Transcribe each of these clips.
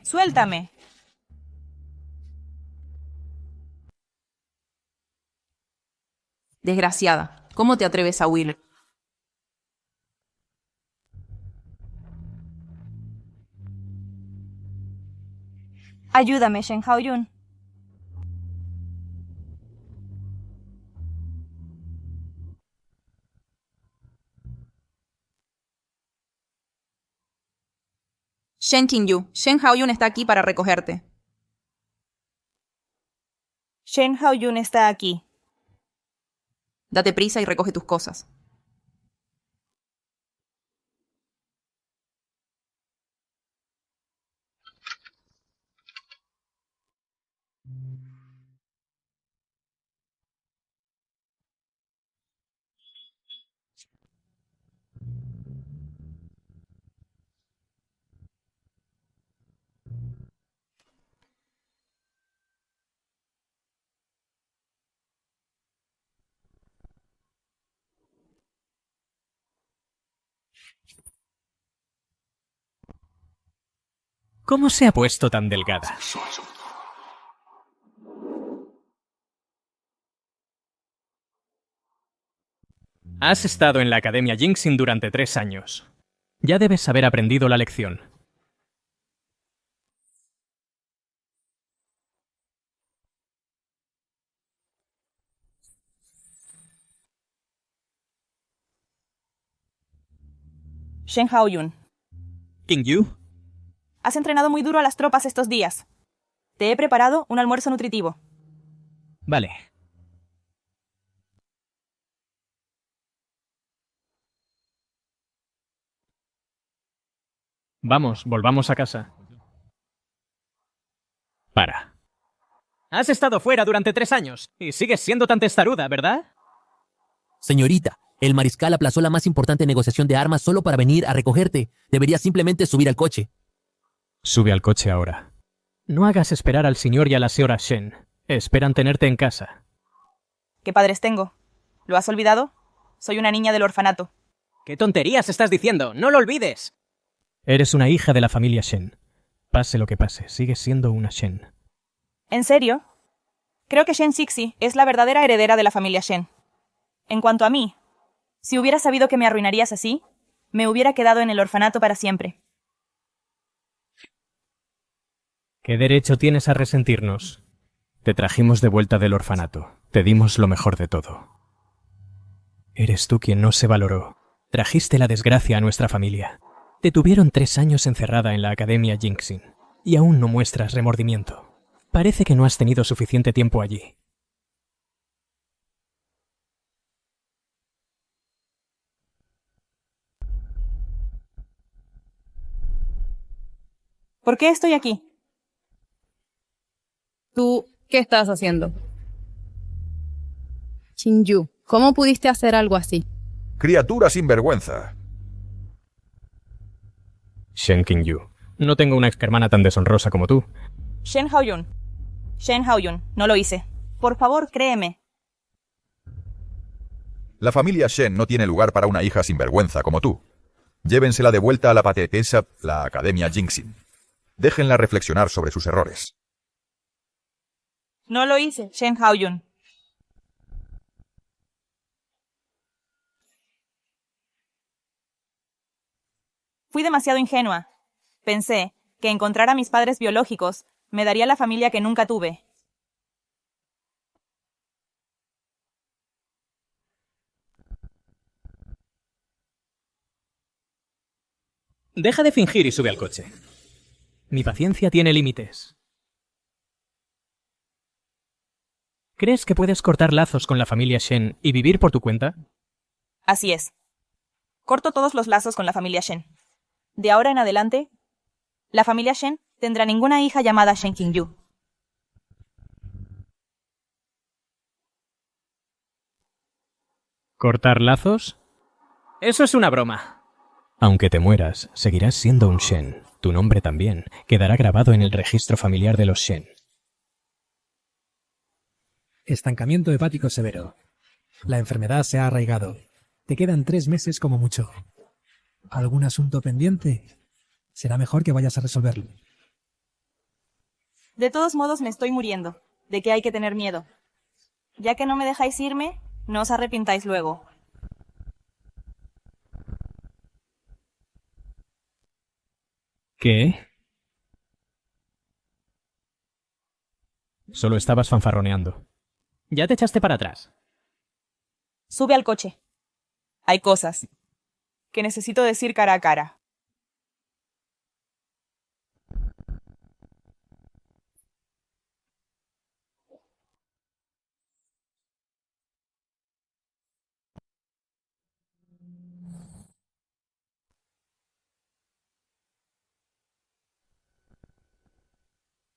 Suéltame. Desgraciada, ¿cómo te atreves a huir? Ayúdame, Shen Haoyun. Shen Qingyu, Shen Haoyun está aquí para recogerte. Shen Haoyun está aquí. Date prisa y recoge tus cosas. ¿Cómo se ha puesto tan delgada? Has estado en la Academia Jinxing durante 3 años. Ya debes haber aprendido la lección. Shen Haoyun, Qingyu, has entrenado muy duro a las tropas estos días. Te he preparado un almuerzo nutritivo. vale. Vamos, volvamos a casa. Para. Has estado fuera durante 3 años y sigues siendo tan testaruda, ¿verdad? Señorita, el mariscal aplazó la más importante negociación de armas solo para venir a recogerte. Debería simplemente subir al coche. Sube al coche ahora. No hagas esperar al señor y a la señora Shen. Esperan tenerte en casa. ¿Qué padres tengo? ¿Lo has olvidado? Soy una niña del orfanato. ¿Qué tonterías estás diciendo? ¡No lo olvides! Eres una hija de la familia Shen. Pase lo que pase, sigues siendo una Shen. ¿En serio? Creo que Shen Xixi es la verdadera heredera de la familia Shen. En cuanto a mí, si hubiera sabido que me arruinarías así, me hubiera quedado en el orfanato para siempre. ¿Qué derecho tienes a resentirnos? Te trajimos de vuelta del orfanato. Te dimos lo mejor de todo. Eres tú quien no se valoró. Trajiste la desgracia a nuestra familia. Te tuvieron 3 años encerrada en la Academia Jinxing. Y aún no muestras remordimiento. Parece que no has tenido suficiente tiempo allí. ¿Por qué estoy aquí? ¿Tú qué estás haciendo? Qingyu, ¿cómo pudiste hacer algo así? Criatura sin vergüenza. Shen Qingyu. No tengo una exhermana tan deshonrosa como tú. Shen Haoyun. Shen Haoyun, no lo hice. Por favor, créeme. La familia Shen no tiene lugar para una hija sin vergüenza como tú. Llévensela de vuelta a la patetesa, la Academia Jinxing. Déjenla reflexionar sobre sus errores. No lo hice, Shen Haoyun. Fui demasiado ingenua. Pensé que encontrar a mis padres biológicos me daría la familia que nunca tuve. Deja de fingir y sube al coche. Mi paciencia tiene límites. ¿Crees que puedes cortar lazos con la familia Shen y vivir por tu cuenta? Así es. Corto todos los lazos con la familia Shen. De ahora en adelante, la familia Shen tendrá ninguna hija llamada Shen Qingyu. ¿Cortar lazos? Eso es una broma. Aunque te mueras, seguirás siendo un Shen. Tu nombre también quedará grabado en el registro familiar de los Shen. Estancamiento hepático severo. La enfermedad se ha arraigado. Te quedan 3 meses como mucho. ¿Algún asunto pendiente? Será mejor que vayas a resolverlo. De todos modos me estoy muriendo. ¿De qué hay que tener miedo? Ya que no me dejáis irme, no os arrepintáis luego. ¿Qué? Solo estabas fanfarroneando. Ya te echaste para atrás. Sube al coche. Hay cosas que necesito decir cara a cara.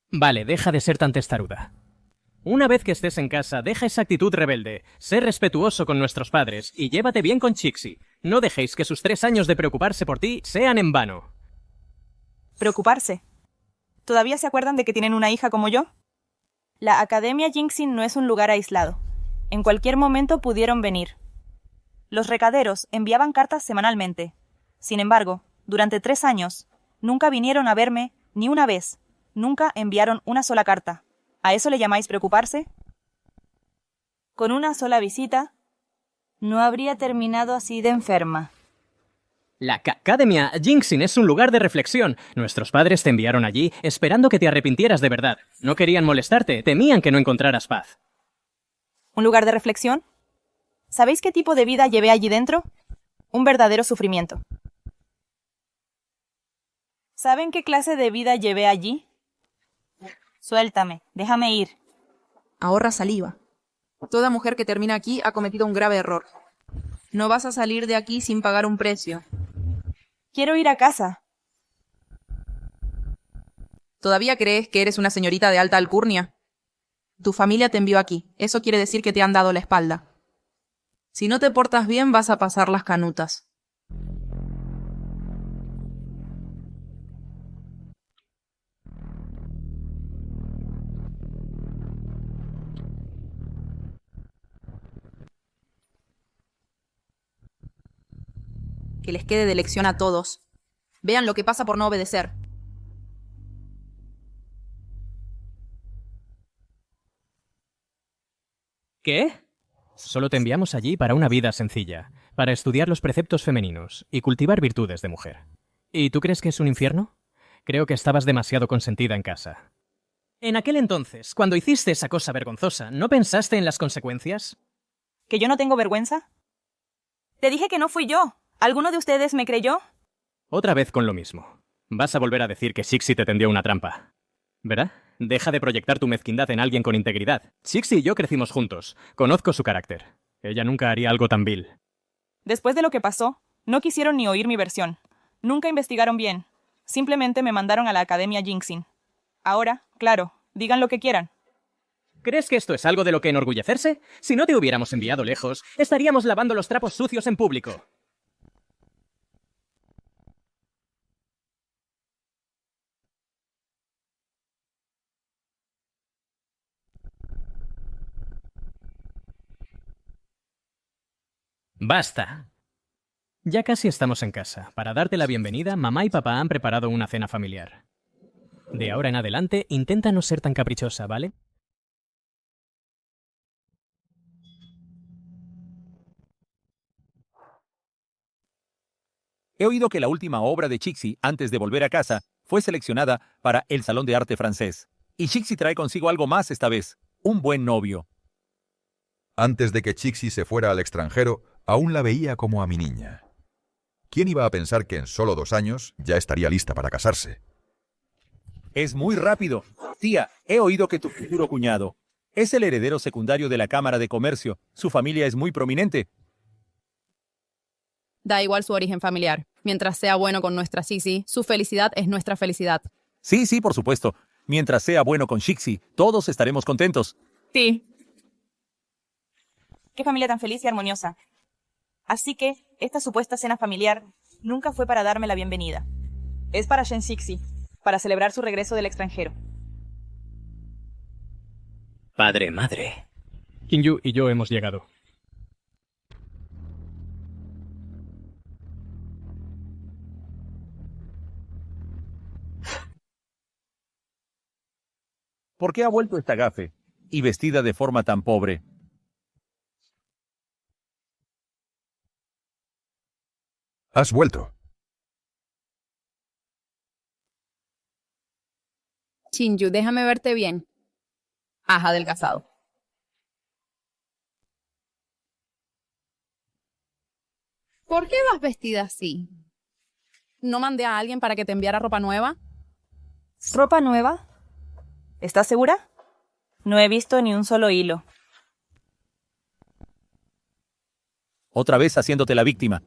Vale, deja de ser tan testaruda. Una vez que estés en casa, deja esa actitud rebelde, sé respetuoso con nuestros padres y llévate bien con Chixie. No dejéis que sus 3 años de preocuparse por ti sean en vano. Preocuparse. ¿Todavía se acuerdan de que tienen una hija como yo? La Academia Jinxin no es un lugar aislado. En cualquier momento pudieron venir. Los recaderos enviaban cartas semanalmente. Sin embargo, durante 3 años, nunca vinieron a verme ni una vez. Nunca enviaron una sola carta. ¿A eso le llamáis preocuparse? Con una sola visita, no habría terminado así de enferma. La Academia Jinxin es un lugar de reflexión. Nuestros padres te enviaron allí esperando que te arrepintieras de verdad. No querían molestarte, temían que no encontraras paz. ¿Un lugar de reflexión? ¿Sabéis qué tipo de vida llevé allí dentro? Un verdadero sufrimiento. ¿Saben qué clase de vida llevé allí? Suéltame, déjame ir. Ahorra saliva. Toda mujer que termina aquí ha cometido un grave error. No vas a salir de aquí sin pagar un precio. Quiero ir a casa. ¿Todavía crees que eres una señorita de alta alcurnia? Tu familia te envió aquí. Eso quiere decir que te han dado la espalda. Si no te portas bien, vas a pasar las canutas. Que les quede de lección a todos. Vean lo que pasa por no obedecer. ¿Qué? Solo te enviamos allí para una vida sencilla, para estudiar los preceptos femeninos y cultivar virtudes de mujer. ¿Y tú crees que es un infierno? Creo que estabas demasiado consentida en casa. En aquel entonces, cuando hiciste esa cosa vergonzosa, ¿no pensaste en las consecuencias? ¿Que yo no tengo vergüenza? Te dije que no fui yo. ¿Alguno de ustedes me creyó? Otra vez con lo mismo. Vas a volver a decir que Shixi te tendió una trampa. ¿Verdad? Deja de proyectar tu mezquindad en alguien con integridad. Shixi y yo crecimos juntos. Conozco su carácter. Ella nunca haría algo tan vil. Después de lo que pasó, no quisieron ni oír mi versión. Nunca investigaron bien. Simplemente me mandaron a la Academia Jinxin. Ahora, claro, digan lo que quieran. ¿Crees que esto es algo de lo que enorgullecerse? Si no te hubiéramos enviado lejos, estaríamos lavando los trapos sucios en público. Basta. Ya casi estamos en casa. Para darte la bienvenida, mamá y papá han preparado una cena familiar. De ahora en adelante, intenta no ser tan caprichosa, ¿vale? He oído que la última obra de Chixi, antes de volver a casa, fue seleccionada para el Salón de Arte francés. Y Chixi trae consigo algo más esta vez, un buen novio. Antes de que Chixi se fuera al extranjero, aún la veía como a mi niña. ¿Quién iba a pensar que en solo 2 años ya estaría lista para casarse? Es muy rápido. Tía, he oído que tu futuro cuñado es el heredero secundario de la Cámara de Comercio. Su familia es muy prominente. Da igual su origen familiar. Mientras sea bueno con nuestra Sisi, su felicidad es nuestra felicidad. Sí, por supuesto. Mientras sea bueno con Chixi, todos estaremos contentos. Sí. Qué familia tan feliz y armoniosa. Así que, esta supuesta cena familiar nunca fue para darme la bienvenida. Es para Shen Xixi, para celebrar su regreso del extranjero. Padre, madre. Kinyu y yo hemos llegado. ¿Por qué ha vuelto esta gafe? Y vestida de forma tan pobre. Has vuelto. Shinju, déjame verte bien. Has adelgazado. ¿Por qué vas vestida así? ¿No mandé a alguien para que te enviara ropa nueva? ¿Ropa nueva? ¿Estás segura? No he visto ni un solo hilo. Otra vez haciéndote la víctima.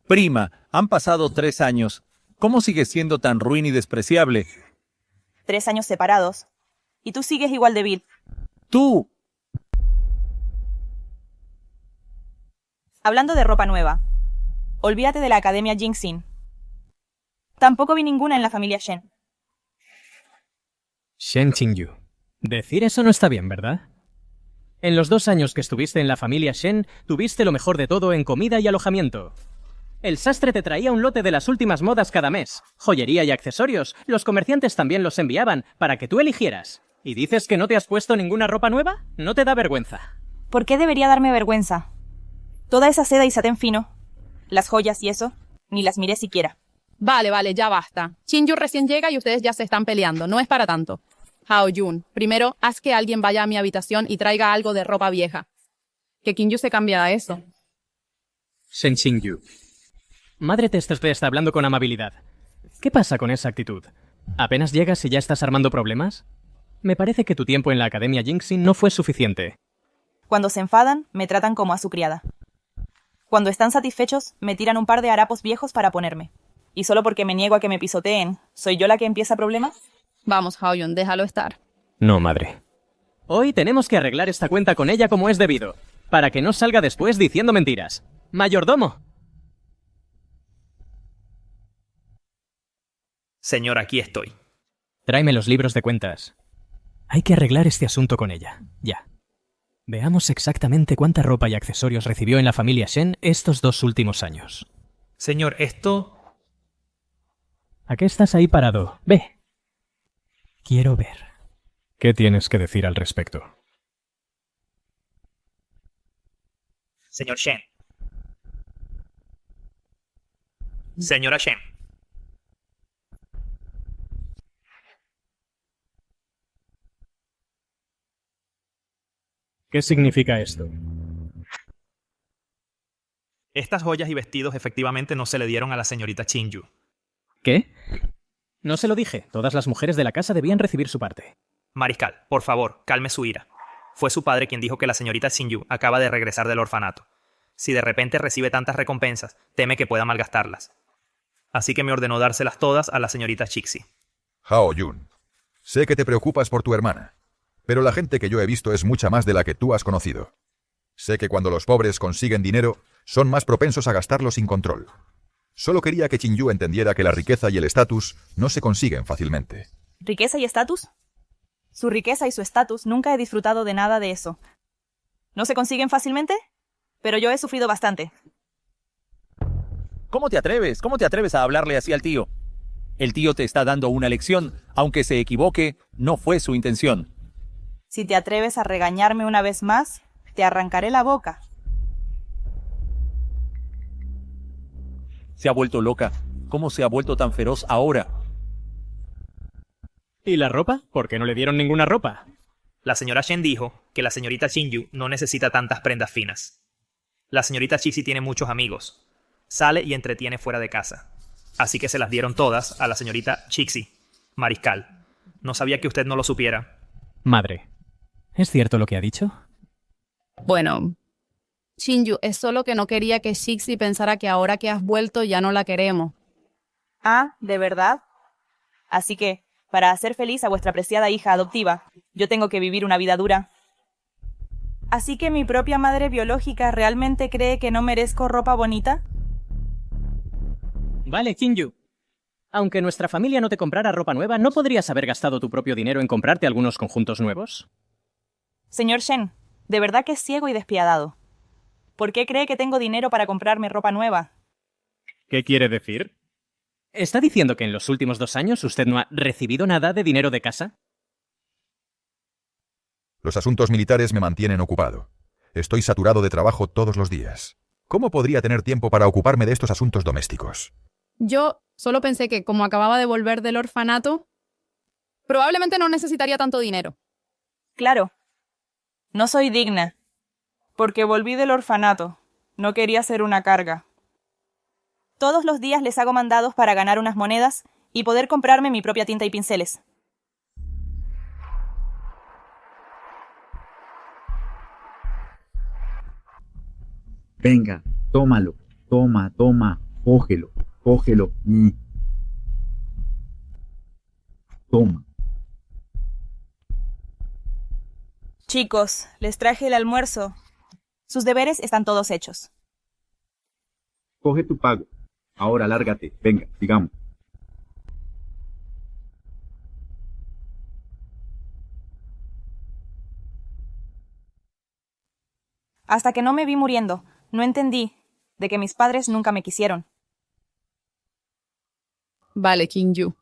Prima, han pasado 3 años. ¿Cómo sigues siendo tan ruin y despreciable? 3 años separados. Y tú sigues igual de vil. ¡Tú! Hablando de ropa nueva. Olvídate de la Academia Jingxin. Tampoco vi ninguna en la familia Shen. Shen Qingyu. Decir eso no está bien, ¿verdad? En los 2 años que estuviste en la familia Shen, tuviste lo mejor de todo en comida y alojamiento. El sastre te traía un lote de las últimas modas cada mes. Joyería y accesorios. Los comerciantes también los enviaban para que tú eligieras. ¿Y dices que no te has puesto ninguna ropa nueva? ¿No te da vergüenza? ¿Por qué debería darme vergüenza? Toda esa seda y satén fino, las joyas y eso, ni las miré siquiera. Vale, ya basta. Shinju recién llega y ustedes ya se están peleando. No es para tanto. Hao-jun, primero haz que alguien vaya a mi habitación y traiga algo de ropa vieja. Que Kinju se cambie a eso. Shen Qingyu. Madre Tester está hablando con amabilidad. ¿Qué pasa con esa actitud? ¿Apenas llegas y ya estás armando problemas? Me parece que tu tiempo en la Academia Jingxin no fue suficiente. Cuando se enfadan, me tratan como a su criada. Cuando están satisfechos, me tiran un par de harapos viejos para ponerme. Y solo porque me niego a que me pisoteen, ¿soy yo la que empieza problemas? Vamos, Hao-jun, déjalo estar. No, madre. Hoy tenemos que arreglar esta cuenta con ella como es debido, para que no salga después diciendo mentiras. ¡Mayordomo! Señor, aquí estoy. Tráeme los libros de cuentas. Hay que arreglar este asunto con ella. Ya. Veamos exactamente cuánta ropa y accesorios recibió en la familia Shen estos 2 últimos años. Señor, esto... ¿A qué estás ahí parado? Ve. Quiero ver. ¿Qué tienes que decir al respecto? Señor Shen. Señora Shen. ¿Qué significa esto? Estas joyas y vestidos efectivamente no se le dieron a la señorita Qingyu. ¿Qué? No se lo dije. Todas las mujeres de la casa debían recibir su parte. Mariscal, por favor, calme su ira. Fue su padre quien dijo que la señorita Qingyu acaba de regresar del orfanato. Si de repente recibe tantas recompensas, teme que pueda malgastarlas. Así que me ordenó dárselas todas a la señorita Chixi. Hao-jun, sé que te preocupas por tu hermana, pero la gente que yo he visto es mucha más de la que tú has conocido. Sé que cuando los pobres consiguen dinero, son más propensos a gastarlo sin control. Solo quería que Qingyu entendiera que la riqueza y el estatus no se consiguen fácilmente. ¿Riqueza y estatus? Su riqueza y su estatus nunca he disfrutado de nada de eso. ¿No se consiguen fácilmente? Pero yo he sufrido bastante. ¿Cómo te atreves? ¿Cómo te atreves a hablarle así al tío? El tío te está dando una lección. Aunque se equivoque, no fue su intención. Si te atreves a regañarme una vez más, te arrancaré la boca. Se ha vuelto loca. ¿Cómo se ha vuelto tan feroz ahora? ¿Y la ropa? ¿Por qué no le dieron ninguna ropa? La señora Shen dijo que la señorita Qingyu no necesita tantas prendas finas. La señorita Chixi tiene muchos amigos. Sale y entretiene fuera de casa. Así que se las dieron todas a la señorita Chixi, mariscal. No sabía que usted no lo supiera. Madre, ¿es cierto lo que ha dicho? Bueno, Shinju, es solo que no quería que Shixi pensara que ahora que has vuelto ya no la queremos. Ah, ¿de verdad? Así que, para hacer feliz a vuestra apreciada hija adoptiva, yo tengo que vivir una vida dura. ¿Así que mi propia madre biológica realmente cree que no merezco ropa bonita? Vale, Qingyu. Aunque nuestra familia no te comprara ropa nueva, ¿no podrías haber gastado tu propio dinero en comprarte algunos conjuntos nuevos? Señor Shen, de verdad que es ciego y despiadado. ¿Por qué cree que tengo dinero para comprarme ropa nueva? ¿Qué quiere decir? ¿Está diciendo que en los últimos 2 años usted no ha recibido nada de dinero de casa? Los asuntos militares me mantienen ocupado. Estoy saturado de trabajo todos los días. ¿Cómo podría tener tiempo para ocuparme de estos asuntos domésticos? Yo solo pensé que, como acababa de volver del orfanato, probablemente no necesitaría tanto dinero. Claro. No soy digna. Porque volví del orfanato. No quería ser una carga. Todos los días les hago mandados para ganar unas monedas y poder comprarme mi propia tinta y pinceles. Venga, tómalo. Toma, cógelo. Toma. Chicos, les traje el almuerzo. Sus deberes están todos hechos. Coge tu pago. Ahora lárgate. Venga, sigamos. Hasta que no me vi muriendo, no entendí de que mis padres nunca me quisieron. Vale, King-Yu.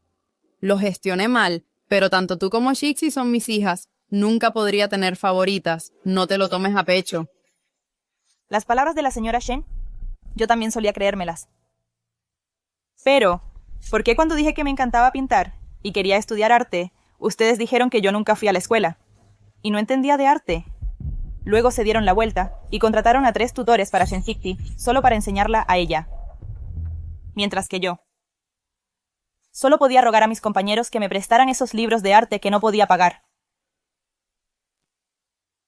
Lo gestioné mal, pero tanto tú como Shixi son mis hijas. Nunca podría tener favoritas. No te lo tomes a pecho. Las palabras de la señora Shen, yo también solía creérmelas. Pero, ¿por qué cuando dije que me encantaba pintar y quería estudiar arte, ustedes dijeron que yo nunca fui a la escuela? Y no entendía de arte. Luego se dieron la vuelta y contrataron a 3 tutores para Shenxixi solo para enseñarla a ella. Mientras que yo solo podía rogar a mis compañeros que me prestaran esos libros de arte que no podía pagar.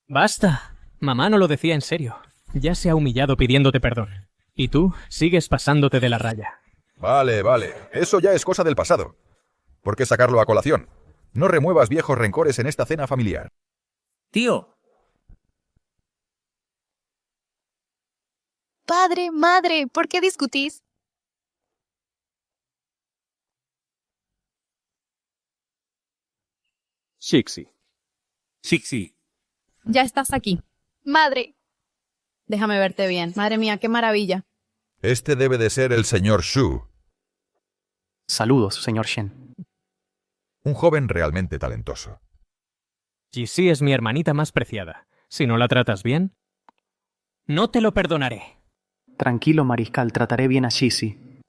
Basta. Mamá no lo decía en serio. Ya se ha humillado pidiéndote perdón. Y tú sigues pasándote de la raya. Vale. Eso ya es cosa del pasado. ¿Por qué sacarlo a colación? No remuevas viejos rencores en esta cena familiar. Tío. Padre, madre, ¿por qué discutís? Shixi. Ya estás aquí. Madre. Déjame verte bien. Madre mía, qué maravilla. Este debe de ser el señor Shu. Saludos, señor Shen. Un joven realmente talentoso. Jixi es mi hermanita más preciada. Si no la tratas bien, no te lo perdonaré. Tranquilo, mariscal, trataré bien a Shixi.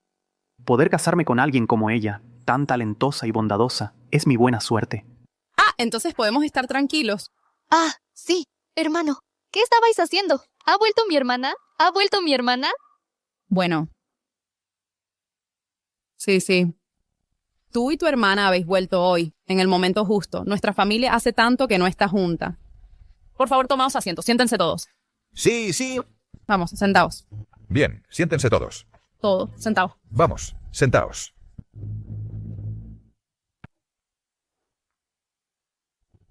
Poder casarme con alguien como ella, tan talentosa y bondadosa, es mi buena suerte. Ah, entonces podemos estar tranquilos. Ah, sí, hermano. ¿Qué estabais haciendo? ¿Ha vuelto mi hermana? ¿Ha vuelto mi hermana? Bueno. Sí. Tú y tu hermana habéis vuelto hoy, en el momento justo. Nuestra familia hace tanto que no está junta. Por favor, tomaos asiento. Siéntense todos. Sí. Vamos, sentaos. Bien, siéntense todos. Todos, sentaos. Vamos, sentaos.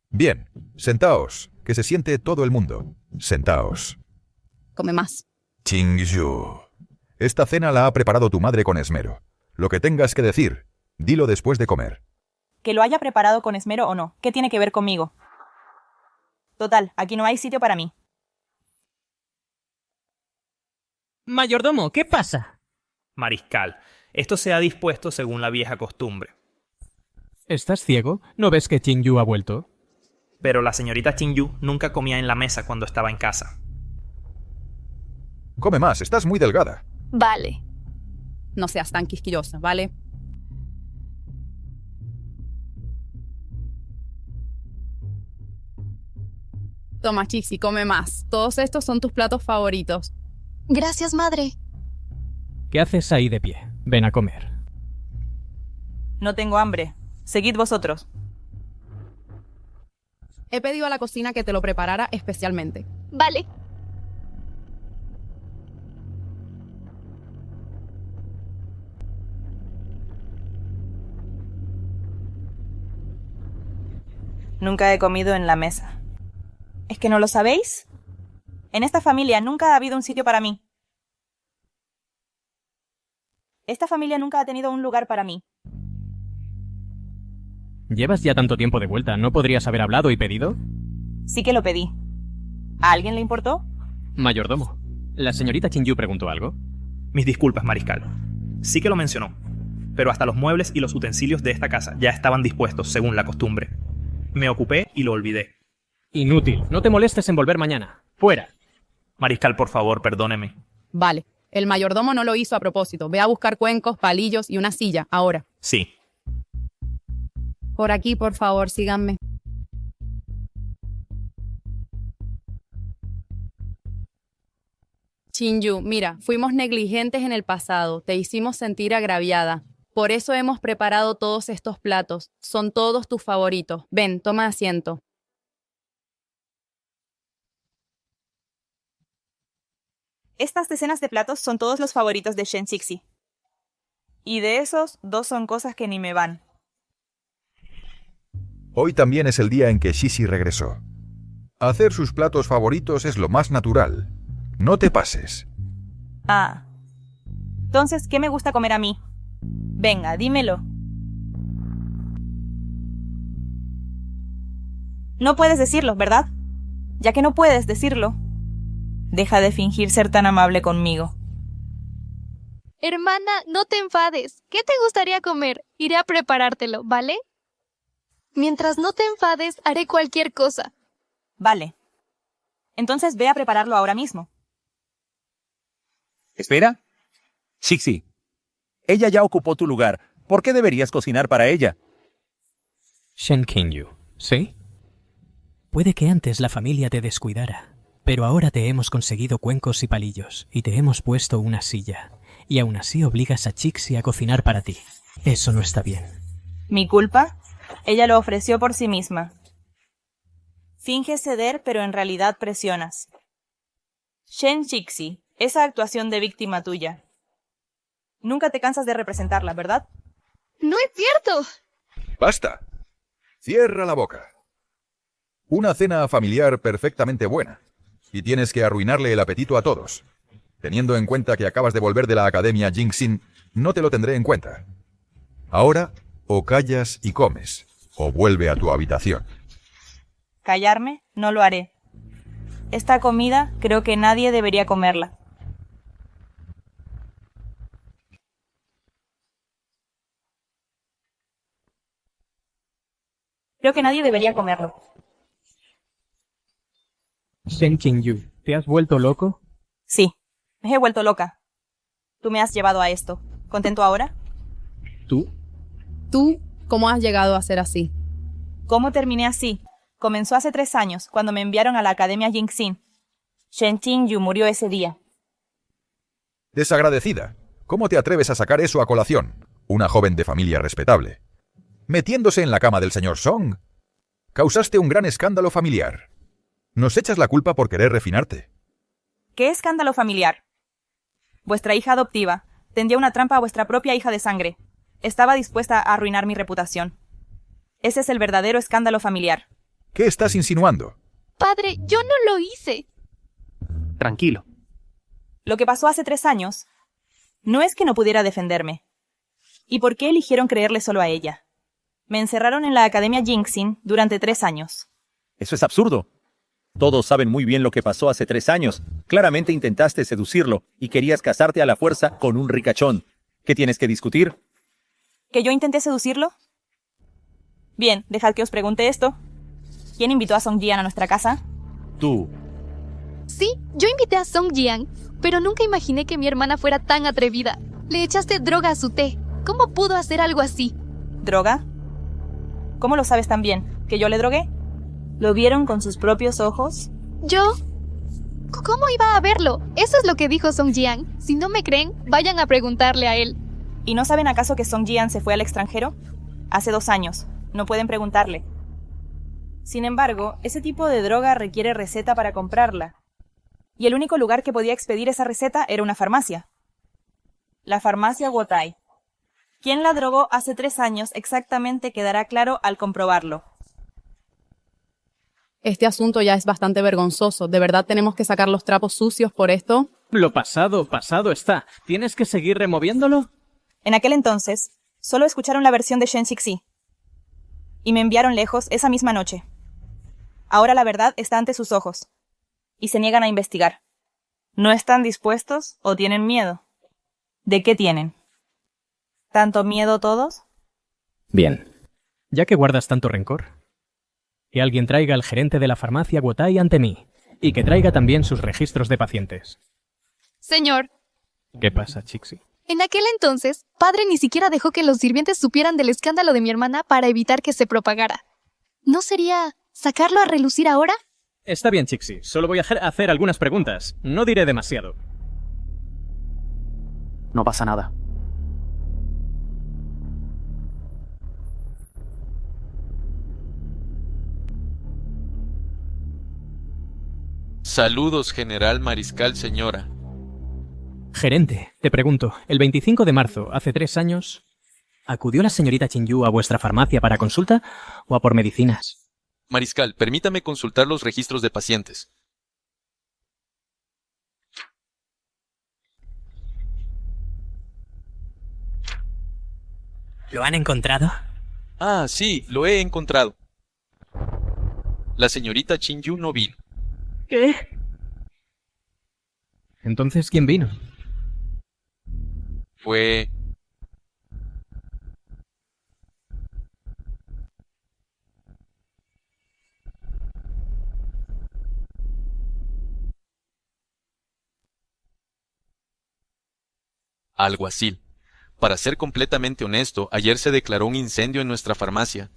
Bien, sentaos, que se siente todo el mundo. Sentaos. Come más. King-Yu. Esta cena la ha preparado tu madre con esmero. Lo que tengas que decir, dilo después de comer. Que lo haya preparado con esmero o no, ¿qué tiene que ver conmigo? Total, aquí no hay sitio para mí. Mayordomo, ¿qué pasa? Mariscal, esto se ha dispuesto según la vieja costumbre. ¿Estás ciego? ¿No ves que Qingyu ha vuelto? Pero la señorita King-Yu nunca comía en la mesa cuando estaba en casa. Come más, estás muy delgada. Vale. No seas tan quisquillosa, ¿vale? Toma, Chixi, come más. Todos estos son tus platos favoritos. Gracias, madre. ¿Qué haces ahí de pie? Ven a comer. No tengo hambre. Seguid vosotros. He pedido a la cocina que te lo preparara especialmente. Vale. Nunca he comido en la mesa. ¿Es que no lo sabéis? En esta familia nunca ha habido un sitio para mí. Esta familia nunca ha tenido un lugar para mí. Llevas ya tanto tiempo de vuelta, ¿no podrías haber hablado y pedido? Sí que lo pedí. ¿A alguien le importó? Mayordomo, ¿la señorita Qingyu preguntó algo? Mis disculpas, mariscal. Sí que lo mencionó, pero hasta los muebles y los utensilios de esta casa ya estaban dispuestos según la costumbre. Me ocupé y lo olvidé. Inútil. No te molestes en volver mañana. Fuera. Mariscal, por favor, perdóneme. Vale. El mayordomo no lo hizo a propósito. Ve a buscar cuencos, palillos y una silla, ahora. Sí. Por aquí, por favor, síganme. Chin-Yu, mira, fuimos negligentes en el pasado. Te hicimos sentir agraviada. Por eso hemos preparado todos estos platos. Son todos tus favoritos. Ven, toma asiento. Estas decenas de platos son todos los favoritos de Shen Cixi. Y de esos, 2 son cosas que ni me van. Hoy también es el día en que Cixi regresó. Hacer sus platos favoritos es lo más natural. No te pases. Ah. Entonces, ¿qué me gusta comer a mí? Venga, dímelo. No puedes decirlo, ¿verdad? Ya que no puedes decirlo, deja de fingir ser tan amable conmigo. Hermana, no te enfades. ¿Qué te gustaría comer? Iré a preparártelo, ¿vale? Mientras no te enfades, haré cualquier cosa. Vale. Entonces ve a prepararlo ahora mismo. Espera. Cixi, ella ya ocupó tu lugar. ¿Por qué deberías cocinar para ella? Shen Qingyu, ¿sí? Puede que antes la familia te descuidara, pero ahora te hemos conseguido cuencos y palillos, y te hemos puesto una silla, y aún así obligas a Cixi a cocinar para ti. Eso no está bien. ¿Mi culpa? Ella lo ofreció por sí misma. Finges ceder, pero en realidad presionas. Shen Cixi, esa actuación de víctima tuya. Nunca te cansas de representarla, ¿verdad? ¡No es cierto! ¡Basta! Cierra la boca. Una cena familiar perfectamente buena. Y tienes que arruinarle el apetito a todos. Teniendo en cuenta que acabas de volver de la Academia Jingxin, no te lo tendré en cuenta. Ahora, o callas y comes, o vuelve a tu habitación. ¿Callarme? No lo haré. Esta comida creo que nadie debería comerla. Creo que nadie debería comerlo. Shen Qingyu, ¿te has vuelto loco? Sí, me he vuelto loca. Tú me has llevado a esto. ¿Contento ahora? ¿Tú? ¿Tú cómo has llegado a ser así? ¿Cómo terminé así? Comenzó hace 3 años, cuando me enviaron a la Academia Jingxin. Shen Qingyu murió ese día. Desagradecida. ¿Cómo te atreves a sacar eso a colación? Una joven de familia respetable. Metiéndose en la cama del señor Song. Causaste un gran escándalo familiar. Nos echas la culpa por querer refinarte. ¿Qué escándalo familiar? Vuestra hija adoptiva tendía una trampa a vuestra propia hija de sangre. Estaba dispuesta a arruinar mi reputación. Ese es el verdadero escándalo familiar. ¿Qué estás insinuando? Padre, yo no lo hice. Tranquilo. Lo que pasó hace 3 años no es que no pudiera defenderme. ¿Y por qué eligieron creerle solo a ella? Me encerraron en la Academia Jingxin durante 3 años. Eso es absurdo. Todos saben muy bien lo que pasó hace 3 años. Claramente intentaste seducirlo y querías casarte a la fuerza con un ricachón. ¿Qué tienes que discutir? ¿Que yo intenté seducirlo? Bien, dejad que os pregunte esto. ¿Quién invitó a Song Jian a nuestra casa? Tú. Sí, yo invité a Song Jian, pero nunca imaginé que mi hermana fuera tan atrevida. Le echaste droga a su té. ¿Cómo pudo hacer algo así? ¿Droga? ¿Cómo lo sabes tan bien? ¿Que yo le drogué? ¿Lo vieron con sus propios ojos? ¿Yo? ¿Cómo iba a verlo? Eso es lo que dijo Song Jian. Si no me creen, vayan a preguntarle a él. ¿Y no saben acaso que Song Jian se fue al extranjero? Hace 2 años. No pueden preguntarle. Sin embargo, ese tipo de droga requiere receta para comprarla. Y el único lugar que podía expedir esa receta era una farmacia. La farmacia Wotai. ¿Quién la drogó hace 3 años exactamente quedará claro al comprobarlo? Este asunto ya es bastante vergonzoso. ¿De verdad tenemos que sacar los trapos sucios por esto? Lo pasado, pasado está. ¿Tienes que seguir removiéndolo? En aquel entonces, solo escucharon la versión de Shen Cixi. Y me enviaron lejos esa misma noche. Ahora la verdad está ante sus ojos. Y se niegan a investigar. ¿No están dispuestos o tienen miedo? ¿De qué tienen? ¿Tanto miedo todos? Bien. Ya que guardas tanto rencor, Y alguien traiga al gerente de la farmacia Guotai ante mí. Y que traiga también sus registros de pacientes. Señor, ¿Qué pasa, Chixie? en aquel entonces, padre ni siquiera dejó que los sirvientes supieran del escándalo de mi hermana para evitar que se propagara. ¿No sería sacarlo a relucir ahora? Está bien, Chixie. Solo voy a hacer algunas preguntas. No diré demasiado. No pasa nada. Saludos, general mariscal, señora. Gerente, te pregunto, el 25 de marzo, hace 3 años, ¿acudió la señorita Chin-Yu a vuestra farmacia para consulta o a por medicinas? Mariscal, permítame consultar los registros de pacientes. ¿Lo han encontrado? Ah, sí, lo he encontrado. La señorita Chin-Yu no vino. ¿Qué? Entonces, ¿quién vino? Fue... alguacil. Para ser completamente honesto, ayer se declaró un incendio en nuestra farmacia.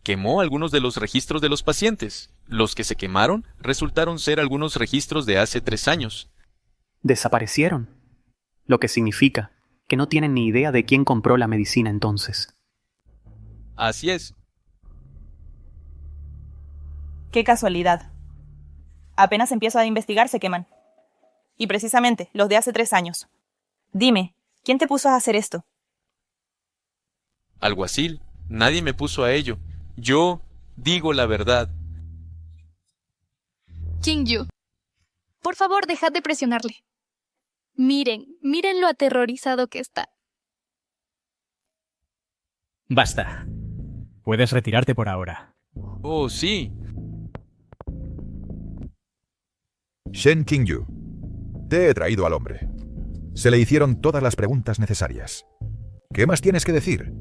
Quemó algunos de los registros de los pacientes. Los que se quemaron resultaron ser algunos registros de hace 3 años. Desaparecieron. Lo que significa que no tienen ni idea de quién compró la medicina entonces. Así es. Qué casualidad. Apenas empiezo a investigar, se queman. Y precisamente, los de hace 3 años. Dime, ¿quién te puso a hacer esto? Alguacil, nadie me puso a ello. Yo digo la verdad. Chin-Yu, por favor, dejad de presionarle. Miren lo aterrorizado que está. Basta. Puedes retirarte por ahora. Oh, sí. Shen Qingyu, te he traído al hombre. Se le hicieron todas las preguntas necesarias. ¿Qué más tienes que decir?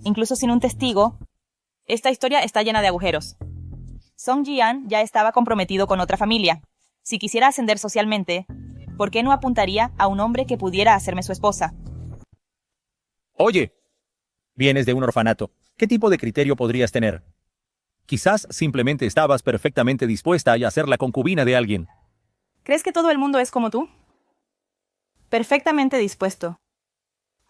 Incluso sin un testigo, esta historia está llena de agujeros. Song Jian ya estaba comprometido con otra familia. Si quisiera ascender socialmente, ¿por qué no apuntaría a un hombre que pudiera hacerme su esposa? Oye, vienes de un orfanato. ¿Qué tipo de criterio podrías tener? Quizás simplemente estabas perfectamente dispuesta a ser la concubina de alguien. ¿Crees que todo el mundo es como tú? Perfectamente dispuesto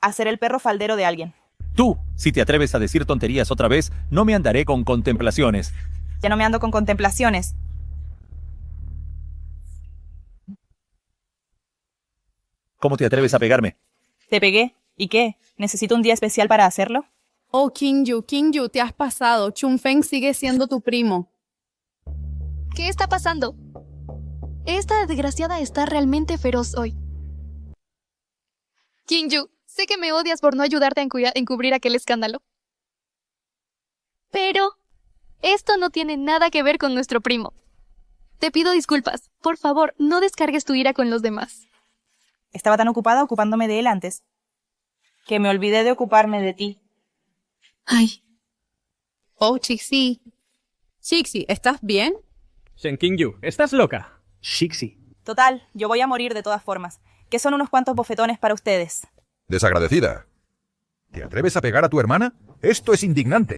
a ser el perro faldero de alguien. Tú, si te atreves a decir tonterías otra vez, no me andaré con contemplaciones. Ya no me ando con contemplaciones. ¿Cómo te atreves a pegarme? Te pegué. ¿Y qué? ¿Necesito un día especial para hacerlo? Oh, Qingyu, te has pasado. Chunfeng sigue siendo tu primo. ¿Qué está pasando? Esta desgraciada está realmente feroz hoy. Qingyu, sé que me odias por no ayudarte a encubrir aquel escándalo. Pero esto no tiene nada que ver con nuestro primo. Te pido disculpas. Por favor, no descargues tu ira con los demás. Estaba tan ocupada ocupándome de él antes, que me olvidé de ocuparme de ti. Ay. Oh, Chixi. Chixi, ¿estás bien? Shen Qingyu, ¿estás loca? Chixi. Total, yo voy a morir de todas formas. Que son unos cuantos bofetones para ustedes. Desagradecida. ¿Te atreves a pegar a tu hermana? Esto es indignante.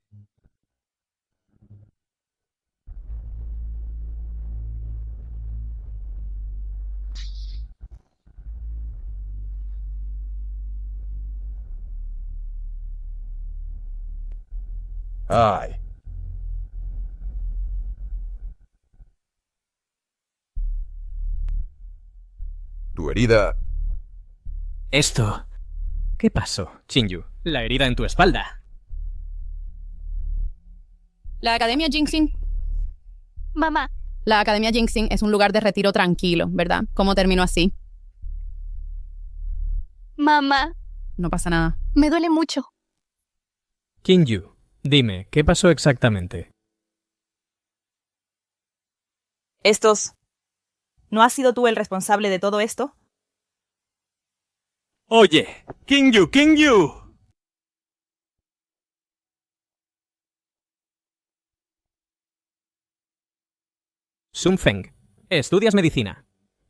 Ay. Tu herida... Esto... ¿Qué pasó, Chin-Yu? La herida en tu espalda. La Academia Jinxing. Mamá. La Academia Jinxing es un lugar de retiro tranquilo, ¿verdad? ¿Cómo terminó así? Mamá. No pasa nada. Me duele mucho. Qingyu, dime, ¿qué pasó exactamente? ¿No has sido tú el responsable de todo esto? Oye, Qingyu. Sun Feng, estudias medicina.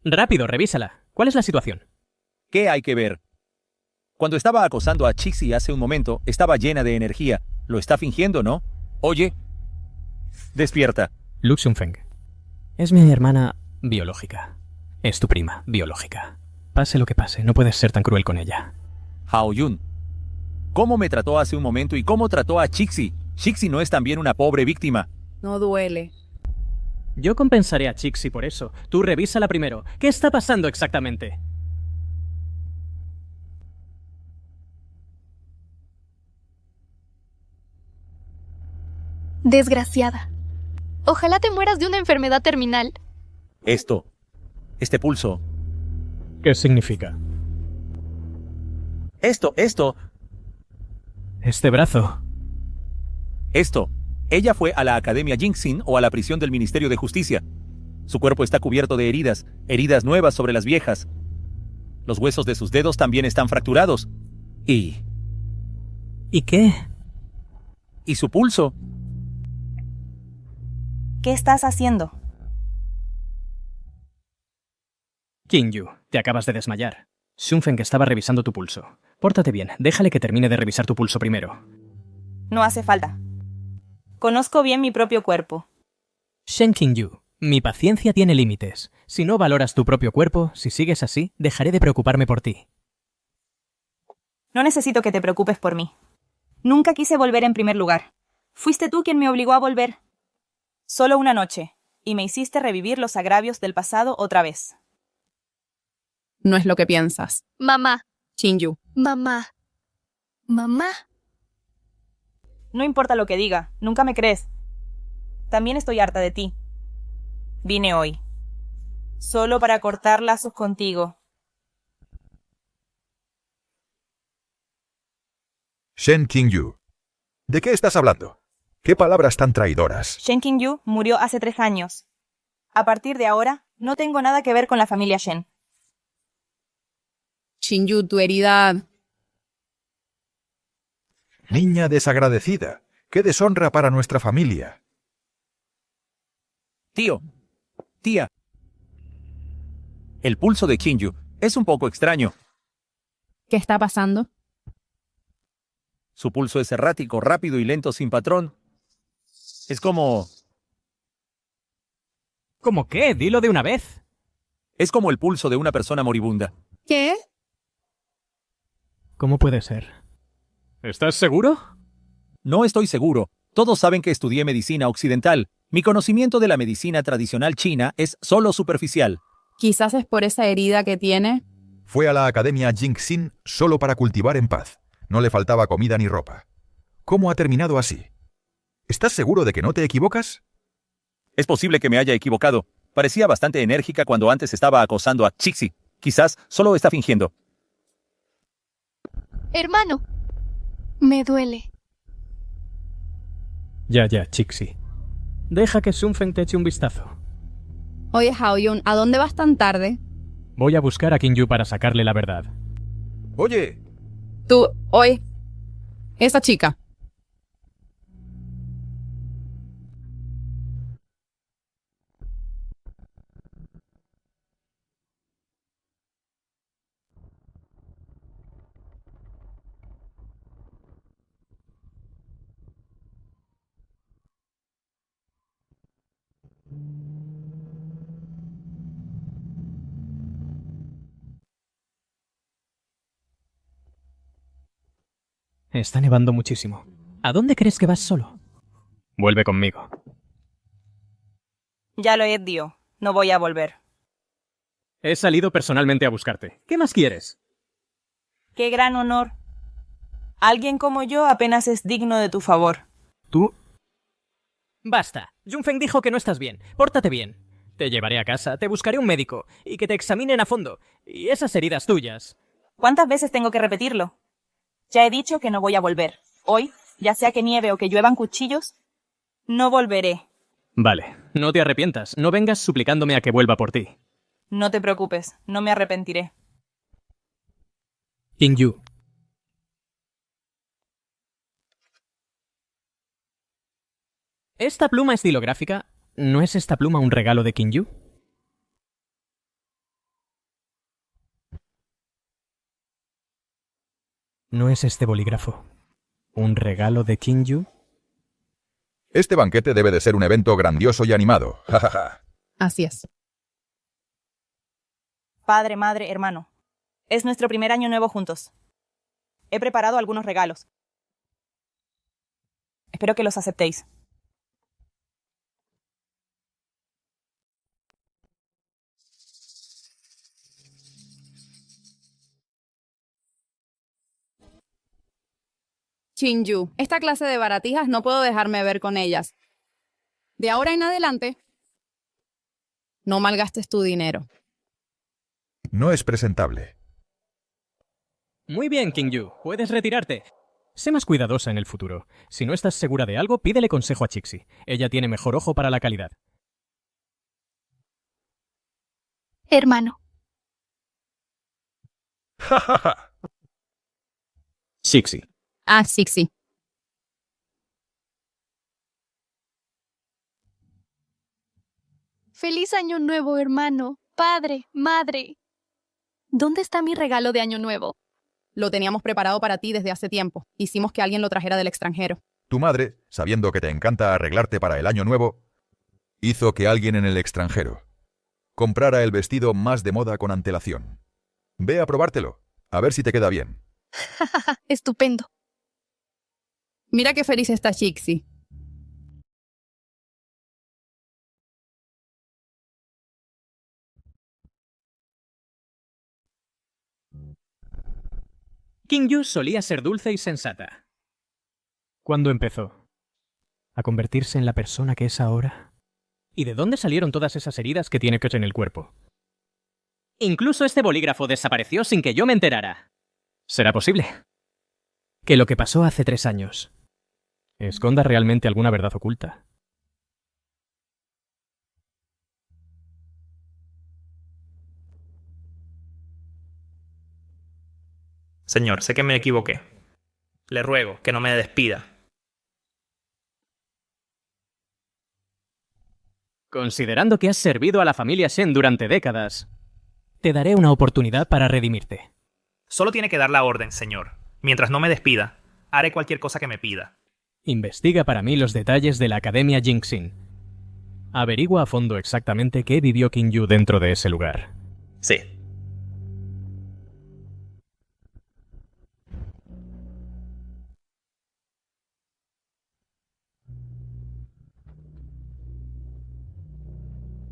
Rápido, revísala. ¿Cuál es la situación? ¿Qué hay que ver? Cuando estaba acosando a Chixi hace un momento, estaba llena de energía. Lo está fingiendo, ¿no? Oye. Despierta. Luke Sun Feng. Es mi hermana biológica. Es tu prima biológica. Pase lo que pase, no puedes ser tan cruel con ella. Hao Yun. ¿Cómo me trató hace un momento y cómo trató a Chixi? Chixi no es también una pobre víctima. No duele. Yo compensaré a Chixi por eso. Tú revísala primero. ¿Qué está pasando exactamente? Desgraciada. Ojalá te mueras de una enfermedad terminal. Este pulso. ¿Qué significa? Esto. Este brazo. Esto. Ella fue a la Academia Jingxin o a la prisión del Ministerio de Justicia. Su cuerpo está cubierto de heridas nuevas sobre las viejas. Los huesos de sus dedos también están fracturados. ¿Y qué? Y su pulso. ¿Qué estás haciendo? Qingyu, te acabas de desmayar. Sun Feng estaba revisando tu pulso. Pórtate bien, déjale que termine de revisar tu pulso primero. No hace falta. Conozco bien mi propio cuerpo. Shen Qingyu, mi paciencia tiene límites. Si no valoras tu propio cuerpo, si sigues así, dejaré de preocuparme por ti. No necesito que te preocupes por mí. Nunca quise volver en primer lugar. Fuiste tú quien me obligó a volver. Solo una noche, y me hiciste revivir los agravios del pasado otra vez. No es lo que piensas. Mamá. Qingyu. Mamá. Mamá. No importa lo que diga, nunca me crees. También estoy harta de ti. Vine hoy. Solo para cortar lazos contigo. Shen Qingyu. ¿De qué estás hablando? ¿Qué palabras tan traidoras? Shen Qingyu murió hace 3 años. A partir de ahora, no tengo nada que ver con la familia Shen. Qingyu, tu herida... Niña desagradecida. ¡Qué deshonra para nuestra familia! Tío. Tía. El pulso de Qingyu es un poco extraño. ¿Qué está pasando? Su pulso es errático, rápido y lento sin patrón. Es como... ¿Cómo qué? Dilo de una vez. Es como el pulso de una persona moribunda. ¿Qué? ¿Cómo puede ser? ¿Estás seguro? No estoy seguro. Todos saben que estudié medicina occidental. Mi conocimiento de la medicina tradicional china es solo superficial. Quizás es por esa herida que tiene. Fue a la Academia Jingxin solo para cultivar en paz. No le faltaba comida ni ropa. ¿Cómo ha terminado así? ¿Estás seguro de que no te equivocas? Es posible que me haya equivocado. Parecía bastante enérgica cuando antes estaba acosando a Chixi. Quizás solo está fingiendo. Hermano. Me duele. Ya, Chixi. Deja que Sun Feng te eche un vistazo. Oye, Hao Yun, ¿a dónde vas tan tarde? Voy a buscar a Qingyu para sacarle la verdad. Oye. Oye. Esa chica. Está nevando muchísimo. ¿A dónde crees que vas solo? Vuelve conmigo. Ya lo he dicho. No voy a volver. He salido personalmente a buscarte. ¿Qué más quieres? ¡Qué gran honor! Alguien como yo apenas es digno de tu favor. ¿Tú? Basta. Jun Feng dijo que no estás bien. Pórtate bien. Te llevaré a casa, te buscaré un médico y que te examinen a fondo. Y esas heridas tuyas. ¿Cuántas veces tengo que repetirlo? Ya he dicho que no voy a volver. Hoy, ya sea que nieve o que lluevan cuchillos, no volveré. Vale, no te arrepientas. No vengas suplicándome a que vuelva por ti. No te preocupes, no me arrepentiré. Qingyu. Esta pluma estilográfica ¿No es esta pluma un regalo de Kinju? ¿No es este bolígrafo un regalo de Kinju? Este banquete debe de ser un evento grandioso y animado. Ja, ja, ja. Así es. Padre, madre, hermano. Es nuestro primer año nuevo juntos. He preparado algunos regalos. Espero que los aceptéis. Chinju, esta clase de baratijas no puedo dejarme ver con ellas. De ahora en adelante, no malgastes tu dinero. No es presentable. Muy bien, Kinju. Puedes retirarte. Sé más cuidadosa en el futuro. Si no estás segura de algo, pídele consejo a Chixie. Ella tiene mejor ojo para la calidad. Hermano. Ja, ja, ja. Chixie. Ah, sí. Feliz año nuevo, hermano. Padre, madre. ¿Dónde está mi regalo de año nuevo? Lo teníamos preparado para ti desde hace tiempo. Hicimos que alguien lo trajera del extranjero. Tu madre, sabiendo que te encanta arreglarte para el año nuevo, hizo que alguien en el extranjero comprara el vestido más de moda con antelación. Ve a probártelo, a ver si te queda bien. Estupendo. Mira qué feliz está Chixie. Kinju solía ser dulce y sensata. ¿Cuándo empezó a convertirse en la persona que es ahora? ¿Y de dónde salieron todas esas heridas que tiene Koch en el cuerpo? Incluso este bolígrafo desapareció sin que yo me enterara. ¿Será posible que lo que pasó hace 3 años esconda realmente alguna verdad oculta? Señor, sé que me equivoqué. Le ruego que no me despida. Considerando que has servido a la familia Shen durante décadas, te daré una oportunidad para redimirte. Solo tiene que dar la orden, señor. Mientras no me despida, haré cualquier cosa que me pida. Investiga para mí los detalles de la Academia Jingxin. Averigua a fondo exactamente qué vivió Kinju dentro de ese lugar. Sí.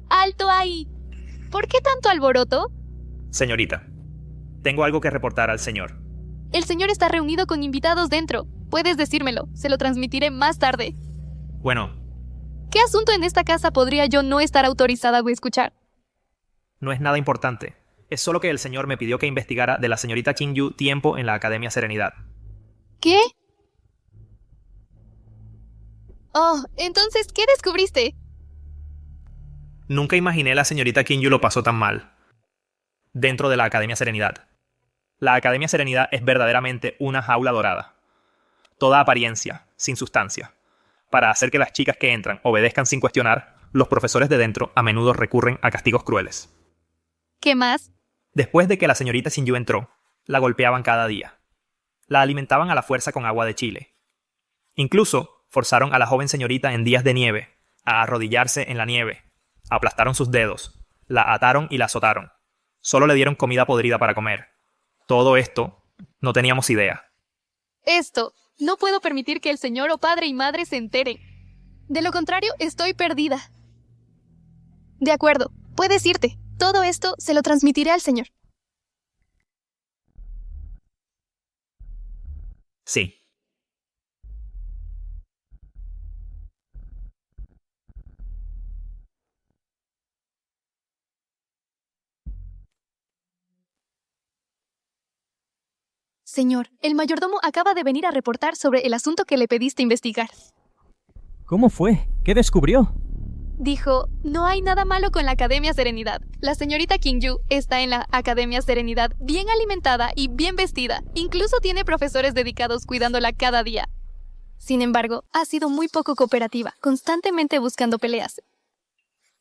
¡Alto ahí! ¿Por qué tanto alboroto? Señorita, tengo algo que reportar al señor. El señor está reunido con invitados dentro. Puedes decírmelo. Se lo transmitiré más tarde. Bueno, ¿Qué asunto en esta casa podría yo no estar autorizada a escuchar? no es nada importante. Es solo que el señor me pidió que investigara de la señorita Kinju tiempo en la Academia Serenidad. ¿Qué? Oh, entonces, ¿qué descubriste? Nunca imaginé la señorita Kinju lo pasó tan mal dentro de la Academia Serenidad. La Academia Serenidad es verdaderamente una jaula dorada. Toda apariencia, sin sustancia. Para hacer que las chicas que entran obedezcan sin cuestionar, los profesores de dentro a menudo recurren a castigos crueles. ¿Qué más? Después de que la señorita Shinju entró, la golpeaban cada día. La alimentaban a la fuerza con agua de chile. Incluso forzaron a la joven señorita en días de nieve a arrodillarse en la nieve. Aplastaron sus dedos, la ataron y la azotaron. Solo le dieron comida podrida para comer. Todo esto, no teníamos idea. Esto. No puedo permitir que el señor o padre y madre se enteren. De lo contrario, estoy perdida. De acuerdo, puedes irte. Todo esto se lo transmitiré al señor. Sí. Señor, el mayordomo acaba de venir a reportar sobre el asunto que le pediste investigar. ¿Cómo fue? ¿Qué descubrió? Dijo, no hay nada malo con la Academia Serenidad. La señorita Kinju está en la Academia Serenidad bien alimentada y bien vestida. Incluso tiene profesores dedicados cuidándola cada día. Sin embargo, ha sido muy poco cooperativa, constantemente buscando peleas.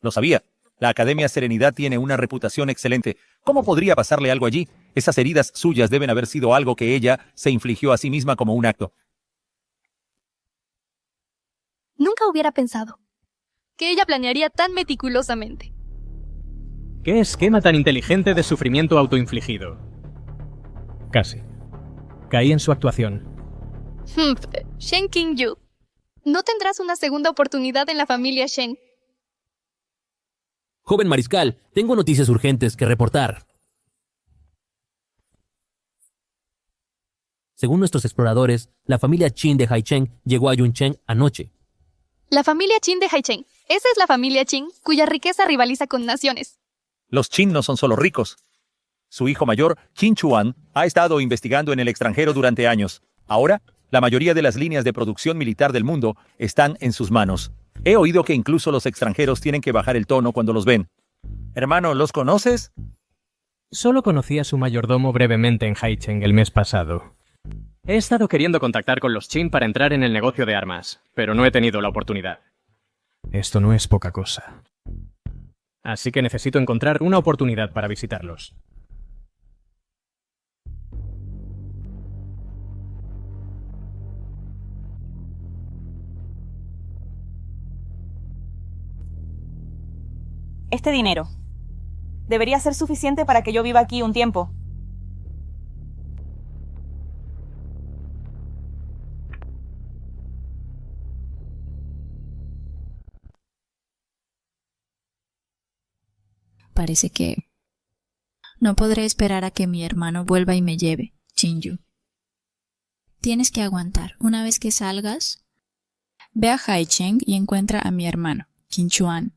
Lo sabía. La Academia Serenidad tiene una reputación excelente. ¿Cómo podría pasarle algo allí? Esas heridas suyas deben haber sido algo que ella se infligió a sí misma como un acto. Nunca hubiera pensado que ella planearía tan meticulosamente. ¿Qué esquema tan inteligente de sufrimiento autoinfligido? Casi. Caí en su actuación. Shen Qingyu, no tendrás una segunda oportunidad en la familia Shen. Joven mariscal, tengo noticias urgentes que reportar. Según nuestros exploradores, la familia Qin de Haicheng llegó a Yuncheng anoche. La familia Qin de Haicheng. Esa es la familia Qin, cuya riqueza rivaliza con naciones. Los Qin no son solo ricos. Su hijo mayor, Qin Chuan, ha estado investigando en el extranjero durante años. Ahora, la mayoría de las líneas de producción militar del mundo están en sus manos. He oído que incluso los extranjeros tienen que bajar el tono cuando los ven. Hermano, ¿los conoces? Solo conocí a su mayordomo brevemente en Haicheng el mes pasado. He estado queriendo contactar con los Qin para entrar en el negocio de armas, pero no he tenido la oportunidad. Esto no es poca cosa. Así que necesito encontrar una oportunidad para visitarlos. Este dinero debería ser suficiente para que yo viva aquí un tiempo. Parece que no podré esperar a que mi hermano vuelva y me lleve, Qingyu. Tienes que aguantar. Una vez que salgas, ve a Haicheng y encuentra a mi hermano, Qin Chuan.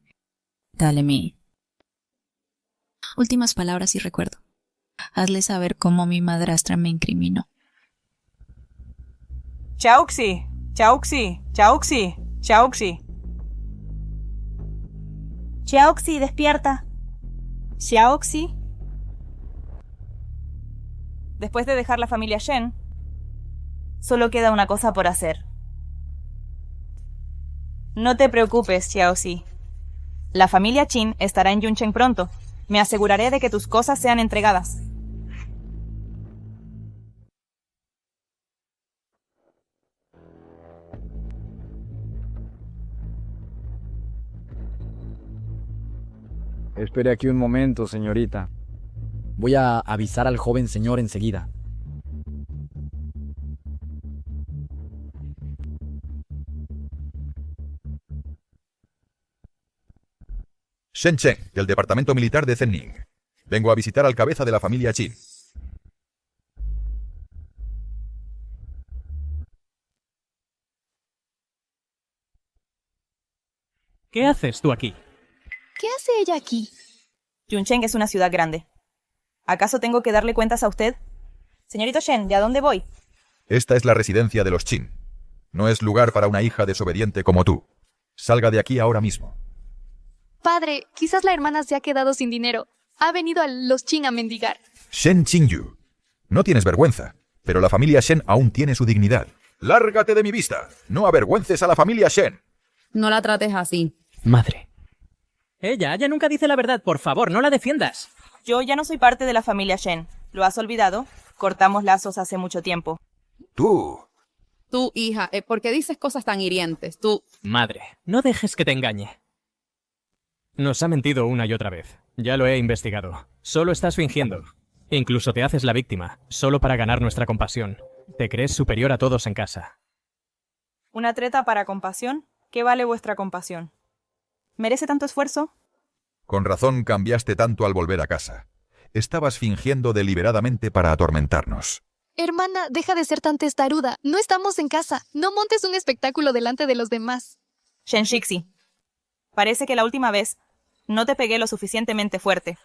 Dale mi últimas palabras y recuerdo. Hazle saber cómo mi madrastra me incriminó. Xiaoxi, Xiaoxi, Xiaoxi, Xiaoxi. Xiaoxi, despierta. Xiaoxi. Después de dejar la familia Shen, solo queda una cosa por hacer. No te preocupes, Xiaoxi. La familia Qin estará en Yuncheng pronto. Me aseguraré de que tus cosas sean entregadas. Espere aquí un momento, señorita. Voy a avisar al joven señor enseguida. Shen Cheng, del Departamento Militar de Zenning. Vengo a visitar al cabeza de la familia Qin. ¿Qué haces tú aquí? ¿Qué hace ella aquí? Yuncheng es una ciudad grande. ¿Acaso tengo que darle cuentas a usted? Señorito Shen, ¿de a dónde voy? Esta es la residencia de los Qin. No es lugar para una hija desobediente como tú. Salga de aquí ahora mismo. Padre, quizás la hermana se ha quedado sin dinero. Ha venido a los Qin a mendigar. Shen Qingyu. No tienes vergüenza, pero la familia Shen aún tiene su dignidad. ¡Lárgate de mi vista! ¡No avergüences a la familia Shen! No la trates así. Madre. Ella nunca dice la verdad. Por favor, no la defiendas. Yo ya no soy parte de la familia Shen. ¿Lo has olvidado? Cortamos lazos hace mucho tiempo. Tú, hija, ¿por qué dices cosas tan hirientes? Madre, no dejes que te engañe. Nos ha mentido una y otra vez. Ya lo he investigado. Solo estás fingiendo. Incluso te haces la víctima, solo para ganar nuestra compasión. Te crees superior a todos en casa. ¿Una treta para compasión? ¿Qué vale vuestra compasión? ¿Merece tanto esfuerzo? con razón cambiaste tanto al volver a casa. Estabas fingiendo deliberadamente para atormentarnos. Hermana, deja de ser tan testaruda. No estamos en casa. No montes un espectáculo delante de los demás. Shenshixi, parece que la última vez no te pegué lo suficientemente fuerte.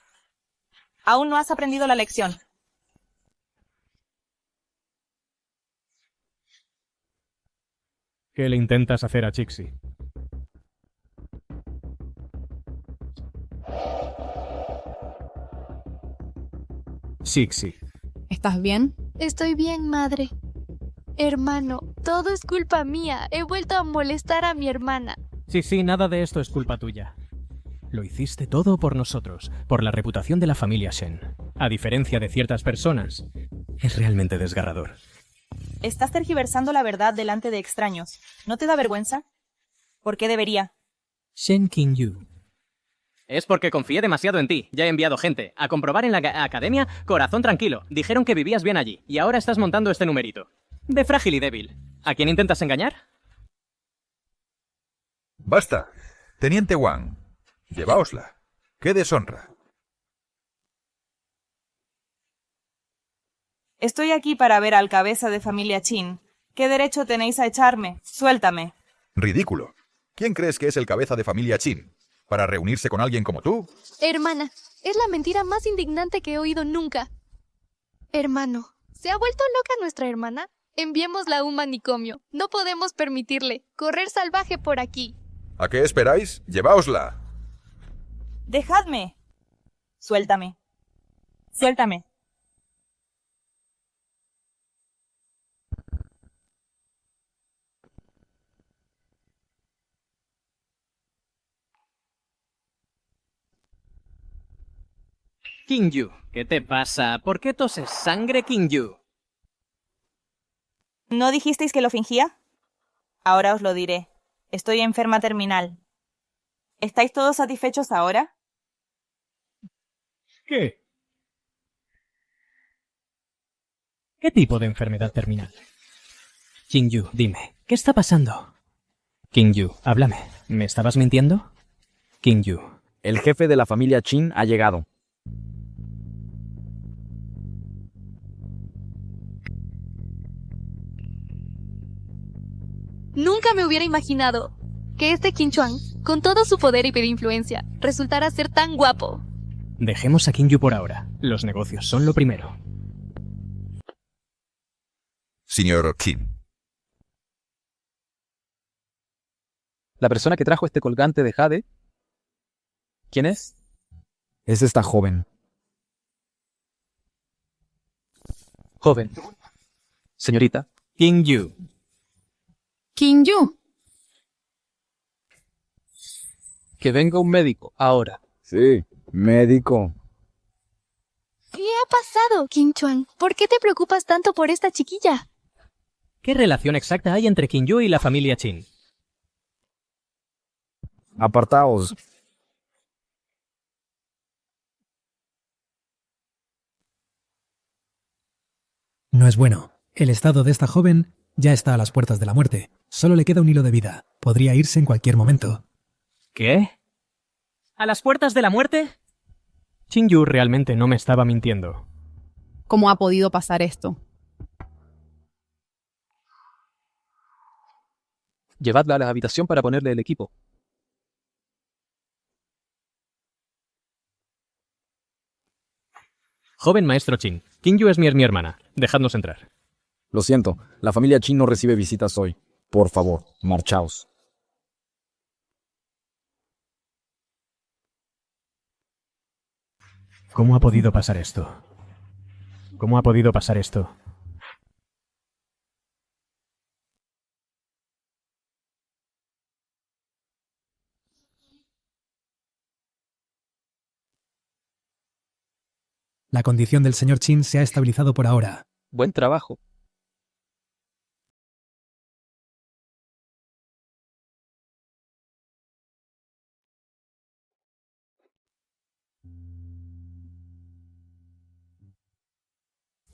Aún no has aprendido la lección. ¿Qué le intentas hacer a Chixi? Chixi. ¿Estás bien? Estoy bien, madre. Hermano, todo es culpa mía. He vuelto a molestar a mi hermana. Sí, nada de esto es culpa tuya. Lo hiciste todo por nosotros, por la reputación de la familia Shen. A diferencia de ciertas personas, es realmente desgarrador. Estás tergiversando la verdad delante de extraños. ¿No te da vergüenza? ¿Por qué debería? Shen Qingyu. Es porque confié demasiado en ti. Ya he enviado gente a comprobar en la academia. Corazón tranquilo. Dijeron que vivías bien allí. Y ahora estás montando este numerito. De frágil y débil. ¿A quién intentas engañar? Basta. Teniente Wang, lleváosla. ¡Qué deshonra! Estoy aquí para ver al cabeza de familia Qin. ¿Qué derecho tenéis a echarme? Suéltame. Ridículo. ¿Quién crees que es el cabeza de familia Qin? ¿Para reunirse con alguien como tú? Hermana, es la mentira más indignante que he oído nunca. Hermano, ¿se ha vuelto loca nuestra hermana? Enviémosla a un manicomio. No podemos permitirle correr salvaje por aquí. ¿A qué esperáis? ¡Lleváosla! ¡Dejadme! Suéltame. Suéltame. Qingyu, ¿qué te pasa? ¿Por qué toses sangre, Qingyu? ¿No dijisteis que lo fingía? Ahora os lo diré. Estoy enferma terminal. ¿Estáis todos satisfechos ahora? ¿Qué? ¿Qué tipo de enfermedad terminal? Qingyu, dime, ¿qué está pasando? Qingyu, háblame. ¿Me estabas mintiendo? Qingyu. El jefe de la familia Qin ha llegado. Nunca me hubiera imaginado que este Qin Chuan, con todo su poder y influencia, resultara ser tan guapo. Dejemos a Qingyu por ahora. Los negocios son lo primero. Señor Qin. La persona que trajo este colgante de jade, ¿quién es? Es esta joven. Joven. Señorita. Qingyu. Qingyu. Que venga un médico, ahora. Sí, médico. ¿Qué ha pasado, Qin Chuan? ¿Por qué te preocupas tanto por esta chiquilla? ¿Qué relación exacta hay entre Qingyu y la familia Qin? Apartaos. No es bueno. El estado de esta joven ya está a las puertas de la muerte. Solo le queda un hilo de vida. Podría irse en cualquier momento. ¿Qué? ¿A las puertas de la muerte? Qingyu realmente no me estaba mintiendo. ¿Cómo ha podido pasar esto? Llevadla a la habitación para ponerle el equipo. Joven maestro Qin, Qingyu es mi hermana. Dejadnos entrar. Lo siento, la familia Qin no recibe visitas hoy. Por favor, marchaos. ¿Cómo ha podido pasar esto? ¿Cómo ha podido pasar esto? La condición del señor Qin se ha estabilizado por ahora. Buen trabajo.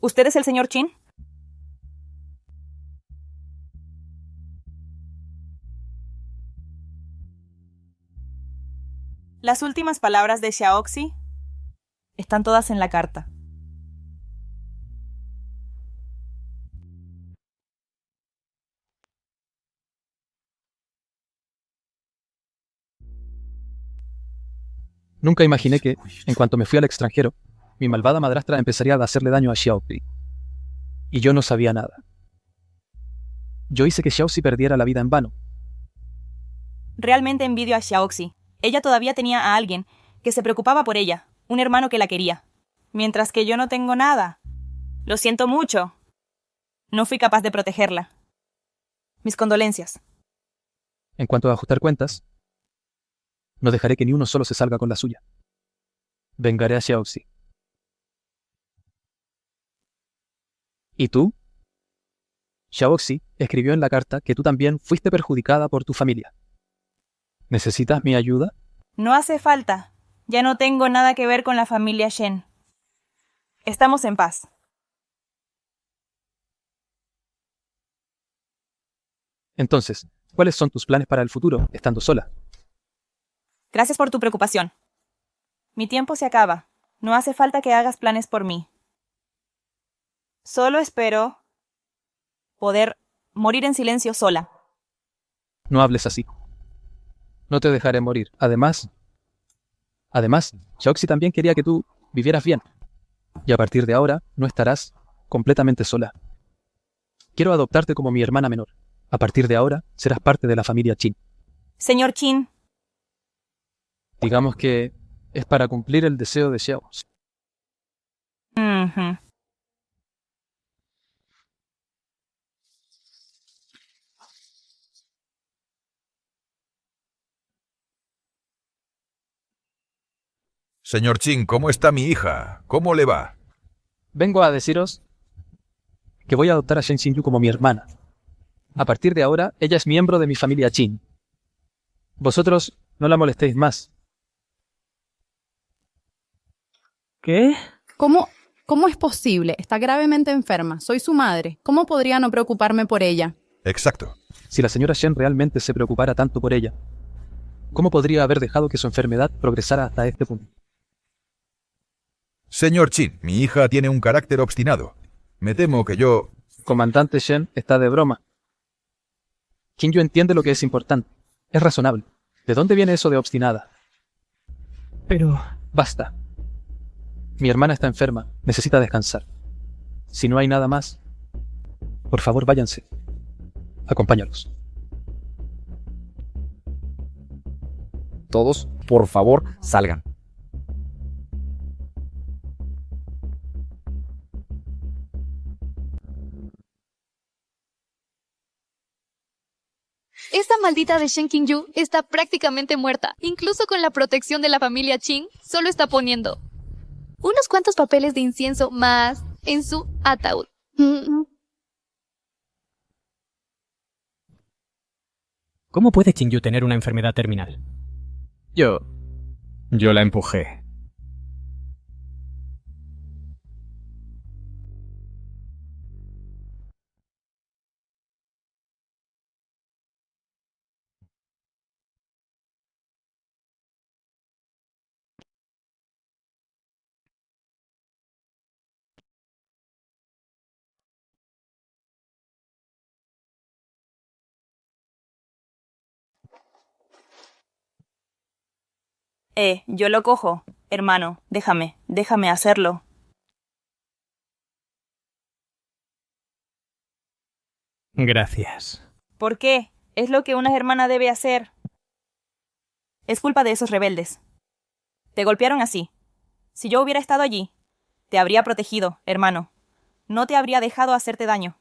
¿Usted es el señor Qin? Las últimas palabras de Xiaoxi están todas en la carta. Nunca imaginé que, en cuanto me fui al extranjero, mi malvada madrastra empezaría a hacerle daño a Xiaopi. Y yo no sabía nada. Yo hice que Xiaoxi perdiera la vida en vano. Realmente envidio a Xiaoxi. Ella todavía tenía a alguien que se preocupaba por ella, un hermano que la quería. Mientras que yo no tengo nada. Lo siento mucho. No fui capaz de protegerla. Mis condolencias. En cuanto a ajustar cuentas, No dejaré que ni uno solo se salga con la suya. Vengaré a Xiaoxi. ¿Y tú? Xiaoxi escribió en la carta que tú también fuiste perjudicada por tu familia. ¿Necesitas mi ayuda? No hace falta. Ya no tengo nada que ver con la familia Shen. Estamos en paz. Entonces, ¿cuáles son tus planes para el futuro, estando sola? Gracias por tu preocupación. Mi tiempo se acaba. No hace falta que hagas planes por mí. Solo espero poder morir en silencio sola. No hables así. No te dejaré morir. Además, Xiaoxi también quería que tú vivieras bien. Y a partir de ahora no estarás completamente sola. Quiero adoptarte como mi hermana menor. A partir de ahora serás parte de la familia Qin. Señor Qin. Digamos que es para cumplir el deseo de Xiaoxi. Señor Qin, ¿cómo está mi hija? ¿Cómo le va? Vengo a deciros que voy a adoptar a Shen Xinyu como mi hermana. A partir de ahora, ella es miembro de mi familia Qin. Vosotros no la molestéis más. ¿Qué? ¿Cómo es posible? Está gravemente enferma. Soy su madre. ¿Cómo podría no preocuparme por ella? Exacto. Si la señora Shen realmente se preocupara tanto por ella, ¿cómo podría haber dejado que su enfermedad progresara hasta este punto? Señor Qin, mi hija tiene un carácter obstinado. Me temo que yo... Comandante Shen está de broma. Qinyu entiende lo que es importante. Es razonable. ¿De dónde viene eso de obstinada? Pero... Basta. Mi hermana está enferma. Necesita descansar. Si no hay nada más, por favor váyanse. Acompáñalos. Todos, por favor, salgan. Esta maldita de Shen Qingyu está prácticamente muerta. Incluso con la protección de la familia Qin, solo está poniendo unos cuantos papeles de incienso más en su ataúd. ¿Cómo puede Qingyu tener una enfermedad terminal? Yo la empujé. Yo lo cojo. Hermano, déjame hacerlo. Gracias. ¿Por qué? Es lo que una hermana debe hacer. Es culpa de esos rebeldes. Te golpearon así. Si yo hubiera estado allí, te habría protegido, hermano. No te habría dejado hacerte daño.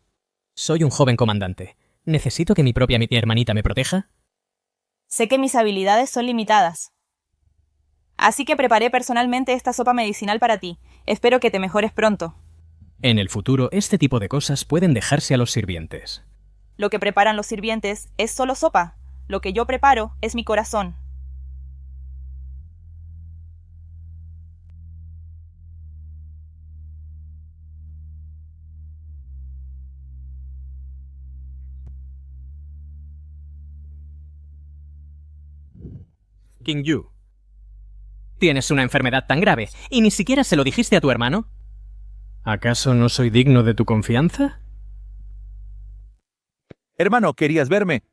Soy un joven comandante. ¿Necesito que mi propia hermanita me proteja? Sé que mis habilidades son limitadas. Así que preparé personalmente esta sopa medicinal para ti. Espero que te mejores pronto. En el futuro, este tipo de cosas pueden dejarse a los sirvientes. Lo que preparan los sirvientes es solo sopa. Lo que yo preparo es mi corazón. Qingyu, tienes una enfermedad tan grave y ni siquiera se lo dijiste a tu hermano. ¿Acaso no soy digno de tu confianza? Hermano, ¿querías verme?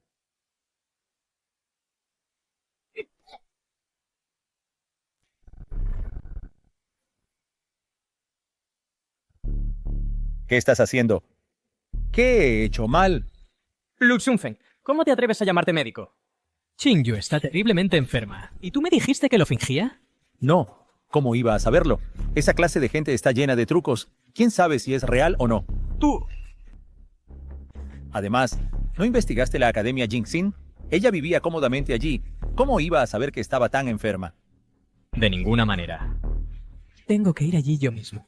¿Qué estás haciendo? ¿Qué he hecho mal? Lu Xunfeng, ¿cómo te atreves a llamarte médico? Qingyu está terriblemente enferma. ¿Y tú me dijiste que lo fingía? No. ¿Cómo iba a saberlo? Esa clase de gente está llena de trucos. ¿Quién sabe si es real o no? Tú. Además, ¿no investigaste la Academia Jingxin? Ella vivía cómodamente allí. ¿Cómo iba a saber que estaba tan enferma? De ninguna manera. Tengo que ir allí yo mismo.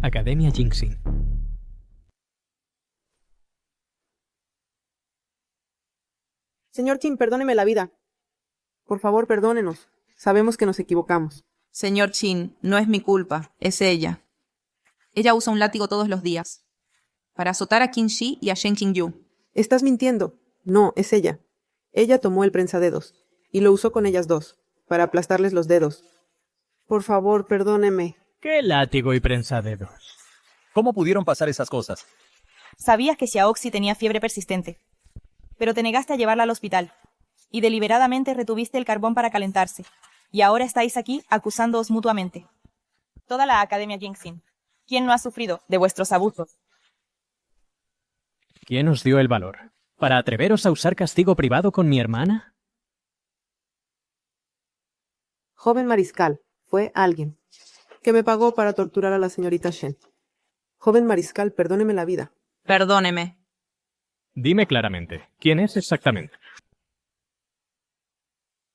Academia Jinxing. Señor Chin, perdóneme la vida. Por favor, perdónenos. Sabemos que nos equivocamos. Señor Chin, no es mi culpa, es ella. Ella usa un látigo todos los días. Para azotar a Qin Shi y a Shen Qingyu. Estás mintiendo. No, es ella. Ella tomó el prensadedos y lo usó con ellas dos, para aplastarles los dedos. Por favor, perdóneme. ¿Qué látigo y prensadedos? ¿Cómo pudieron pasar esas cosas? Sabías que Xiaoxi tenía fiebre persistente, pero te negaste a llevarla al hospital y deliberadamente retuviste el carbón para calentarse. Y ahora estáis aquí acusándoos mutuamente. Toda la Academia Jinxing. ¿Quién no ha sufrido de vuestros abusos? ¿Quién os dio el valor? ¿Para atreveros a usar castigo privado con mi hermana? Joven mariscal, fue alguien que me pagó para torturar a la señorita Shen. Joven mariscal, perdóneme la vida. Perdóneme. Dime claramente, ¿quién es exactamente?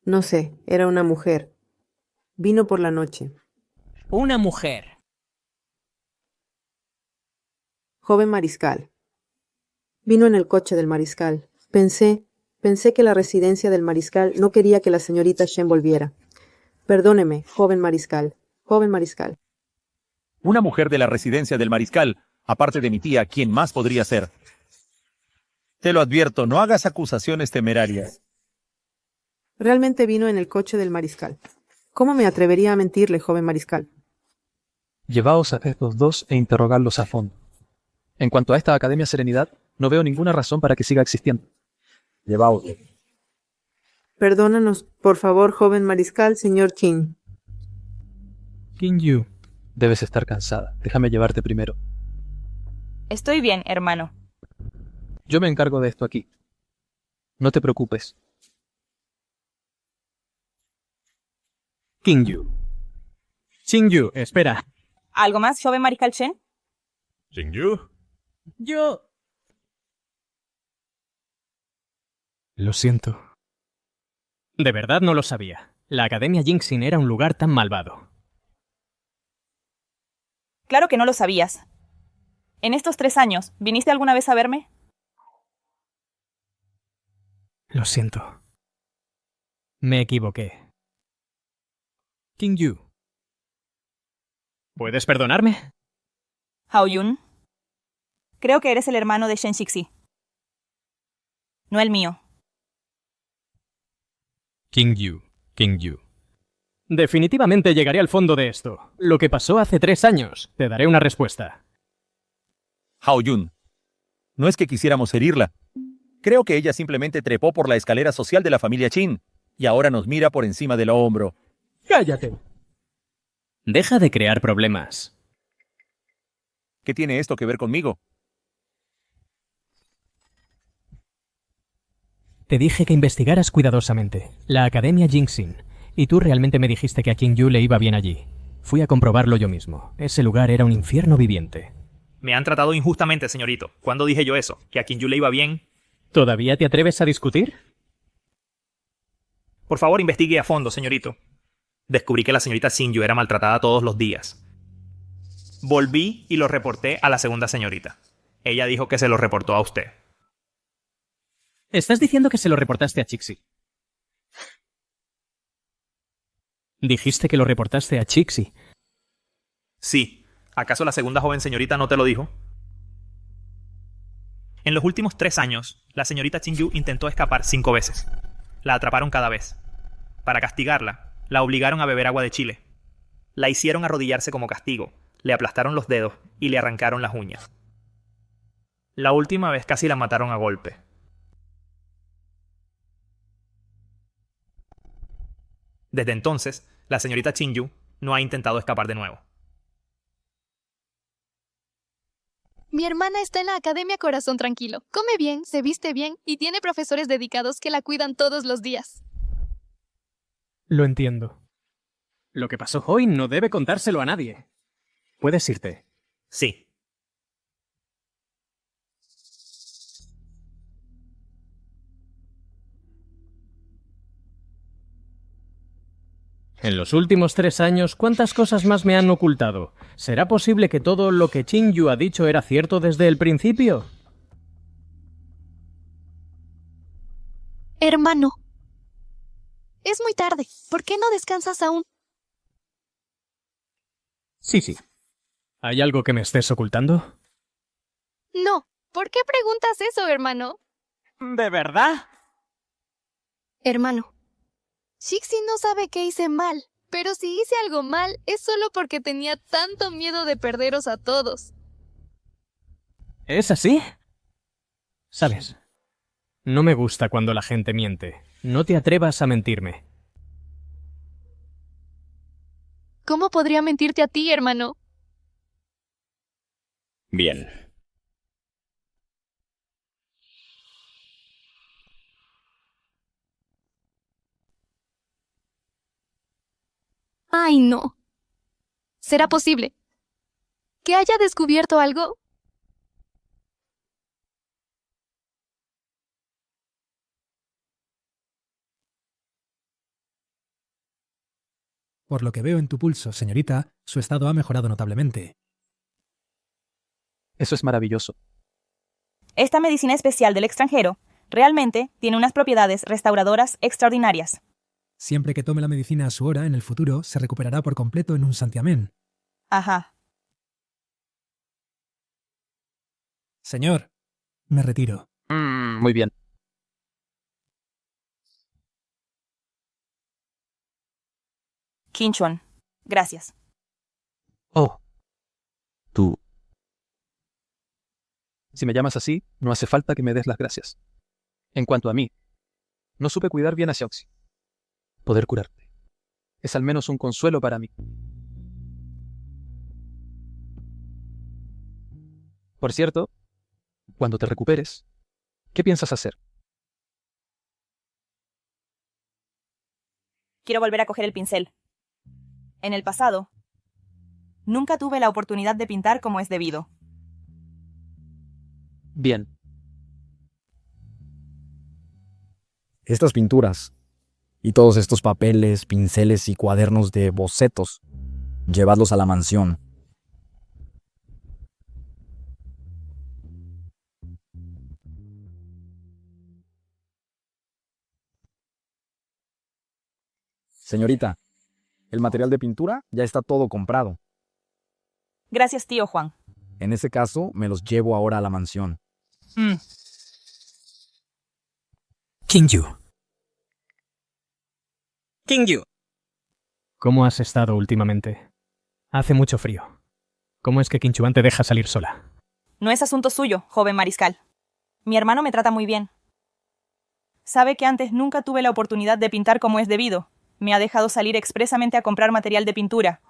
No sé, era una mujer. Vino por la noche. Una mujer. Joven mariscal. Vino en el coche del mariscal. Pensé que la residencia del mariscal no quería que la señorita Shen volviera. Perdóneme, joven mariscal. Joven mariscal. Una mujer de la residencia del mariscal, aparte de mi tía, ¿quién más podría ser? Te lo advierto, no hagas acusaciones temerarias. Realmente vino en el coche del mariscal. ¿Cómo me atrevería a mentirle, joven mariscal? Llevaos a estos dos e interrogadlos a fondo. En cuanto a esta Academia Serenidad, no veo ninguna razón para que siga existiendo. Llevaos. Perdónanos, por favor, joven mariscal, señor Qin. Qingyu. Debes estar cansada. Déjame llevarte primero. Estoy bien, hermano. Yo me encargo de esto aquí. No te preocupes. Qingyu. Qingyu, espera. ¿Algo más, joven mariscal Shen? ¿Qingyu? Yo... Lo siento. De verdad no lo sabía. La Academia Jinxing era un lugar tan malvado. Claro que no lo sabías. En estos 3 años, ¿viniste alguna vez a verme? Lo siento. Me equivoqué. Qingyu. ¿Puedes perdonarme? Haoyun. Creo que eres el hermano de Shen Shixi. No el mío. Qingyu. Qingyu. Definitivamente llegaré al fondo de esto. Lo que pasó hace 3 años. Te daré una respuesta. Haoyun, no es que quisiéramos herirla. Creo que ella simplemente trepó por la escalera social de la familia Qin y ahora nos mira por encima del hombro. ¡Cállate! Deja de crear problemas. ¿Qué tiene esto que ver conmigo? Te dije que investigaras cuidadosamente. La Academia Jinxing. Y tú realmente me dijiste que a Qingyu le iba bien allí. Fui a comprobarlo yo mismo. Ese lugar era un infierno viviente. Me han tratado injustamente, señorito. ¿Cuándo dije yo eso? ¿Que a Qingyu le iba bien? ¿Todavía te atreves a discutir? Por favor, investigue a fondo, señorito. Descubrí que la señorita Xinyu era maltratada todos los días. Volví y lo reporté a la segunda señorita. Ella dijo que se lo reportó a usted. Estás diciendo que se lo reportaste a Chixi. Dijiste que lo reportaste a Chixi. Sí. ¿Acaso la segunda joven señorita no te lo dijo? En los últimos 3 años, la señorita Xinyu intentó escapar 5 veces. La atraparon cada vez. Para castigarla, la obligaron a beber agua de chile. La hicieron arrodillarse como castigo, le aplastaron los dedos y le arrancaron las uñas. La última vez casi la mataron a golpe. Desde entonces, la señorita Xinyu no ha intentado escapar de nuevo. Mi hermana está en la Academia Corazón Tranquilo. Come bien, se viste bien y tiene profesores dedicados que la cuidan todos los días. Lo entiendo. Lo que pasó hoy no debe contárselo a nadie. Puedes irte. Sí. En los últimos 3 años, ¿cuántas cosas más me han ocultado? ¿Será posible que todo lo que Chin-yu ha dicho era cierto desde el principio? Hermano. Es muy tarde. ¿Por qué no descansas aún? Sí. ¿Hay algo que me estés ocultando? No. ¿Por qué preguntas eso, hermano? ¿De verdad? Hermano. Shixi no sabe que hice mal, pero si hice algo mal es solo porque tenía tanto miedo de perderos a todos. ¿Es así? ¿Sabes? No me gusta cuando la gente miente. No te atrevas a mentirme. ¿Cómo podría mentirte a ti, hermano? Bien. Ay, no. ¿Será posible que haya descubierto algo? Por lo que veo en tu pulso, señorita, su estado ha mejorado notablemente. Eso es maravilloso. Esta medicina especial del extranjero realmente tiene unas propiedades restauradoras extraordinarias. Siempre que tome la medicina a su hora, en el futuro, se recuperará por completo en un santiamén. Ajá. Señor, me retiro. Muy bien. Kinchuan, gracias. Oh. Tú. Si me llamas así, no hace falta que me des las gracias. En cuanto a mí, no supe cuidar bien a Xiaoxi. Poder curarte es al menos un consuelo para mí. Por cierto, cuando te recuperes, ¿qué piensas hacer? Quiero volver a coger el pincel. En el pasado, nunca tuve la oportunidad de pintar como es debido. Bien. Estas pinturas y todos estos papeles, pinceles y cuadernos de bocetos, llevadlos a la mansión. Señorita, el material de pintura ya está todo comprado. Gracias, tío Juan. En ese caso, me los llevo ahora a la mansión. Chin-yu. ¿Cómo has estado últimamente? Hace mucho frío. ¿Cómo es que Kinchuan te deja salir sola? No es asunto suyo, joven mariscal. Mi hermano me trata muy bien. Sabe que antes nunca tuve la oportunidad de pintar como es debido. Me ha dejado salir expresamente a comprar material de pintura.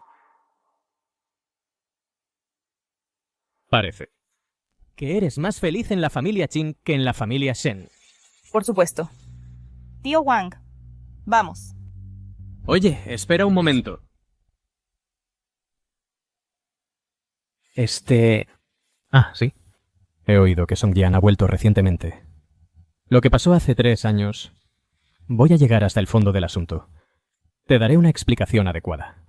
Parece. Que eres más feliz en la familia Qin que en la familia Shen. Por supuesto. Tío Wang, vamos. Oye, espera un momento. Sí. He oído que Song Jian ha vuelto recientemente. Lo que pasó hace 3 años... Voy a llegar hasta el fondo del asunto. Te daré una explicación adecuada.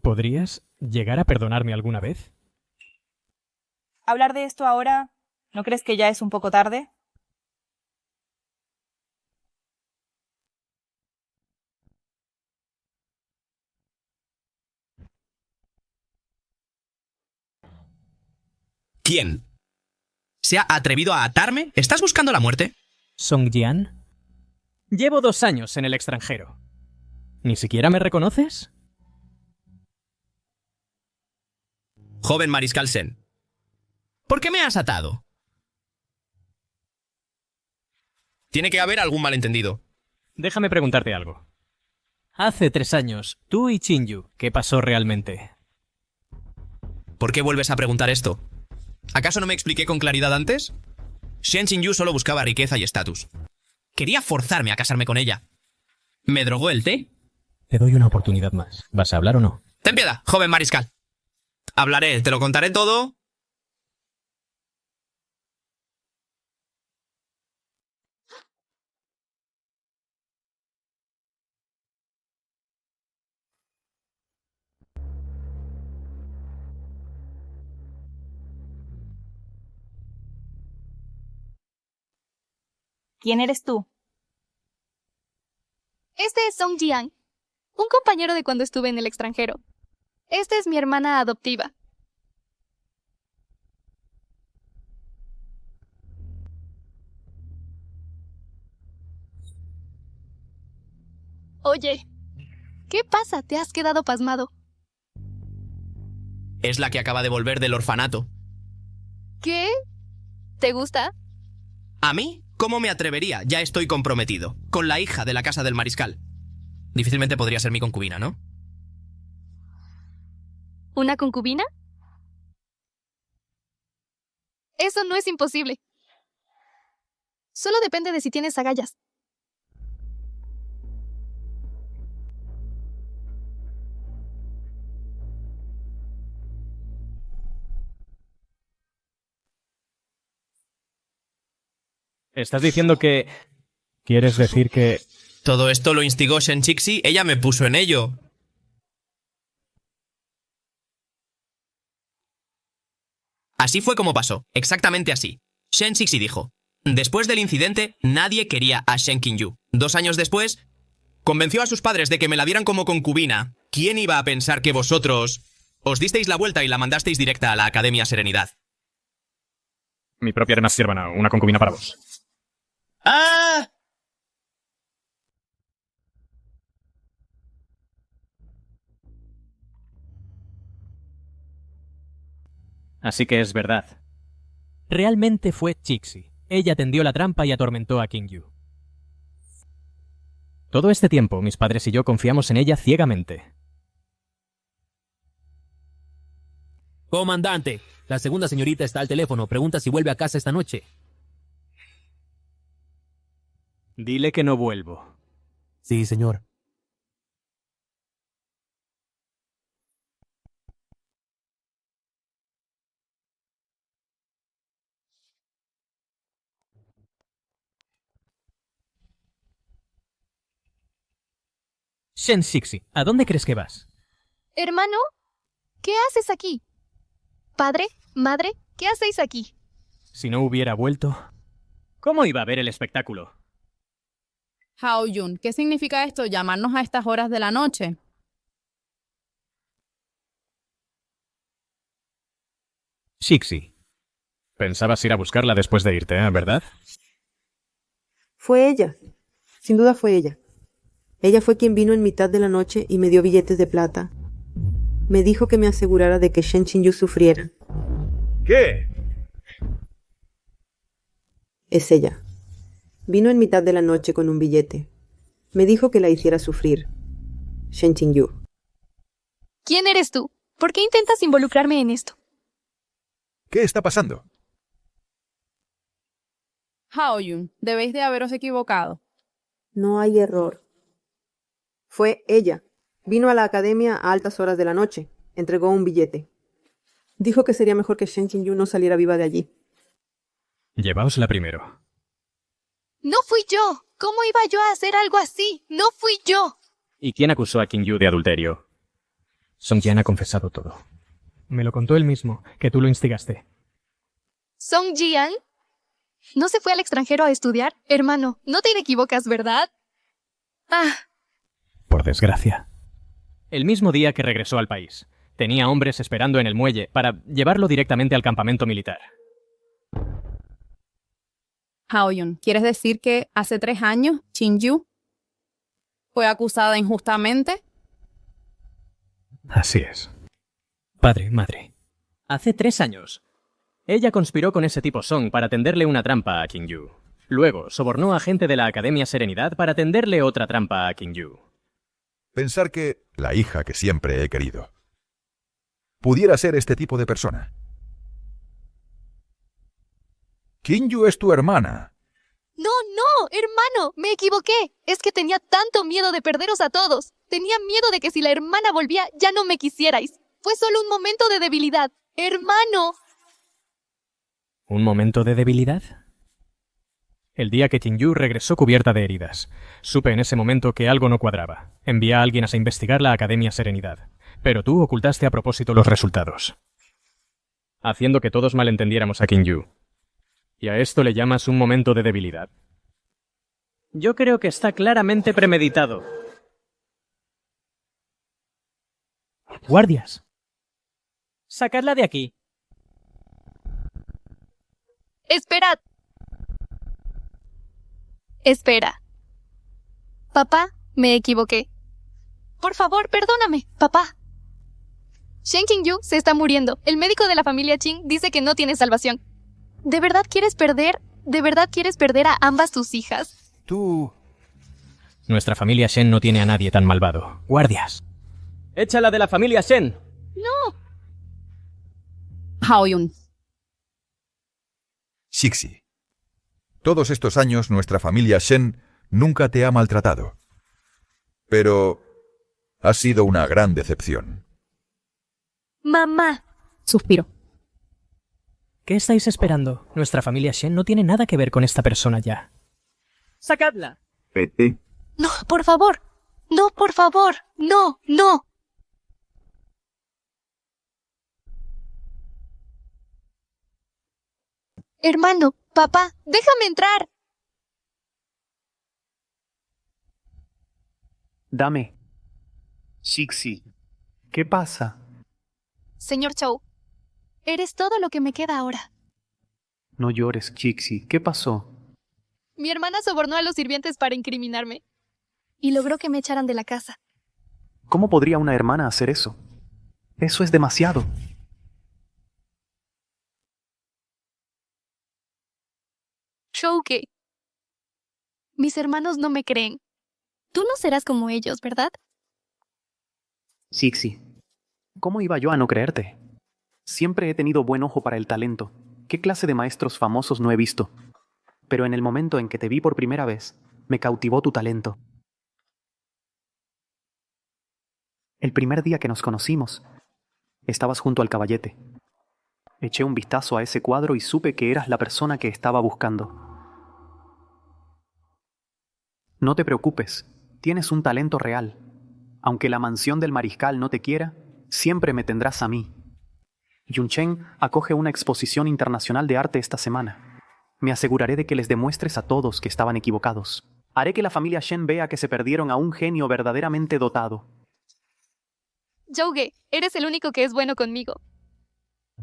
¿Podrías llegar a perdonarme alguna vez? ¿Hablar de esto ahora? ¿No crees que ya es un poco tarde? ¿Quién? ¿Se ha atrevido a atarme? ¿Estás buscando la muerte? ¿Song Jian? Llevo 2 años en el extranjero. ¿Ni siquiera me reconoces? Joven mariscal Shen. ¿Por qué me has atado? Tiene que haber algún malentendido. Déjame preguntarte algo. Hace 3 años, tú y Chin-yu, ¿qué pasó realmente? ¿Por qué vuelves a preguntar esto? ¿Acaso no me expliqué con claridad antes? Shen Chin-yu solo buscaba riqueza y estatus. Quería forzarme a casarme con ella. ¿Me drogó el té? Te doy una oportunidad más. ¿Vas a hablar o no? Ten piedad, joven mariscal. Hablaré, te lo contaré todo. ¿Quién eres tú? Este es Song Jian, un compañero de cuando estuve en el extranjero. Esta es mi hermana adoptiva. Oye, ¿qué pasa? ¿Te has quedado pasmado? Es la que acaba de volver del orfanato. ¿Qué? ¿Te gusta? ¿A mí? ¿Cómo me atrevería? Ya estoy comprometido. Con la hija de la casa del mariscal. Difícilmente podría ser mi concubina, ¿no? ¿Una concubina? Eso no es imposible. Solo depende de si tienes agallas. ¿Estás diciendo que... ¿Quieres decir que... Todo esto lo instigó Shen Cixi, ella me puso en ello. Así fue como pasó, exactamente así. Shen Cixi dijo, después del incidente, nadie quería a Shen Qingyu. 2 años después, convenció a sus padres de que me la dieran como concubina. ¿Quién iba a pensar que vosotros os disteis la vuelta y la mandasteis directa a la Academia Serenidad? Mi propia arena siervana, una concubina para vos. ¡Ah! Así que es verdad. Realmente fue Cixi. Ella tendió la trampa y atormentó a Qingyu. Todo este tiempo, mis padres y yo confiamos en ella ciegamente. Comandante, la segunda señorita está al teléfono. Pregunta si vuelve a casa esta noche. Dile que no vuelvo. Sí, señor. Shen Cixi, ¿a dónde crees que vas? Hermano, ¿qué haces aquí? Padre, madre, ¿qué hacéis aquí? Si no hubiera vuelto, ¿cómo iba a ver el espectáculo? Hao Yun, ¿qué significa esto? ¿Llamarnos a estas horas de la noche? Cixi. Pensabas ir a buscarla después de irte, ¿verdad? Fue ella. Sin duda fue ella. Ella fue quien vino en mitad de la noche y me dio billetes de plata. Me dijo que me asegurara de que Shen Qingyu sufriera. ¿Qué? Es ella. Vino en mitad de la noche con un billete. Me dijo que la hiciera sufrir. Shen Qingyu. ¿Quién eres tú? ¿Por qué intentas involucrarme en esto? ¿Qué está pasando? Hao Yun, debéis de haberos equivocado. No hay error. Fue ella. Vino a la academia a altas horas de la noche. Entregó un billete. Dijo que sería mejor que Shen Qingyu no saliera viva de allí. Llevaosla primero. No fui yo. ¿Cómo iba yo a hacer algo así? No fui yo. ¿Y quién acusó a Qingyu de adulterio? Song Jian ha confesado todo. Me lo contó él mismo, que tú lo instigaste. ¿Song Jian? ¿No se fue al extranjero a estudiar? Hermano, no te equivocas, ¿verdad? Ah. Por desgracia. El mismo día que regresó al país, tenía hombres esperando en el muelle para llevarlo directamente al campamento militar. Hao Yun, ¿quieres decir que hace 3 años Qingyu fue acusada injustamente? Así es. Padre, madre. Hace 3 años. Ella conspiró con ese tipo Song para tenderle una trampa a Qingyu. Luego, sobornó a gente de la Academia Serenidad para tenderle otra trampa a Qingyu. Pensar que la hija que siempre he querido pudiera ser este tipo de persona. Qingyu es tu hermana. No, hermano, me equivoqué. Es que tenía tanto miedo de perderos a todos. Tenía miedo de que si la hermana volvía ya no me quisierais. Fue solo un momento de debilidad. Hermano. ¿Un momento de debilidad? El día que Qingyu regresó cubierta de heridas, supe en ese momento que algo no cuadraba. Envié a alguien a investigar la Academia Serenidad, pero tú ocultaste a propósito los resultados, haciendo que todos malentendiéramos a Qingyu. ¿Y a esto le llamas un momento de debilidad? Yo creo que está claramente premeditado. Guardias. Sacadla de aquí. Esperad. Espera. Papá, me equivoqué. Por favor, perdóname, papá. Shen Qingyu se está muriendo. El médico de la familia Qing dice que no tiene salvación. ¿De verdad quieres perder? ¿De verdad quieres perder a ambas tus hijas? Tú... Nuestra familia Shen no tiene a nadie tan malvado. Guardias. Échala de la familia Shen. No. Hao-yun. Shixi. Todos estos años nuestra familia Shen nunca te ha maltratado. Pero ha sido una gran decepción. Mamá. Suspiro. ¿Qué estáis esperando? Nuestra familia Shen no tiene nada que ver con esta persona ya. ¡Sacadla! Vete. No, por favor. No, por favor. No, no. Hermano, papá, déjame entrar. Dame. Shixi. ¿Qué pasa? Señor Chou, eres todo lo que me queda ahora. No llores, Shixi. ¿Qué pasó? Mi hermana sobornó a los sirvientes para incriminarme. Y logró que me echaran de la casa. ¿Cómo podría una hermana hacer eso? Eso es demasiado. Shouke. Mis hermanos no me creen. Tú no serás como ellos, ¿verdad? Shixi, ¿cómo iba yo a no creerte? Siempre he tenido buen ojo para el talento. ¿Qué clase de maestros famosos no he visto? Pero en el momento en que te vi por primera vez, me cautivó tu talento. El primer día que nos conocimos, estabas junto al caballete. Eché un vistazo a ese cuadro y supe que eras la persona que estaba buscando. No te preocupes, tienes un talento real. Aunque la mansión del mariscal no te quiera, siempre me tendrás a mí. Yunchen acoge una exposición internacional de arte esta semana. Me aseguraré de que les demuestres a todos que estaban equivocados. Haré que la familia Shen vea que se perdieron a un genio verdaderamente dotado. Jouge, eres el único que es bueno conmigo.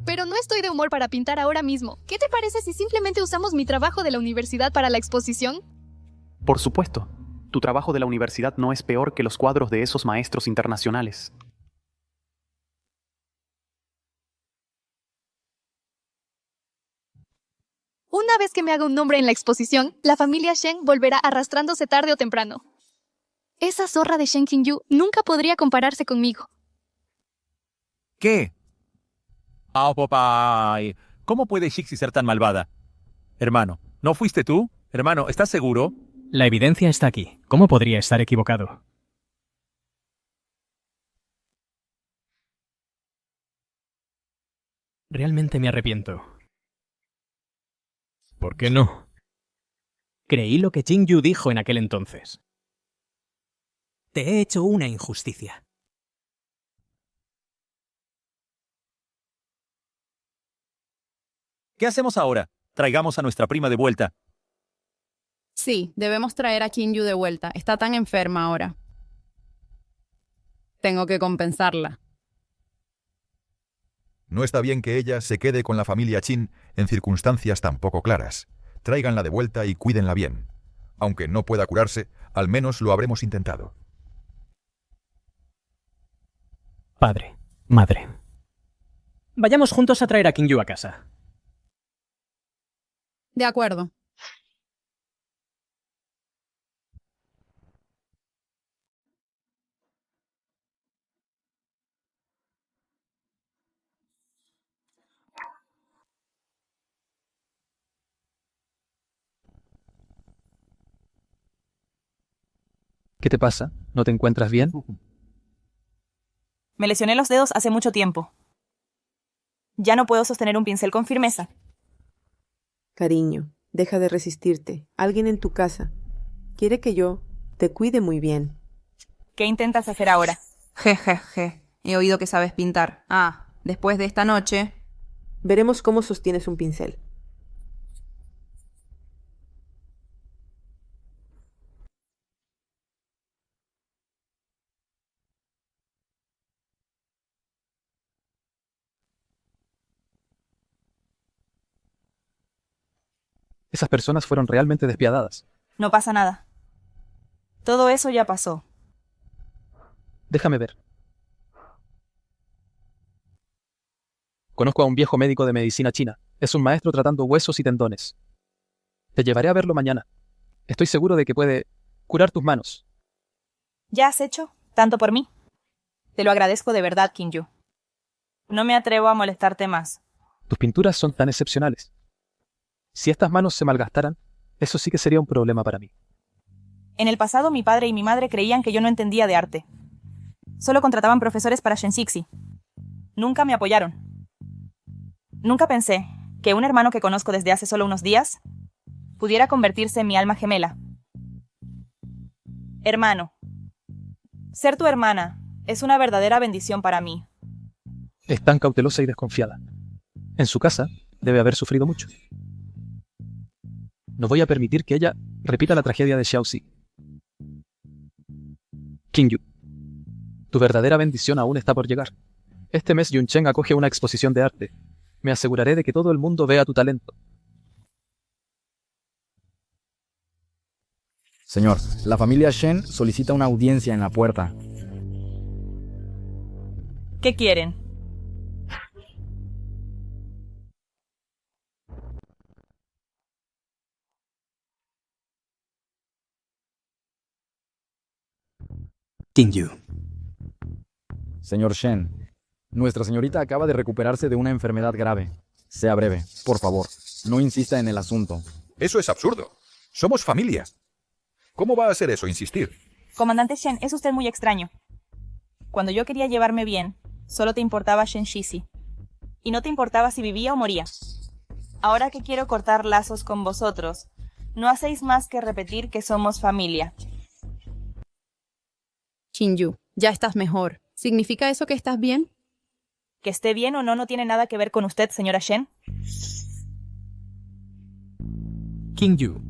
Pero no estoy de humor para pintar ahora mismo. ¿Qué te parece si simplemente usamos mi trabajo de la universidad para la exposición? Por supuesto, tu trabajo de la universidad no es peor que los cuadros de esos maestros internacionales. Una vez que me haga un nombre en la exposición, la familia Shen volverá arrastrándose tarde o temprano. Esa zorra de Shen Qingyu nunca podría compararse conmigo. ¿Qué? Ah, papá. ¿Cómo puede Shixi ser tan malvada? Hermano, ¿no fuiste tú? Hermano, ¿estás seguro? La evidencia está aquí. ¿Cómo podría estar equivocado? Realmente me arrepiento. ¿Por qué no? Creí lo que Qingyu dijo en aquel entonces. Te he hecho una injusticia. ¿Qué hacemos ahora? Traigamos a nuestra prima de vuelta. Sí, debemos traer a Qingyu de vuelta. Está tan enferma ahora. Tengo que compensarla. No está bien que ella se quede con la familia Qin en circunstancias tan poco claras. Tráiganla de vuelta y cuídenla bien. Aunque no pueda curarse, al menos lo habremos intentado. Padre, madre. Vayamos juntos a traer a Qingyu a casa. De acuerdo. ¿Qué te pasa? ¿No te encuentras bien? Me lesioné los dedos hace mucho tiempo. Ya no puedo sostener un pincel con firmeza. Cariño, deja de resistirte. Alguien en tu casa quiere que yo te cuide muy bien. ¿Qué intentas hacer ahora? Jejeje. He oído que sabes pintar. Ah, después de esta noche... Veremos cómo sostienes un pincel. Esas personas fueron realmente despiadadas. No pasa nada. Todo eso ya pasó. Déjame ver. Conozco a un viejo médico de medicina china. Es un maestro tratando huesos y tendones. Te llevaré a verlo mañana. Estoy seguro de que puede curar tus manos. ¿Ya has hecho tanto por mí? Te lo agradezco de verdad, Kinju. No me atrevo a molestarte más. Tus pinturas son tan excepcionales. Si estas manos se malgastaran, eso sí que sería un problema para mí. En el pasado, mi padre y mi madre creían que yo no entendía de arte. Solo contrataban profesores para Shenxixi. Nunca me apoyaron. Nunca pensé que un hermano que conozco desde hace solo unos días pudiera convertirse en mi alma gemela. Hermano. Ser tu hermana es una verdadera bendición para mí. Es tan cautelosa y desconfiada. En su casa debe haber sufrido mucho. No voy a permitir que ella repita la tragedia de Xiaoxi. Qingyu, tu verdadera bendición aún está por llegar. Este mes Yuncheng acoge una exposición de arte. Me aseguraré de que todo el mundo vea tu talento. Señor, la familia Shen solicita una audiencia en la puerta. ¿Qué quieren? Qingyu. Señor Shen, nuestra señorita acaba de recuperarse de una enfermedad grave. Sea breve, por favor. No insista en el asunto. Eso es absurdo. Somos familia. ¿Cómo va a ser eso, insistir? Comandante Shen, es usted muy extraño. Cuando yo quería llevarme bien, solo te importaba Shenxixi. Y no te importaba si vivía o moría. Ahora que quiero cortar lazos con vosotros, no hacéis más que repetir que somos familia. Qingyu, ya estás mejor. ¿Significa eso que estás bien? Que esté bien o no tiene nada que ver con usted, señora Shen. Qingyu.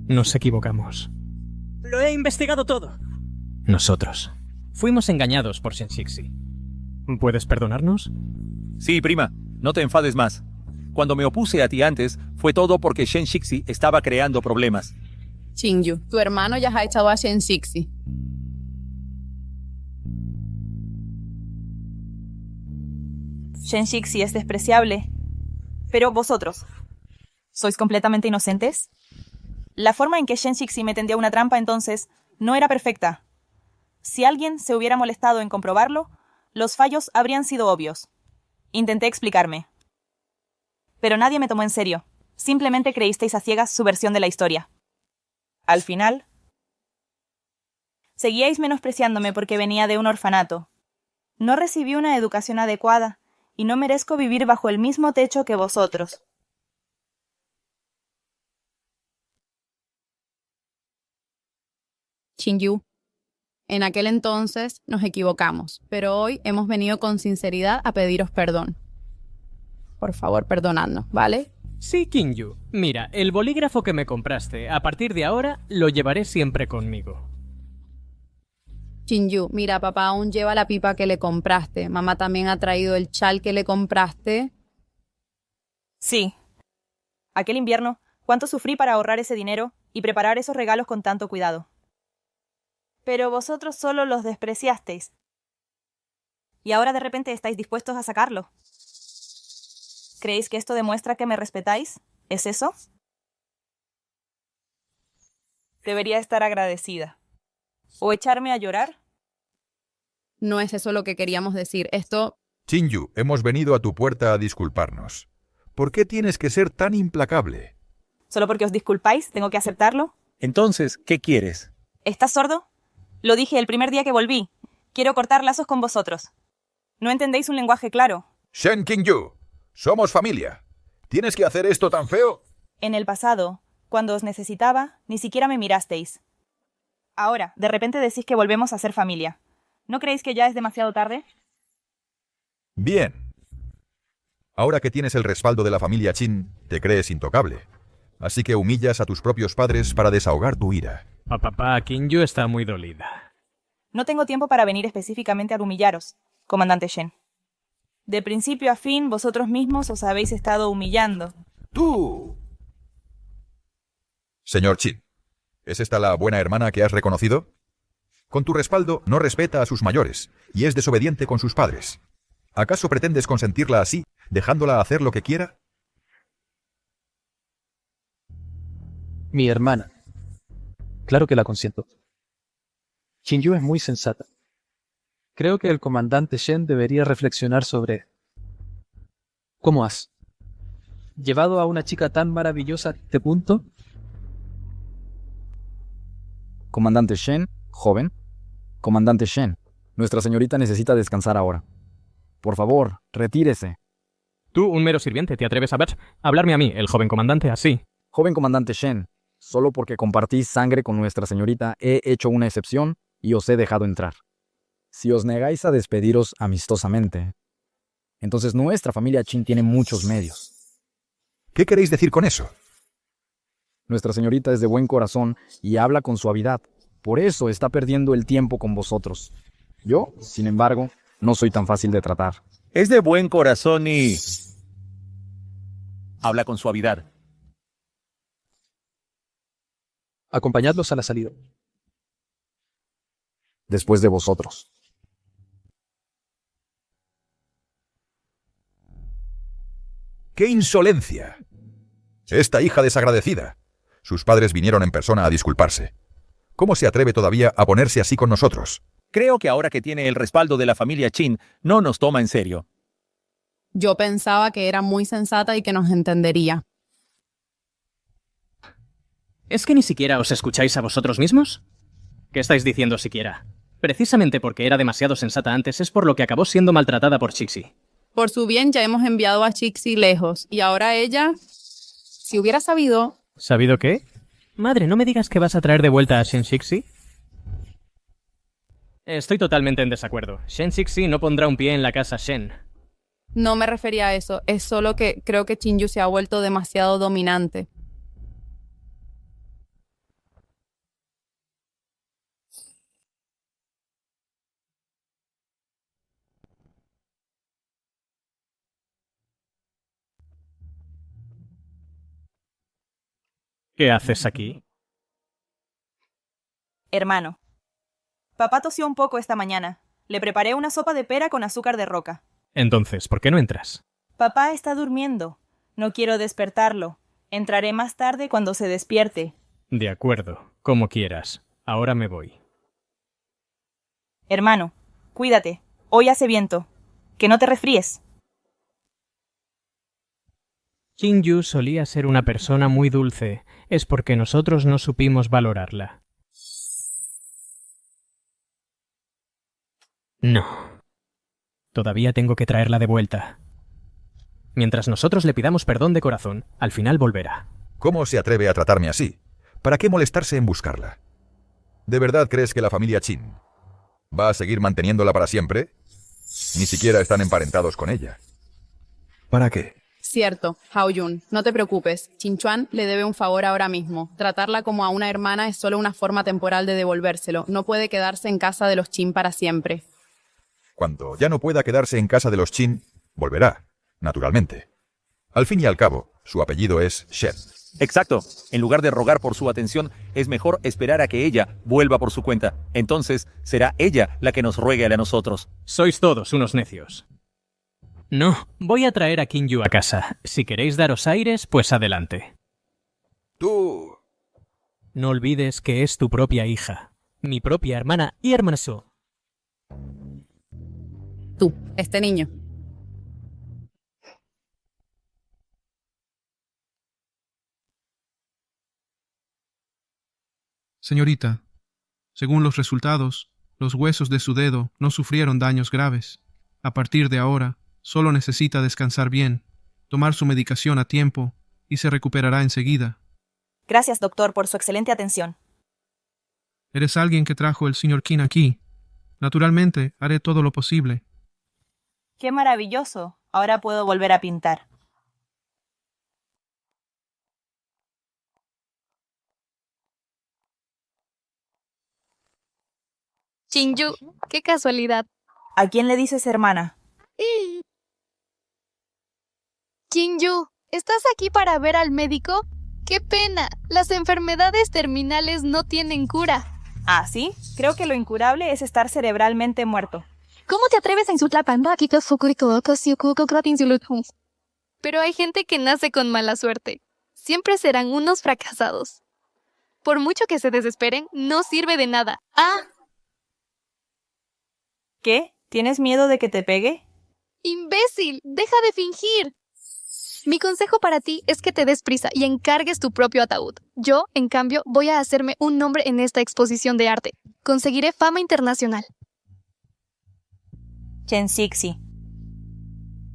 Nos equivocamos. Lo he investigado todo. Nosotros. Fuimos engañados por Shenxixi. ¿Puedes perdonarnos? Sí, prima. No te enfades más. Cuando me opuse a ti antes, fue todo porque Shenxixi estaba creando problemas. Qingyu, tu hermano ya ha echado a Shenxixi. Shenxixi es despreciable. Pero vosotros, ¿sois completamente inocentes? La forma en que Shenxixi me tendía una trampa entonces no era perfecta. Si alguien se hubiera molestado en comprobarlo, los fallos habrían sido obvios. Intenté explicarme. Pero nadie me tomó en serio. Simplemente creísteis a ciegas su versión de la historia. Al final, seguíais menospreciándome porque venía de un orfanato. No recibí una educación adecuada y no merezco vivir bajo el mismo techo que vosotros. Qingyu, en aquel entonces nos equivocamos, pero hoy hemos venido con sinceridad a pediros perdón. Por favor, perdonadnos, ¿vale? Sí, Qingyu. Mira, el bolígrafo que me compraste, a partir de ahora, lo llevaré siempre conmigo. Qingyu, mira, papá aún lleva la pipa que le compraste. Mamá también ha traído el chal que le compraste. Sí. Aquel invierno, cuánto sufrí para ahorrar ese dinero y preparar esos regalos con tanto cuidado. Pero vosotros solo los despreciasteis. Y ahora de repente estáis dispuestos a sacarlo. ¿Creéis que esto demuestra que me respetáis? ¿Es eso? Debería estar agradecida. ¿O echarme a llorar? No es eso lo que queríamos decir. Esto... Qingyu, hemos venido a tu puerta a disculparnos. ¿Por qué tienes que ser tan implacable? ¿Solo porque os disculpáis tengo que aceptarlo? Entonces, ¿qué quieres? ¿Estás sordo? Lo dije el primer día que volví. Quiero cortar lazos con vosotros. ¿No entendéis un lenguaje claro? Shen Qingyu, somos familia. ¿Tienes que hacer esto tan feo? En el pasado, cuando os necesitaba, ni siquiera me mirasteis. Ahora, de repente decís que volvemos a ser familia. ¿No creéis que ya es demasiado tarde? Bien. Ahora que tienes el respaldo de la familia Qin, te crees intocable. Así que humillas a tus propios padres para desahogar tu ira. Papá, Qingyu está muy dolida. No tengo tiempo para venir específicamente a humillaros, comandante Shen. De principio a fin, vosotros mismos os habéis estado humillando. ¡Tú! Señor Chin, ¿es esta la buena hermana que has reconocido? Con tu respaldo no respeta a sus mayores y es desobediente con sus padres. ¿Acaso pretendes consentirla así, dejándola hacer lo que quiera? Mi hermana. Claro que la consiento. Chin-yu es muy sensata. Creo que el comandante Shen debería reflexionar sobre cómo has llevado a una chica tan maravillosa a este punto. Comandante Shen, joven. Comandante Shen, nuestra señorita necesita descansar ahora. Por favor, retírese. Tú, un mero sirviente, ¿te atreves a hablarme a mí, el joven comandante, así? Joven comandante Shen, solo porque compartís sangre con nuestra señorita he hecho una excepción y os he dejado entrar. Si os negáis a despediros amistosamente, entonces nuestra familia Chin tiene muchos medios. ¿Qué queréis decir con eso? Nuestra señorita es de buen corazón y habla con suavidad. Por eso está perdiendo el tiempo con vosotros. Yo, sin embargo, no soy tan fácil de tratar. Es de buen corazón y habla con suavidad. Acompañadlos a la salida. Después de vosotros. ¡Qué insolencia! Esta hija desagradecida. Sus padres vinieron en persona a disculparse. ¿Cómo se atreve todavía a ponerse así con nosotros? Creo que ahora que tiene el respaldo de la familia Chin, no nos toma en serio. Yo pensaba que era muy sensata y que nos entendería. ¿Es que ni siquiera os escucháis a vosotros mismos? ¿Qué estáis diciendo siquiera? Precisamente porque era demasiado sensata antes es por lo que acabó siendo maltratada por Chixi. Por su bien ya hemos enviado a Chixi lejos y ahora ella, si hubiera sabido... ¿Sabido qué? Madre, no me digas que vas a traer de vuelta a Shen Chixi. Estoy totalmente en desacuerdo. Shen Chixi no pondrá un pie en la casa Shen. No me refería a eso, es solo que creo que Chin-yu se ha vuelto demasiado dominante. ¿Qué haces aquí? Hermano. Papá tosió un poco esta mañana. Le preparé una sopa de pera con azúcar de roca. Entonces, ¿por qué no entras? Papá está durmiendo. No quiero despertarlo. Entraré más tarde cuando se despierte. De acuerdo, como quieras. Ahora me voy. Hermano, cuídate. Hoy hace viento. Que no te resfríes. Chin-yu solía ser una persona muy dulce. Es porque nosotros no supimos valorarla. No. Todavía tengo que traerla de vuelta. Mientras nosotros le pidamos perdón de corazón, al final volverá. ¿Cómo se atreve a tratarme así? ¿Para qué molestarse en buscarla? ¿De verdad crees que la familia Chin va a seguir manteniéndola para siempre? Ni siquiera están emparentados con ella. ¿Para qué? Cierto, Hao-jun, no te preocupes. Chin-chuan le debe un favor ahora mismo. Tratarla como a una hermana es solo una forma temporal de devolvérselo. No puede quedarse en casa de los Chin para siempre. Cuando ya no pueda quedarse en casa de los Chin, volverá, naturalmente. Al fin y al cabo, su apellido es Shen. Exacto. En lugar de rogar por su atención, es mejor esperar a que ella vuelva por su cuenta. Entonces, será ella la que nos ruegue a nosotros. Sois todos unos necios. No, voy a traer a Chin-yu a casa. Si queréis daros aires, pues adelante. Tú... No olvides que es tu propia hija, mi propia hermana y hermanazo. Tú, este niño. Señorita, según los resultados, los huesos de su dedo no sufrieron daños graves. A partir de ahora, solo necesita descansar bien, tomar su medicación a tiempo y se recuperará enseguida. Gracias, doctor, por su excelente atención. Eres alguien que trajo el señor Qin aquí. Naturalmente, haré todo lo posible. ¡Qué maravilloso! Ahora puedo volver a pintar. Chin-yu, qué casualidad. ¿A quién le dices hermana? Chin-yu, ¿estás aquí para ver al médico? ¿Qué ¡Qué pena! Las enfermedades terminales no tienen cura. ¿Ah, sí? Creo que lo incurable es estar cerebralmente muerto. ¿Cómo te atreves a insultar a Pero hay gente que nace con mala suerte. Siempre serán unos fracasados. Por mucho que se desesperen, no sirve de nada. ¡Ah! ¿Qué? ¿Tienes miedo de que te pegue? ¡Imbécil! ¡Deja de fingir! Mi consejo para ti es que te des prisa y encargues tu propio ataúd. Yo, en cambio, voy a hacerme un nombre en esta exposición de arte. Conseguiré fama internacional. Chen Cixi.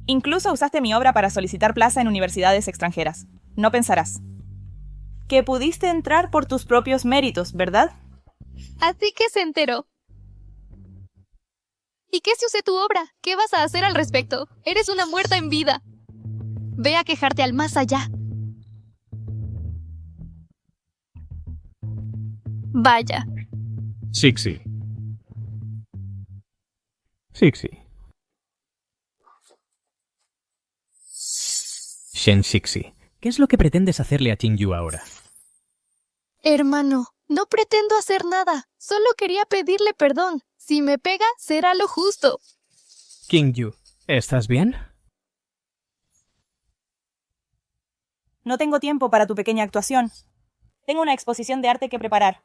Incluso usaste mi obra para solicitar plaza en universidades extranjeras. No pensarás. Que pudiste entrar por tus propios méritos, ¿verdad? Así que se enteró. ¿Y qué si usé tu obra? ¿Qué vas a hacer al respecto? Eres una muerta en vida. Ve a quejarte al más allá. Vaya. Cixi. Cixi. Shen Cixi, ¿qué es lo que pretendes hacerle a Qingyu ahora? Hermano, no pretendo hacer nada. Solo quería pedirle perdón. Si me pega, será lo justo. Qingyu, ¿estás bien? No tengo tiempo para tu pequeña actuación. Tengo una exposición de arte que preparar.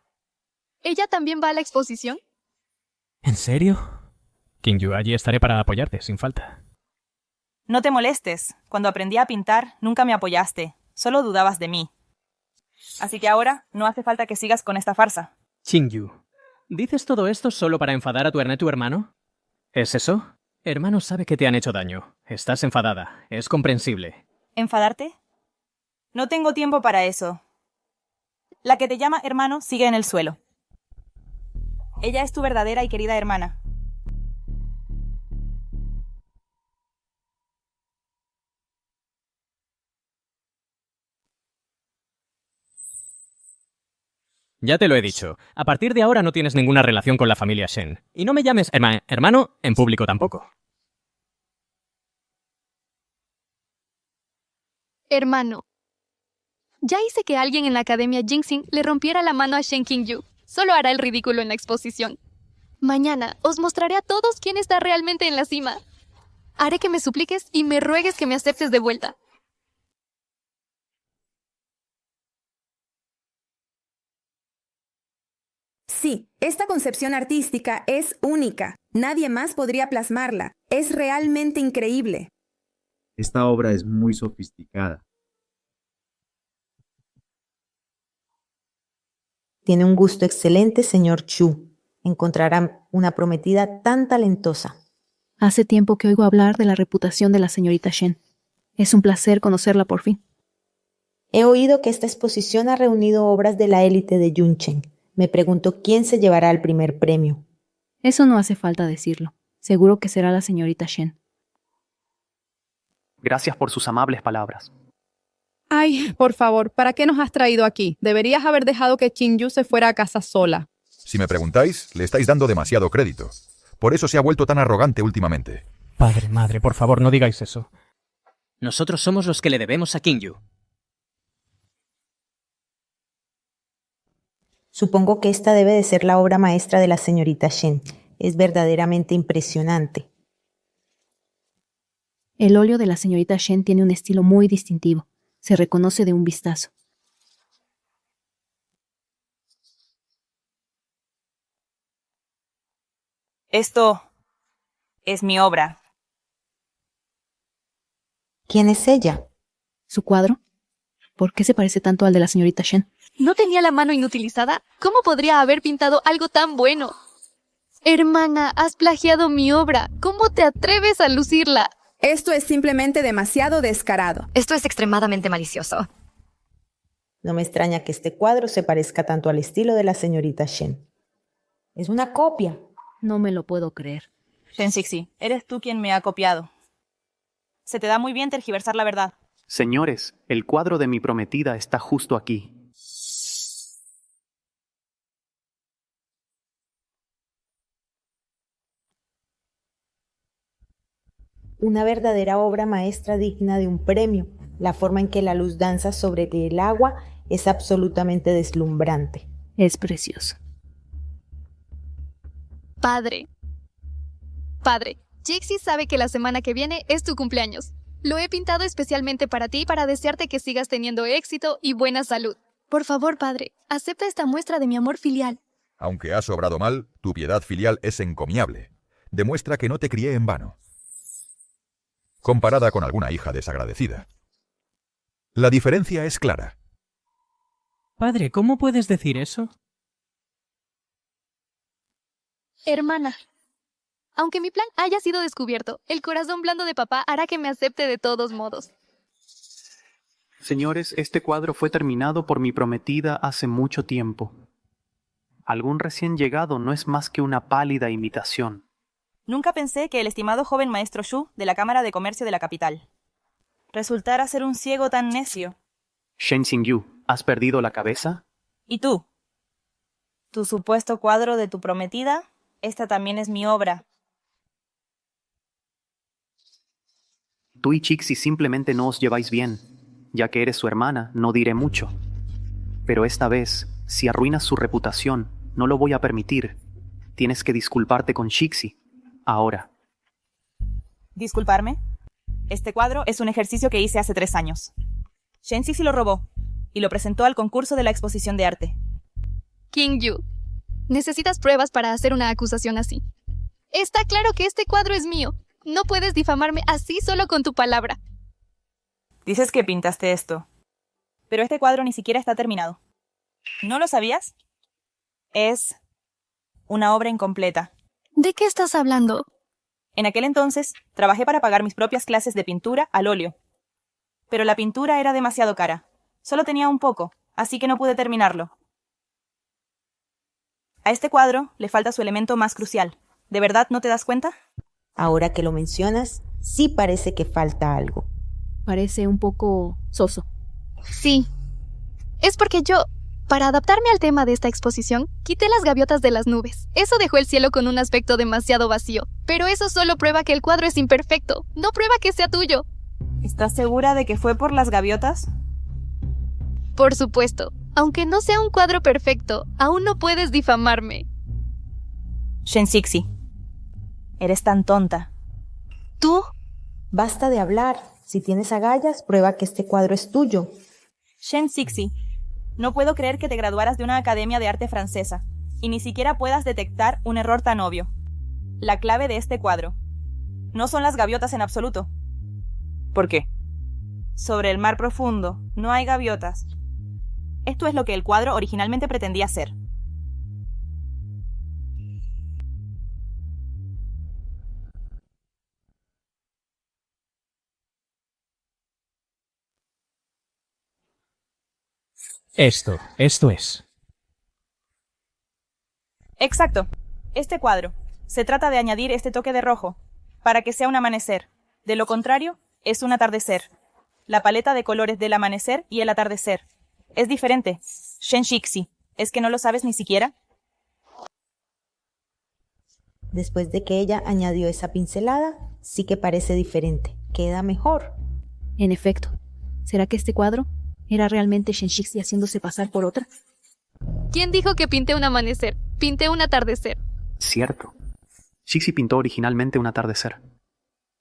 ¿Ella también va a la exposición? ¿En serio? Qingyu, allí estaré para apoyarte, sin falta. No te molestes. Cuando aprendí a pintar, nunca me apoyaste. Solo dudabas de mí. Así que ahora no hace falta que sigas con esta farsa. Qingyu, ¿dices todo esto solo para enfadar a tu hermano? ¿Es eso? Hermano sabe que te han hecho daño. Estás enfadada. Es comprensible. ¿Enfadarte? No tengo tiempo para eso. La que te llama hermano sigue en el suelo. Ella es tu verdadera y querida hermana. Ya te lo he dicho. A partir de ahora no tienes ninguna relación con la familia Shen. Y no me llames hermano en público tampoco. Hermano. Ya hice que alguien en la Academia Jingxin le rompiera la mano a Shen Qingyu. Solo hará el ridículo en la exposición. Mañana os mostraré a todos quién está realmente en la cima. Haré que me supliques y me ruegues que me aceptes de vuelta. Sí, esta concepción artística es única. Nadie más podría plasmarla. Es realmente increíble. Esta obra es muy sofisticada. Tiene un gusto excelente, señor Chu. Encontrará una prometida tan talentosa. Hace tiempo que oigo hablar de la reputación de la señorita Shen. Es un placer conocerla por fin. He oído que esta exposición ha reunido obras de la élite de Yunchen. Me pregunto quién se llevará el primer premio. Eso no hace falta decirlo. Seguro que será la señorita Shen. Gracias por sus amables palabras. Ay, por favor, ¿para qué nos has traído aquí? Deberías haber dejado que Qingyu se fuera a casa sola. Si me preguntáis, le estáis dando demasiado crédito. Por eso se ha vuelto tan arrogante últimamente. Padre, madre, por favor, no digáis eso. Nosotros somos los que le debemos a Qingyu. Supongo que esta debe de ser la obra maestra de la señorita Shen. Es verdaderamente impresionante. El óleo de la señorita Shen tiene un estilo muy distintivo. Se reconoce de un vistazo. Esto es mi obra. ¿Quién es ella? ¿Su cuadro? ¿Por qué se parece tanto al de la señorita Shen? ¿No tenía la mano inutilizada? ¿Cómo podría haber pintado algo tan bueno? Hermana, has plagiado mi obra. ¿Cómo te atreves a lucirla? Esto es simplemente demasiado descarado. Esto es extremadamente malicioso. No me extraña que este cuadro se parezca tanto al estilo de la señorita Shen. Es una copia. No me lo puedo creer. Shen Cixi, eres tú quien me ha copiado. Se te da muy bien tergiversar la verdad. Señores, el cuadro de mi prometida está justo aquí. Una verdadera obra maestra digna de un premio. La forma en que la luz danza sobre el agua Es absolutamente deslumbrante. Es precioso. Padre. Padre, Jixie sabe que la semana que viene es tu cumpleaños. Lo he pintado especialmente para ti para desearte que sigas teniendo éxito y buena salud. Por favor, padre, acepta esta muestra de mi amor filial. Aunque has obrado mal, tu piedad filial es encomiable. Demuestra que no te crié en vano. Comparada con alguna hija desagradecida. La diferencia es clara. Padre, ¿cómo puedes decir eso? Hermana, aunque mi plan haya sido descubierto, el corazón blando de papá hará que me acepte de todos modos. Señores, este cuadro fue terminado por mi prometida hace mucho tiempo. Algún recién llegado no es más que una pálida imitación. Nunca pensé que el estimado joven maestro Xu de la Cámara de Comercio de la capital resultara ser un ciego tan necio. Shen Xingyu, ¿has perdido la cabeza? ¿Y tú? ¿Tu supuesto cuadro de tu prometida? Esta también es mi obra. Tú y Chixi simplemente no os lleváis bien. Ya que eres su hermana, no diré mucho. Pero esta vez, si arruinas su reputación, no lo voy a permitir. Tienes que disculparte con Chixi. Ahora. ¿Disculparme? Este cuadro es un ejercicio que hice hace 3 años. Shen Xixi lo robó y lo presentó al concurso de la exposición de arte. Qingyu, necesitas pruebas para hacer una acusación así. Está claro que este cuadro es mío. No puedes difamarme así solo con tu palabra. Dices que pintaste esto, pero este cuadro ni siquiera está terminado. ¿No lo sabías? Es una obra incompleta. ¿De qué estás hablando? En aquel entonces, trabajé para pagar mis propias clases de pintura al óleo. Pero la pintura era demasiado cara. Solo tenía un poco, así que no pude terminarlo. A este cuadro le falta su elemento más crucial. ¿De verdad no te das cuenta? Ahora que lo mencionas, sí parece que falta algo. Parece un poco soso. Sí. Es porque yo, para adaptarme al tema de esta exposición, quité las gaviotas de las nubes. Eso dejó el cielo con un aspecto demasiado vacío. Pero eso solo prueba que el cuadro es imperfecto. No prueba que sea tuyo. ¿Estás segura de que fue por las gaviotas? Por supuesto. Aunque no sea un cuadro perfecto, aún no puedes difamarme. Shen Xixi, eres tan tonta. ¿Tú? Basta de hablar. Si tienes agallas, prueba que este cuadro es tuyo. Shen Xixi, no puedo creer que te graduaras de una academia de arte francesa y ni siquiera puedas detectar un error tan obvio. La clave de este cuadro no son las gaviotas en absoluto. ¿Por qué? Sobre el mar profundo no hay gaviotas. Esto es lo que el cuadro originalmente pretendía ser. Esto es. Exacto. Este cuadro. Se trata de añadir este toque de rojo, para que sea un amanecer. De lo contrario, es un atardecer. La paleta de colores del amanecer y el atardecer. Es diferente. Shen Xixi, ¿es que no lo sabes ni siquiera? Después de que ella añadió esa pincelada, sí que parece diferente. Queda mejor. En efecto. ¿Será que este cuadro era realmente Shen Xixi haciéndose pasar por otra? ¿Quién dijo que pinté un amanecer? Pinté un atardecer. Cierto. Xixi pintó originalmente un atardecer.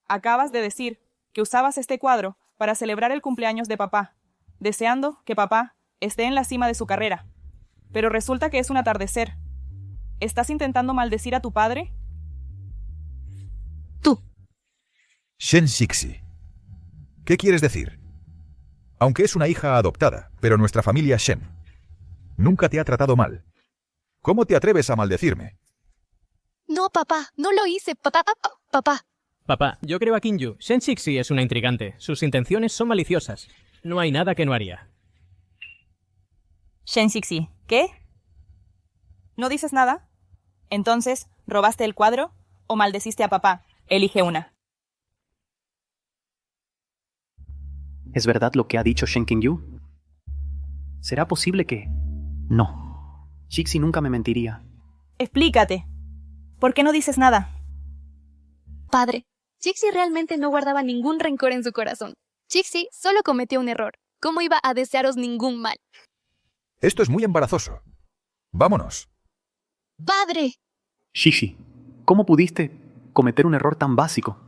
Acabas de decir que usabas este cuadro para celebrar el cumpleaños de papá, deseando que papá esté en la cima de su carrera. Pero resulta que es un atardecer. ¿Estás intentando maldecir a tu padre? Tú. Shen Xixi, ¿qué quieres decir? Aunque es una hija adoptada, pero nuestra familia Shen nunca te ha tratado mal. ¿Cómo te atreves a maldecirme? No, papá, no lo hice, papá. Papá, yo creo a Qingyu. Shen Xixi es una intrigante. Sus intenciones son maliciosas. No hay nada que no haría. Shen Xixi, ¿qué? ¿No dices nada? Entonces, ¿robaste el cuadro o maldeciste a papá? Elige una. ¿Es verdad lo que ha dicho Shen Qingyu? ¿Será posible que...? No. Xixi nunca me mentiría. Explícate. ¿Por qué no dices nada? Padre, Xixi realmente no guardaba ningún rencor en su corazón. Xixi solo cometió un error. ¿Cómo iba a desearos ningún mal? Esto es muy embarazoso. Vámonos. ¡Padre! Shishi, ¿cómo pudiste cometer un error tan básico?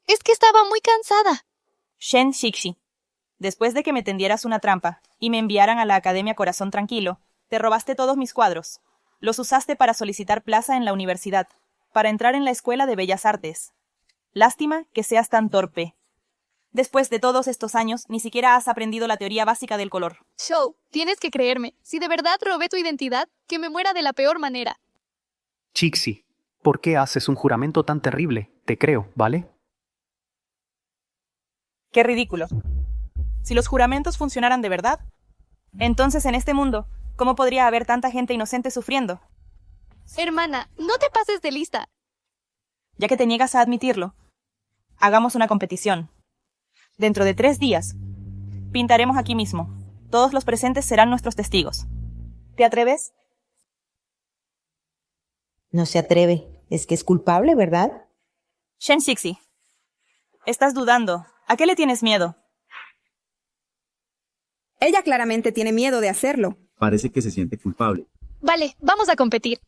Es que estaba muy cansada. Shen Shixi, después de que me tendieras una trampa y me enviaran a la Academia Corazón Tranquilo, te robaste todos mis cuadros. Los usaste para solicitar plaza en la universidad, para entrar en la Escuela de Bellas Artes. Lástima que seas tan torpe. Después de todos estos años, ni siquiera has aprendido la teoría básica del color. Tienes que creerme. Si de verdad robé tu identidad, que me muera de la peor manera. Chixi, ¿por qué haces un juramento tan terrible? Te creo, ¿vale? ¡Qué ridículo! Si los juramentos funcionaran de verdad, entonces en este mundo, ¿cómo podría haber tanta gente inocente sufriendo? Hermana, no te pases de lista. Ya que te niegas a admitirlo, hagamos una competición. Dentro de 3 días, pintaremos aquí mismo. Todos los presentes serán nuestros testigos. ¿Te atreves? No se atreve. Es que es culpable, ¿verdad? Shen Shixi, estás dudando. ¿A qué le tienes miedo? Ella claramente tiene miedo de hacerlo. Parece que se siente culpable. Vale, vamos a competir.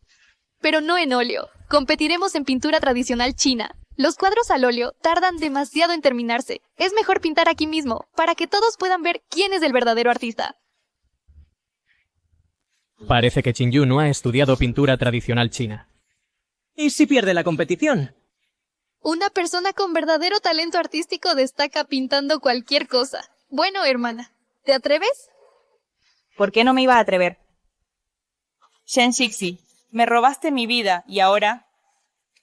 Pero no en óleo. Competiremos en pintura tradicional china. Los cuadros al óleo tardan demasiado en terminarse. Es mejor pintar aquí mismo, para que todos puedan ver quién es el verdadero artista. Parece que Qin Yu no ha estudiado pintura tradicional china. ¿Y si pierde la competición? Una persona con verdadero talento artístico destaca pintando cualquier cosa. Bueno, hermana, ¿te atreves? ¿Por qué no me iba a atrever? Shen Shixi, me robaste mi vida y ahora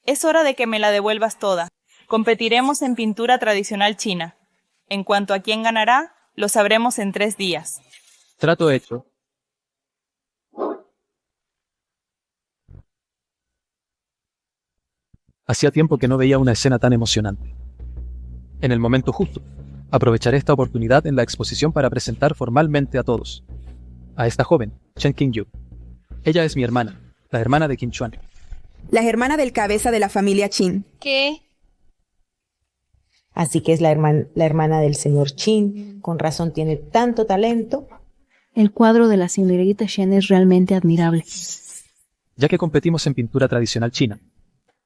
es hora de que me la devuelvas toda. Competiremos en pintura tradicional china. En cuanto a quién ganará, lo sabremos en 3 días. Trato hecho. Hacía tiempo que no veía una escena tan emocionante. En el momento justo, aprovecharé esta oportunidad en la exposición para presentar formalmente a todos. A esta joven, Chen Qingyu. Ella es mi hermana, la hermana de Qin Chuan. La hermana del cabeza de la familia Qin. ¿Qué? Así que es la hermana del señor Qin. Con razón tiene tanto talento. El cuadro de la señorita Shen es realmente admirable. Ya que competimos en pintura tradicional china,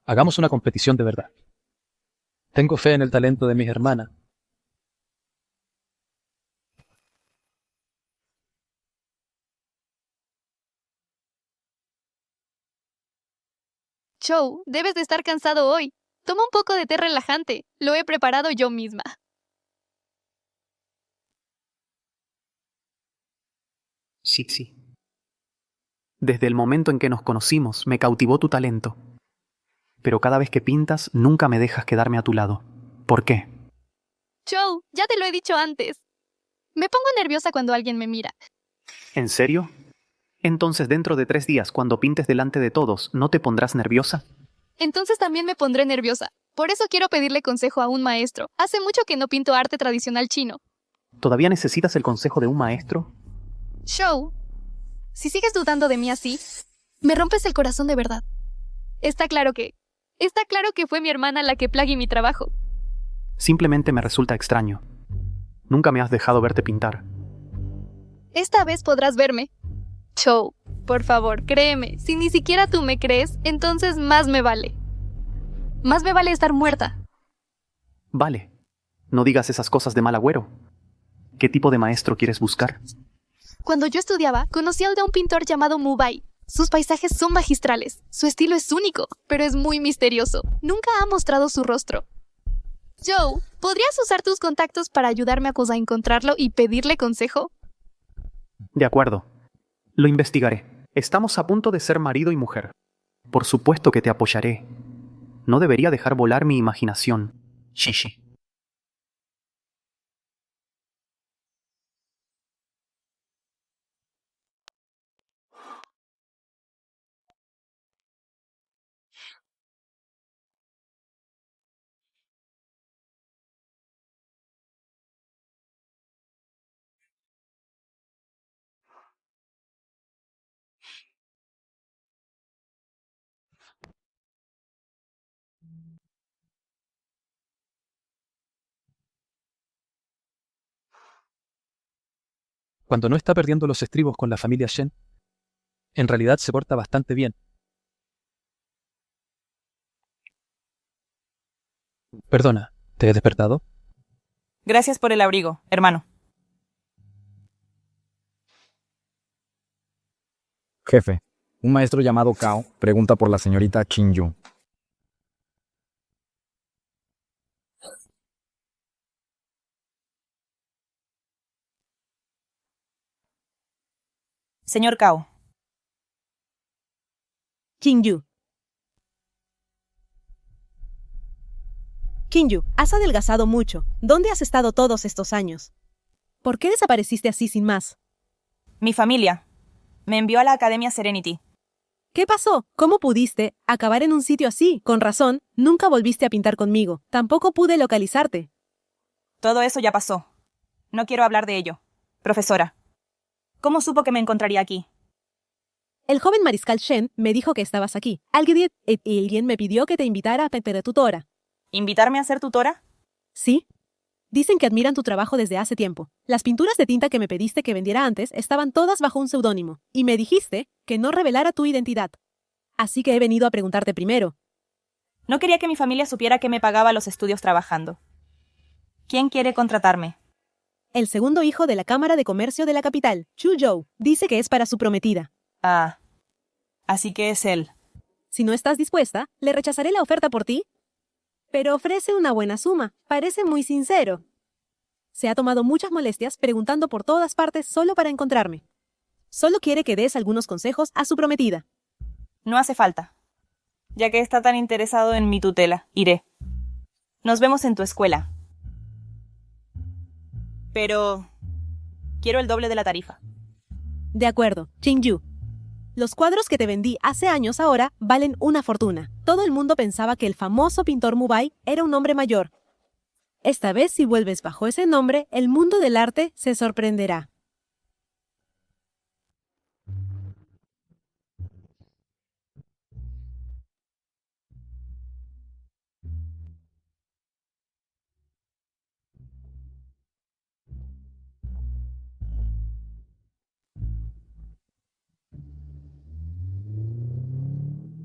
hagamos una competición de verdad. Tengo fe en el talento de mi hermana. Debes de estar cansado hoy. Toma un poco de té relajante. Lo he preparado yo misma. Shixi. Desde el momento en que nos conocimos, me cautivó tu talento. Pero cada vez que pintas, nunca me dejas quedarme a tu lado. ¿Por qué? Ya te lo he dicho antes. Me pongo nerviosa cuando alguien me mira. ¿En serio? Entonces, dentro de 3 días, cuando pintes delante de todos, ¿no te pondrás nerviosa? Entonces también me pondré nerviosa. Por eso quiero pedirle consejo a un maestro. Hace mucho que no pinto arte tradicional chino. ¿Todavía necesitas el consejo de un maestro? Si sigues dudando de mí así, me rompes el corazón de verdad. Está claro que fue mi hermana la que plague mi trabajo. Simplemente me resulta extraño. Nunca me has dejado verte pintar. Esta vez podrás verme. Por favor, créeme. Si ni siquiera tú me crees, entonces más me vale. Más me vale estar muerta. Vale. No digas esas cosas de mal agüero. ¿Qué tipo de maestro quieres buscar? Cuando yo estudiaba, conocí al de un pintor llamado Mubai. Sus paisajes son magistrales. Su estilo es único, pero es muy misterioso. Nunca ha mostrado su rostro. ¿Podrías usar tus contactos para ayudarme a encontrarlo y pedirle consejo? De acuerdo. Lo investigaré. Estamos a punto de ser marido y mujer. Por supuesto que te apoyaré. No debería dejar volar mi imaginación. Shishi. Cuando no está perdiendo los estribos con la familia Shen, en realidad se porta bastante bien. Perdona, ¿te he despertado? Gracias por el abrigo, hermano. Jefe, un maestro llamado Cao pregunta por la señorita Qingyu. Señor Cao. Qingyu. Qingyu, has adelgazado mucho. ¿Dónde has estado todos estos años? ¿Por qué desapareciste así sin más? Mi familia me envió a la Academia Serenity. ¿Qué pasó? ¿Cómo pudiste acabar en un sitio así? Con razón, nunca volviste a pintar conmigo. Tampoco pude localizarte. Todo eso ya pasó. No quiero hablar de ello. Profesora, ¿cómo supo que me encontraría aquí? El joven mariscal Shen me dijo que estabas aquí. Alguien me pidió que te invitara a ser tutora. ¿Invitarme a ser tutora? Sí. Dicen que admiran tu trabajo desde hace tiempo. Las pinturas de tinta que me pediste que vendiera antes estaban todas bajo un seudónimo, y me dijiste que no revelara tu identidad. Así que he venido a preguntarte primero. No quería que mi familia supiera que me pagaba los estudios trabajando. ¿Quién quiere contratarme? El segundo hijo de la Cámara de Comercio de la capital, Chu Zhou, dice que es para su prometida. Ah, así que es él. Si no estás dispuesta, le rechazaré la oferta por ti. Pero ofrece una buena suma. Parece muy sincero. Se ha tomado muchas molestias preguntando por todas partes solo para encontrarme. Solo quiere que des algunos consejos a su prometida. No hace falta. Ya que está tan interesado en mi tutela, iré. Nos vemos en tu escuela. Pero quiero el doble de la tarifa. De acuerdo, Qingyu. Los cuadros que te vendí hace años ahora valen una fortuna. Todo el mundo pensaba que el famoso pintor Mubai era un hombre mayor. Esta vez, si vuelves bajo ese nombre, el mundo del arte se sorprenderá.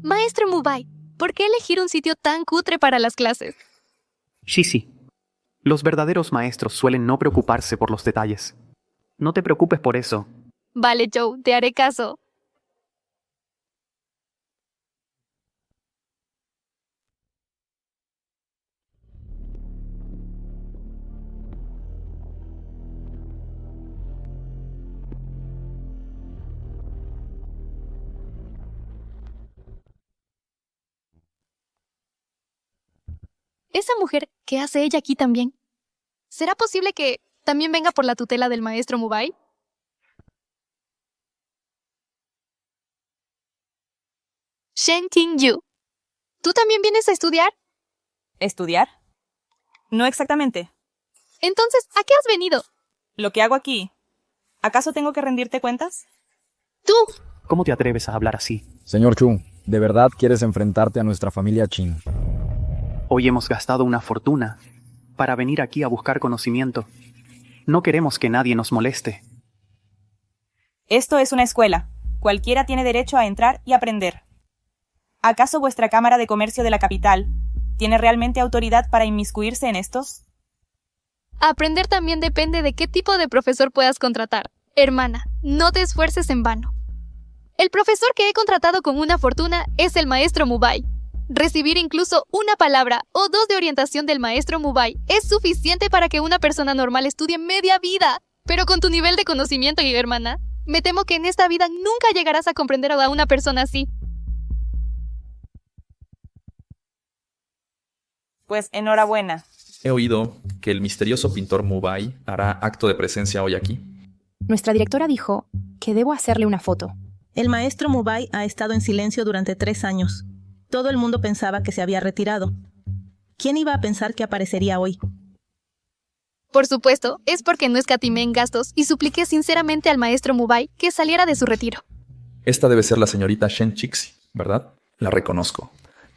Maestro Mubai, ¿por qué elegir un sitio tan cutre para las clases? Sí. Los verdaderos maestros suelen no preocuparse por los detalles. No te preocupes por eso. Vale, Joe, te haré caso. ¿Esa mujer, qué hace ella aquí también? ¿Será posible que también venga por la tutela del maestro Mubai? Shen Qingyu, ¿tú también vienes a estudiar? ¿Estudiar? No exactamente. Entonces, ¿a qué has venido? Lo que hago aquí. ¿Acaso tengo que rendirte cuentas? ¡Tú! ¿Cómo te atreves a hablar así? Señor Chu, ¿de verdad quieres enfrentarte a nuestra familia Qin? Hoy hemos gastado una fortuna para venir aquí a buscar conocimiento. No queremos que nadie nos moleste. Esto es una escuela. Cualquiera tiene derecho a entrar y aprender. ¿Acaso vuestra Cámara de Comercio de la capital tiene realmente autoridad para inmiscuirse en esto? Aprender también depende de qué tipo de profesor puedas contratar. Hermana, no te esfuerces en vano. El profesor que he contratado con una fortuna es el maestro Mubai. Recibir incluso una palabra o dos de orientación del maestro Mubai es suficiente para que una persona normal estudie media vida. Pero con tu nivel de conocimiento, hermana, me temo que en esta vida nunca llegarás a comprender a una persona así. Pues enhorabuena. He oído que el misterioso pintor Mubai hará acto de presencia hoy aquí. Nuestra directora dijo que debo hacerle una foto. El maestro Mubai ha estado en silencio durante 3 años. Todo el mundo pensaba que se había retirado. ¿Quién iba a pensar que aparecería hoy? Por supuesto, es porque no escatimé en gastos y supliqué sinceramente al maestro Mubai que saliera de su retiro. Esta debe ser la señorita Shen Qixi, ¿verdad? La reconozco.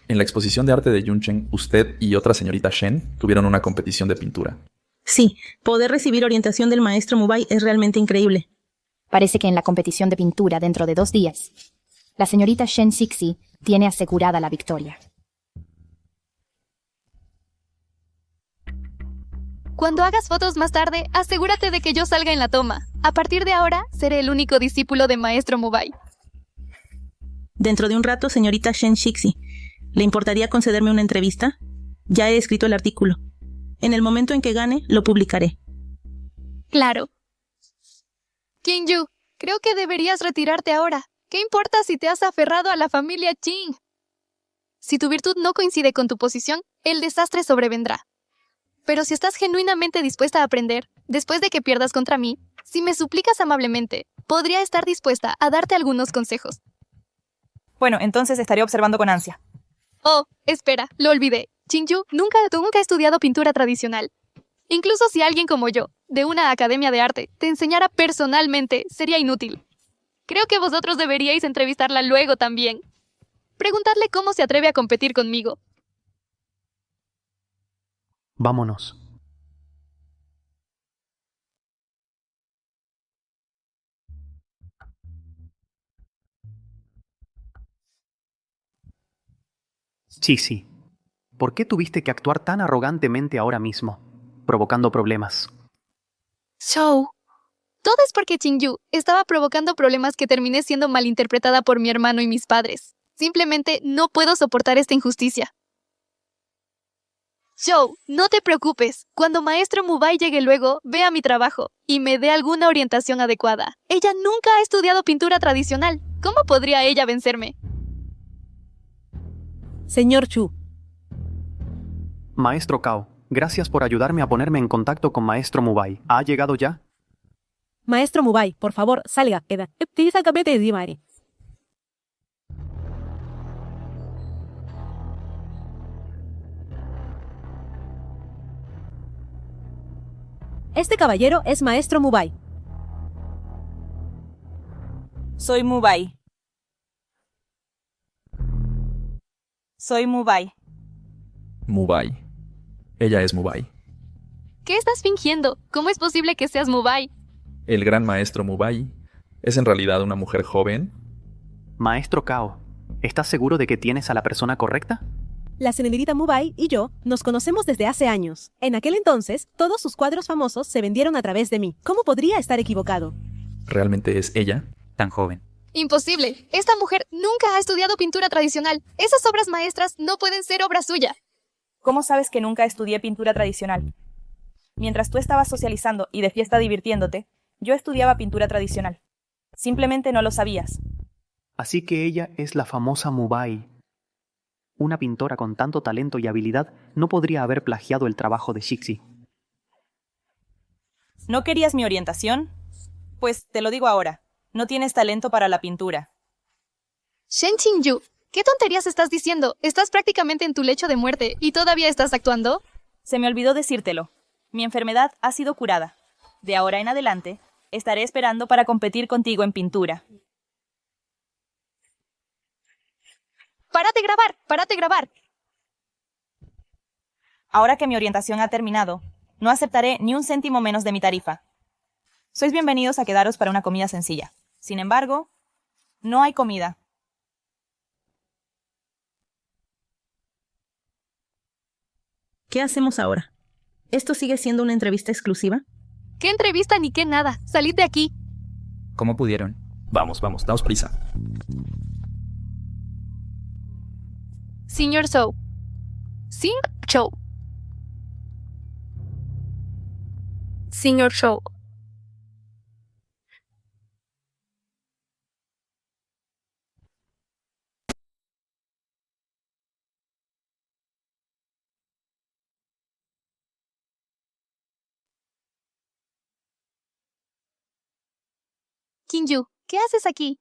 En la exposición de arte de Yunchen, usted y otra señorita Shen tuvieron una competición de pintura. Sí, poder recibir orientación del maestro Mubai es realmente increíble. Parece que en la competición de pintura dentro de 2 días, la señorita Shen Cixi tiene asegurada la victoria. Cuando hagas fotos más tarde, asegúrate de que yo salga en la toma. A partir de ahora, seré el único discípulo de Maestro Mubai. Dentro de un rato, señorita Shen Cixi, ¿le importaría concederme una entrevista? Ya he escrito el artículo. En el momento en que gane, lo publicaré. Claro. Qingyu, creo que deberías retirarte ahora. ¿Qué importa si te has aferrado a la familia Qing? Si tu virtud no coincide con tu posición, el desastre sobrevendrá. Pero si estás genuinamente dispuesta a aprender, después de que pierdas contra mí, si me suplicas amablemente, podría estar dispuesta a darte algunos consejos. Bueno, entonces estaré observando con ansia. Oh, espera, lo olvidé. Qingyu nunca ha estudiado pintura tradicional. Incluso si alguien como yo, de una academia de arte, te enseñara personalmente, sería inútil. Creo que vosotros deberíais entrevistarla luego también. Preguntarle cómo se atreve a competir conmigo. Vámonos. Cixi, ¿por qué tuviste que actuar tan arrogantemente ahora mismo, provocando problemas? Shou. Todo es porque Qingyu estaba provocando problemas que terminé siendo malinterpretada por mi hermano y mis padres. Simplemente no puedo soportar esta injusticia. Shou, no te preocupes. Cuando Maestro Mubai llegue luego, vea mi trabajo y me dé alguna orientación adecuada. Ella nunca ha estudiado pintura tradicional. ¿Cómo podría ella vencerme? Señor Chu. Maestro Cao, gracias por ayudarme a ponerme en contacto con Maestro Mubai. ¿Ha llegado ya? Maestro Mubai, por favor, salga. Este caballero es Maestro Mubai. Soy Mubai. Soy Mubai. Mubai. Ella es Mubai. ¿Qué estás fingiendo? ¿Cómo es posible que seas Mubai? El gran maestro Mubai es en realidad una mujer joven. Maestro Cao, ¿estás seguro de que tienes a la persona correcta? La señorita Mubai y yo nos conocemos desde hace años. En aquel entonces, todos sus cuadros famosos se vendieron a través de mí. ¿Cómo podría estar equivocado? ¿Realmente es ella? Tan joven. Imposible. Esta mujer nunca ha estudiado pintura tradicional. Esas obras maestras no pueden ser obra suya. ¿Cómo sabes que nunca estudié pintura tradicional? Mientras tú estabas socializando y de fiesta divirtiéndote, yo estudiaba pintura tradicional. Simplemente no lo sabías. Así que ella es la famosa Mubai. Una pintora con tanto talento y habilidad no podría haber plagiado el trabajo de Cixi. ¿No querías mi orientación? Pues te lo digo ahora, no tienes talento para la pintura. Shen Qingyu, ¿qué tonterías estás diciendo? Estás prácticamente en tu lecho de muerte y todavía estás actuando. Se me olvidó decírtelo. Mi enfermedad ha sido curada. De ahora en adelante, estaré esperando para competir contigo en pintura. ¡Párate grabar! ¡Párate grabar! Ahora que mi orientación ha terminado, no aceptaré ni un céntimo menos de mi tarifa. Sois bienvenidos a quedaros para una comida sencilla. Sin embargo, no hay comida. ¿Qué hacemos ahora? ¿Esto sigue siendo una entrevista exclusiva? ¿Qué entrevista ni qué nada? Salid de aquí. ¿Cómo pudieron? Vamos, daos prisa. Señor Zhou. Señor Zhou. Señor Zhou. Qingyu, ¿qué haces aquí?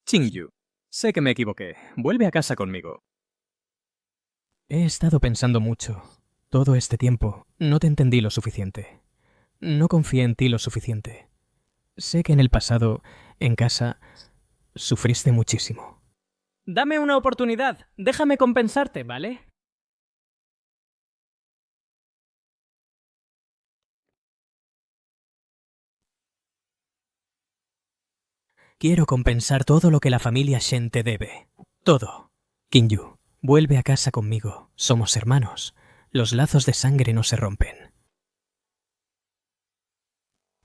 Qingyu, sé que me equivoqué. Vuelve a casa conmigo. He estado pensando mucho. Todo este tiempo no te entendí lo suficiente. No confié en ti lo suficiente. Sé que en el pasado, en casa, sufriste muchísimo. Dame una oportunidad. Déjame compensarte, ¿vale? Quiero compensar todo lo que la familia Shen te debe. Todo. Qingyu, vuelve a casa conmigo. Somos hermanos. Los lazos de sangre no se rompen.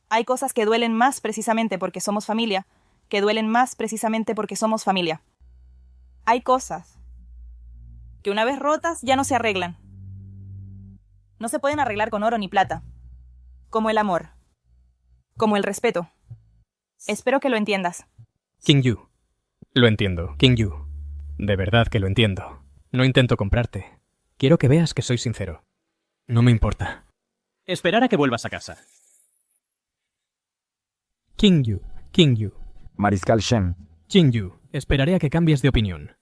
Hay cosas que duelen más precisamente porque somos familia, que duelen más precisamente porque somos familia. Hay cosas que una vez rotas ya no se arreglan. No se pueden arreglar con oro ni plata. Como el amor. Como el respeto. Espero que lo entiendas. Qingyu. Lo entiendo, Qingyu. De verdad que lo entiendo. No intento comprarte. Quiero que veas que soy sincero. No me importa. Esperar a que vuelvas a casa. Qingyu. Mariscal Shen. Qingyu, esperaré a que cambies de opinión.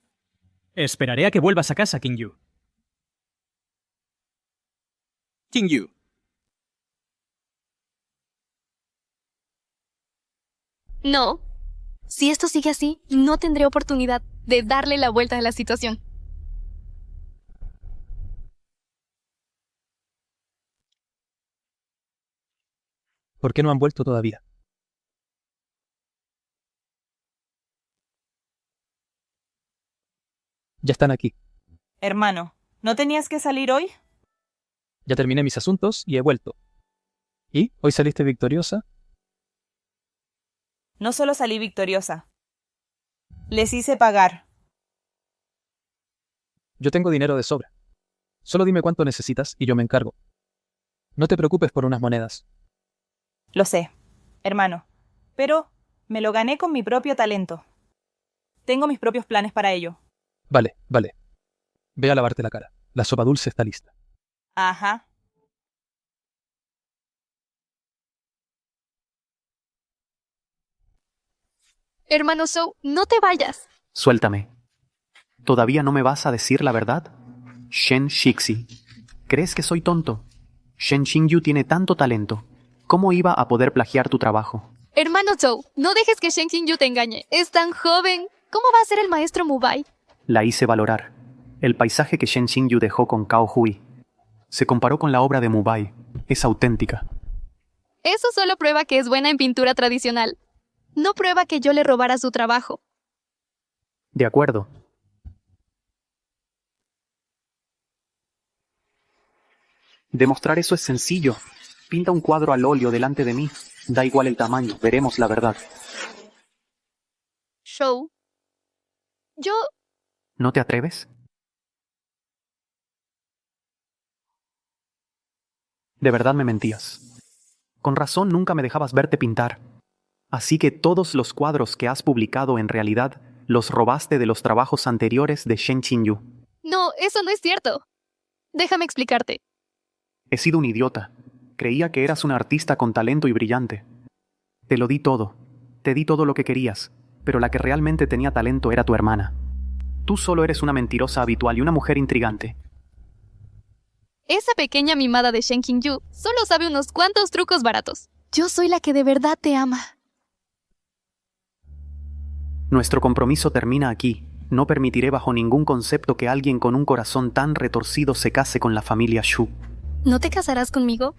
Esperaré a que vuelvas a casa, Qingyu. Qingyu. No. Si esto sigue así, no tendré oportunidad de darle la vuelta a la situación. ¿Por qué no han vuelto todavía? Ya están aquí. Hermano, ¿no tenías que salir hoy? Ya terminé mis asuntos y he vuelto. ¿Y? ¿Hoy saliste victoriosa? No solo salí victoriosa. Les hice pagar. Yo tengo dinero de sobra. Solo dime cuánto necesitas y yo me encargo. No te preocupes por unas monedas. Lo sé, hermano, pero me lo gané con mi propio talento. Tengo mis propios planes para ello. Vale. Ve a lavarte la cara. La sopa dulce está lista. Ajá. Hermano Zhou, no te vayas. Suéltame. ¿Todavía no me vas a decir la verdad? Shen Shixi, ¿crees que soy tonto? Shen Qingyu tiene tanto talento. ¿Cómo iba a poder plagiar tu trabajo? Hermano Zhou, no dejes que Shen Qingyu te engañe. Es tan joven. ¿Cómo va a ser el maestro Mubai? La hice valorar. El paisaje que Shen Qingyu dejó con Cao Hui se comparó con la obra de Mubai. Es auténtica. Eso solo prueba que es buena en pintura tradicional. No prueba que yo le robara su trabajo. De acuerdo. Demostrar eso es sencillo. Pinta un cuadro al óleo delante de mí. Da igual el tamaño, veremos la verdad. Zhou. Yo... ¿No te atreves? De verdad me mentías. Con razón nunca me dejabas verte pintar. Así que todos los cuadros que has publicado en realidad los robaste de los trabajos anteriores de Shen Qingyu. No, eso no es cierto. Déjame explicarte. He sido un idiota. Creía que eras un artista con talento y brillante. Te lo di todo. Te di todo lo que querías. Pero la que realmente tenía talento era tu hermana. Tú solo eres una mentirosa habitual y una mujer intrigante. Esa pequeña mimada de Shen Qingyu solo sabe unos cuantos trucos baratos. Yo soy la que de verdad te ama. Nuestro compromiso termina aquí. No permitiré bajo ningún concepto que alguien con un corazón tan retorcido se case con la familia Shu. ¿No te casarás conmigo?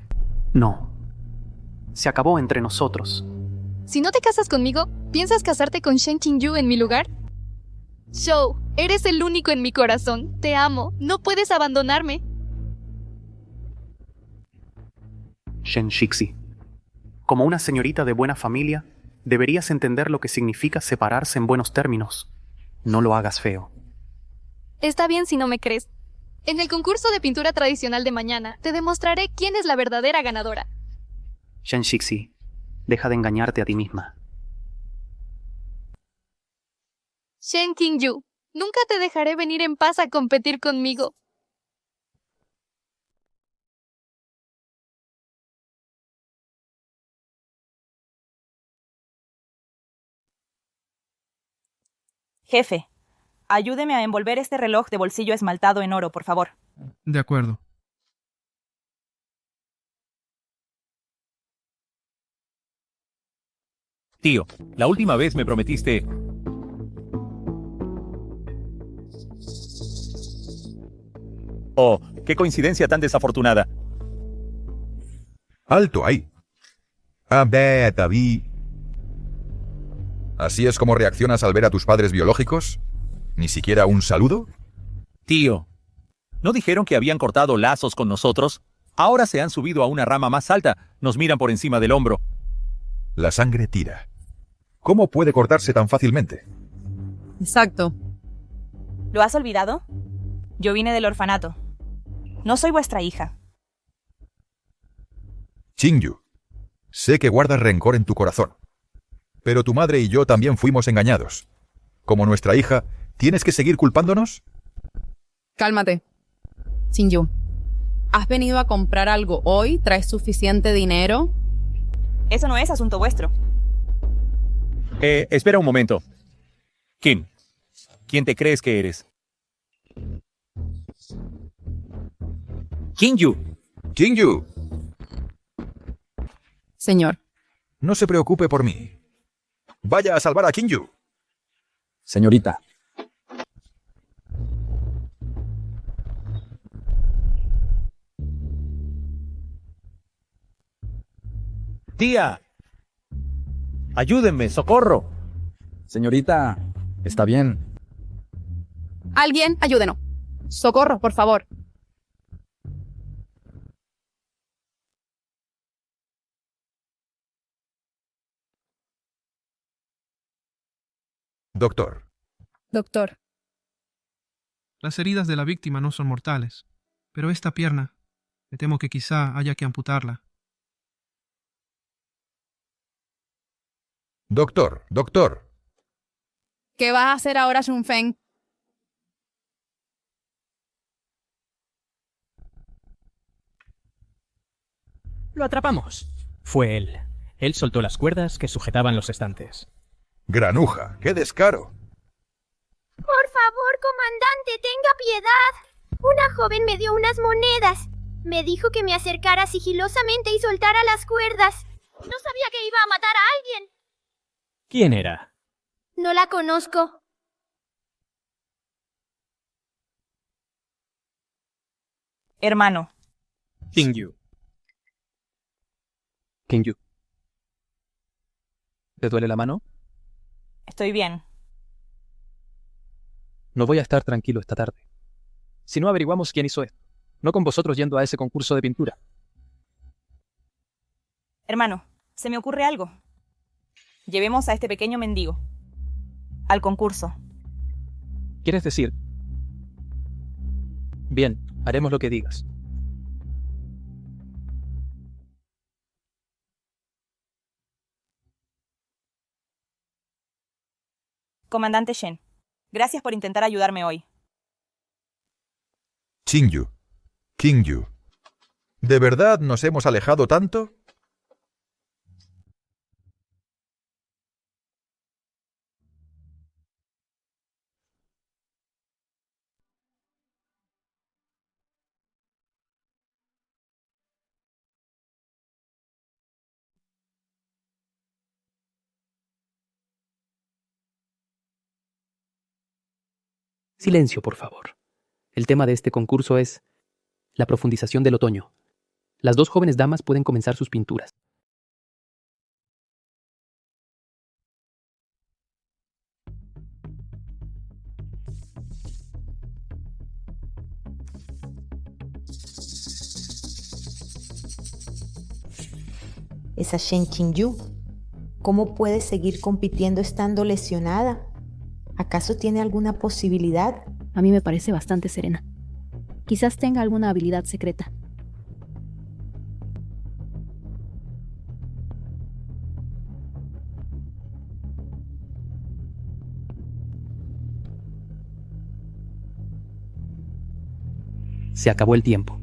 No. Se acabó entre nosotros. Si no te casas conmigo, ¿piensas casarte con Shen Qingyu en mi lugar? Zhou, eres el único en mi corazón. Te amo. No puedes abandonarme. Shen Shixi, como una señorita de buena familia, deberías entender lo que significa separarse en buenos términos. No lo hagas feo. Está bien si no me crees. En el concurso de pintura tradicional de mañana, te demostraré quién es la verdadera ganadora. Shen Shixi, deja de engañarte a ti misma. Shen Qingyu, nunca te dejaré venir en paz a competir conmigo. Jefe, ayúdeme a envolver este reloj de bolsillo esmaltado en oro, por favor. De acuerdo. Tío, la última vez me prometiste... Oh, qué coincidencia tan desafortunada. Alto ahí. A ver, David. ¿Así es como reaccionas al ver a tus padres biológicos? ¿Ni siquiera un saludo? Tío, ¿no dijeron que habían cortado lazos con nosotros? Ahora se han subido a una rama más alta. Nos miran por encima del hombro. La sangre tira. ¿Cómo puede cortarse tan fácilmente? Exacto. ¿Lo has olvidado? Yo vine del orfanato. No soy vuestra hija. Qingyu, sé que guardas rencor en tu corazón. Pero tu madre y yo también fuimos engañados. Como nuestra hija, ¿tienes que seguir culpándonos? Cálmate. Qingyu, ¿has venido a comprar algo hoy? ¿Traes suficiente dinero? Eso no es asunto vuestro. Espera un momento. Kim, ¿quién te crees que eres? Qingyu. Qingyu. Señor. No se preocupe por mí. Vaya a salvar a Qingyu. Señorita. Tía. Ayúdenme, socorro. Señorita, está bien. Alguien, ayúdenos. Socorro, por favor. Doctor. Doctor. Las heridas de la víctima no son mortales, pero esta pierna, me temo que quizá haya que amputarla. Doctor, doctor. ¿Qué vas a hacer ahora, Shunfeng? Lo atrapamos. Fue él. Él soltó las cuerdas que sujetaban los estantes. Granuja, qué descaro. Por favor, comandante, tenga piedad. Una joven me dio unas monedas. Me dijo que me acercara sigilosamente y soltara las cuerdas. No sabía que iba a matar a alguien. ¿Quién era? No la conozco. Hermano. Qingyu. Qingyu. ¿Te duele la mano? Estoy bien. No voy a estar tranquilo esta tarde. Si no averiguamos quién hizo esto. No con vosotros yendo a ese concurso de pintura. Hermano, se me ocurre algo. Llevemos a este pequeño mendigo al concurso. ¿Quieres decir? Bien, haremos lo que digas. Comandante Shen, gracias por intentar ayudarme hoy. Qingyu. Qingyu. ¿De verdad nos hemos alejado tanto? Silencio, por favor. El tema de este concurso es la profundización del otoño. Las dos jóvenes damas pueden comenzar sus pinturas. Esa Shen Qingyu, ¿cómo puede seguir compitiendo estando lesionada? ¿Acaso tiene alguna posibilidad? A mí me parece bastante serena. Quizás tenga alguna habilidad secreta. Se acabó el tiempo.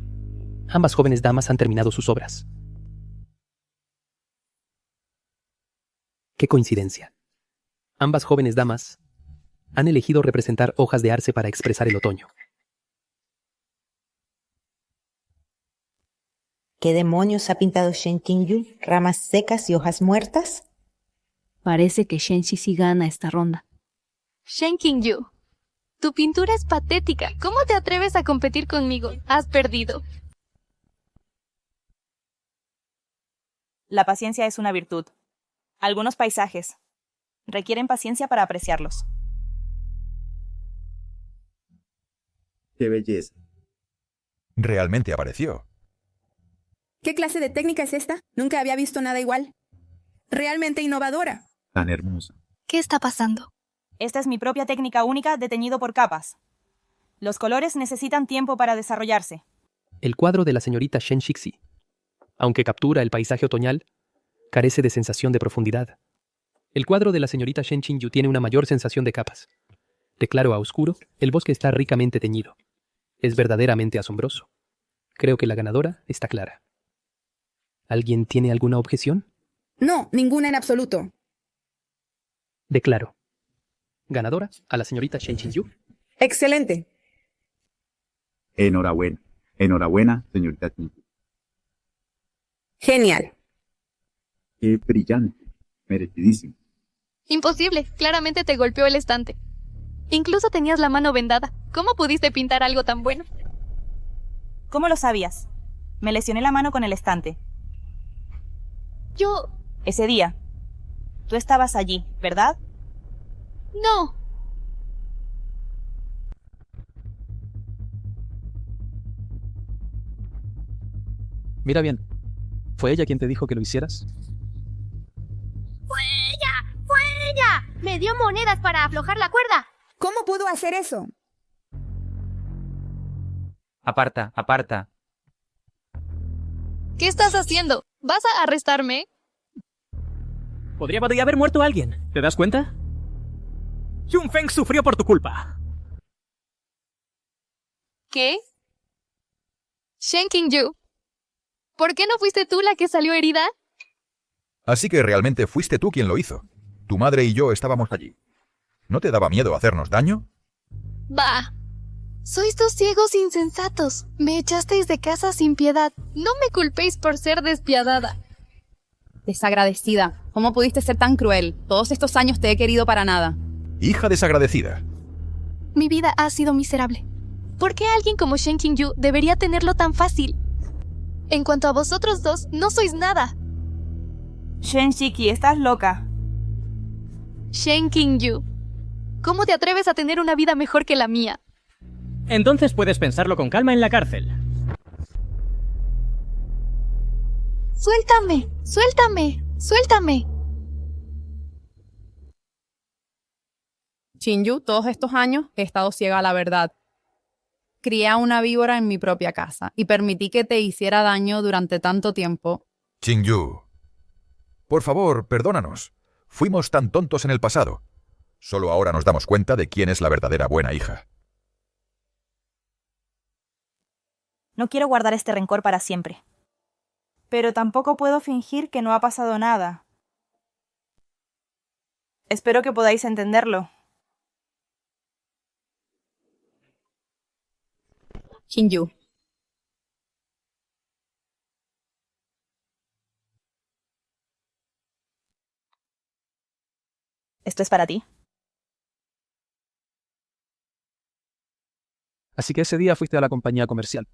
Ambas jóvenes damas han terminado sus obras. ¡Qué coincidencia! Ambas jóvenes damas han elegido representar hojas de arce para expresar el otoño. ¿Qué demonios ha pintado Shen Qingyu? ¿Ramas secas y hojas muertas? Parece que Shen Xixi gana esta ronda. Shen Qingyu, tu pintura es patética. ¿Cómo te atreves a competir conmigo? Has perdido. La paciencia es una virtud. Algunos paisajes Requieren paciencia para apreciarlos. ¡Qué belleza! Realmente apareció. ¿Qué clase de técnica es esta? Nunca había visto nada igual. Realmente innovadora. Tan hermosa. ¿Qué está pasando? Esta es mi propia técnica única de teñido por capas. Los colores necesitan tiempo para desarrollarse. El cuadro de la señorita Shen Shixi, aunque captura el paisaje otoñal, carece de sensación de profundidad. El cuadro de la señorita Shen Qingyu tiene una mayor sensación de capas. De claro a oscuro, el bosque está ricamente teñido. Es verdaderamente asombroso. Creo que la ganadora está clara. ¿Alguien tiene alguna objeción? No, ninguna en absoluto. Declaro. Ganadora a la señorita Shen Qingyu. Excelente. Enhorabuena. Enhorabuena, señorita Qingyu. Genial. Qué brillante. Merecidísimo. Imposible, claramente te golpeó el estante. Incluso tenías la mano vendada. ¿Cómo pudiste pintar algo tan bueno? ¿Cómo lo sabías? Me lesioné la mano con el estante. Yo... Ese día. Tú estabas allí, ¿verdad? No. Mira bien, ¿fue ella quien te dijo que lo hicieras? ¡Fue ella! ¡Fue ella! Me dio monedas para aflojar la cuerda. ¿Cómo pudo hacer eso? Aparta, aparta. ¿Qué estás haciendo? ¿Vas a arrestarme? Podría haber muerto alguien. ¿Te das cuenta? Yun Feng sufrió por tu culpa. ¿Qué? Shen Qingyu, ¿por qué no fuiste tú la que salió herida? Así que realmente fuiste tú quien lo hizo. Tu madre y yo estábamos allí. ¿No te daba miedo hacernos daño? Bah. Sois dos ciegos insensatos. Me echasteis de casa sin piedad. No me culpéis por ser despiadada. Desagradecida. ¿Cómo pudiste ser tan cruel? Todos estos años te he querido para nada. Hija desagradecida. Mi vida ha sido miserable. ¿Por qué alguien como Shen Qingyu debería tenerlo tan fácil? En cuanto a vosotros dos, no sois nada. Shen Shiki, estás loca. Shen Qingyu, ¿cómo te atreves a tener una vida mejor que la mía? Entonces puedes pensarlo con calma en la cárcel. ¡Suéltame! ¡Suéltame! ¡Suéltame! Qingyu, todos estos años he estado ciega a la verdad. Crié a una víbora en mi propia casa y permití que te hiciera daño durante tanto tiempo. Qingyu. Por favor, perdónanos. Fuimos tan tontos en el pasado. Solo ahora nos damos cuenta de quién es la verdadera buena hija. No quiero guardar este rencor para siempre. Pero tampoco puedo fingir que no ha pasado nada. Espero que podáis entenderlo. Qingyu. Esto es para ti. Así que ese día fuiste a la compañía comercial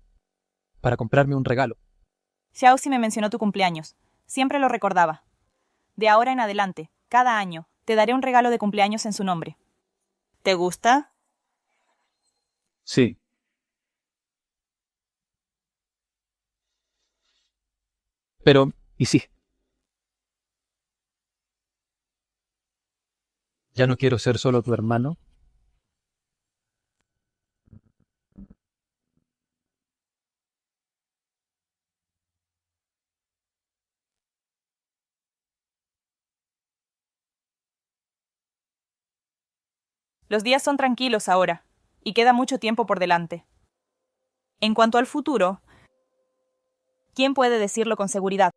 para comprarme un regalo. Xiaoxi me mencionó tu cumpleaños. Siempre lo recordaba. De ahora en adelante, cada año, te daré un regalo de cumpleaños en su nombre. ¿Te gusta? Sí. Pero, ¿y sí? ¿Ya no quiero ser solo tu hermano? Los días son tranquilos ahora, y queda mucho tiempo por delante. En cuanto al futuro, ¿quién puede decirlo con seguridad?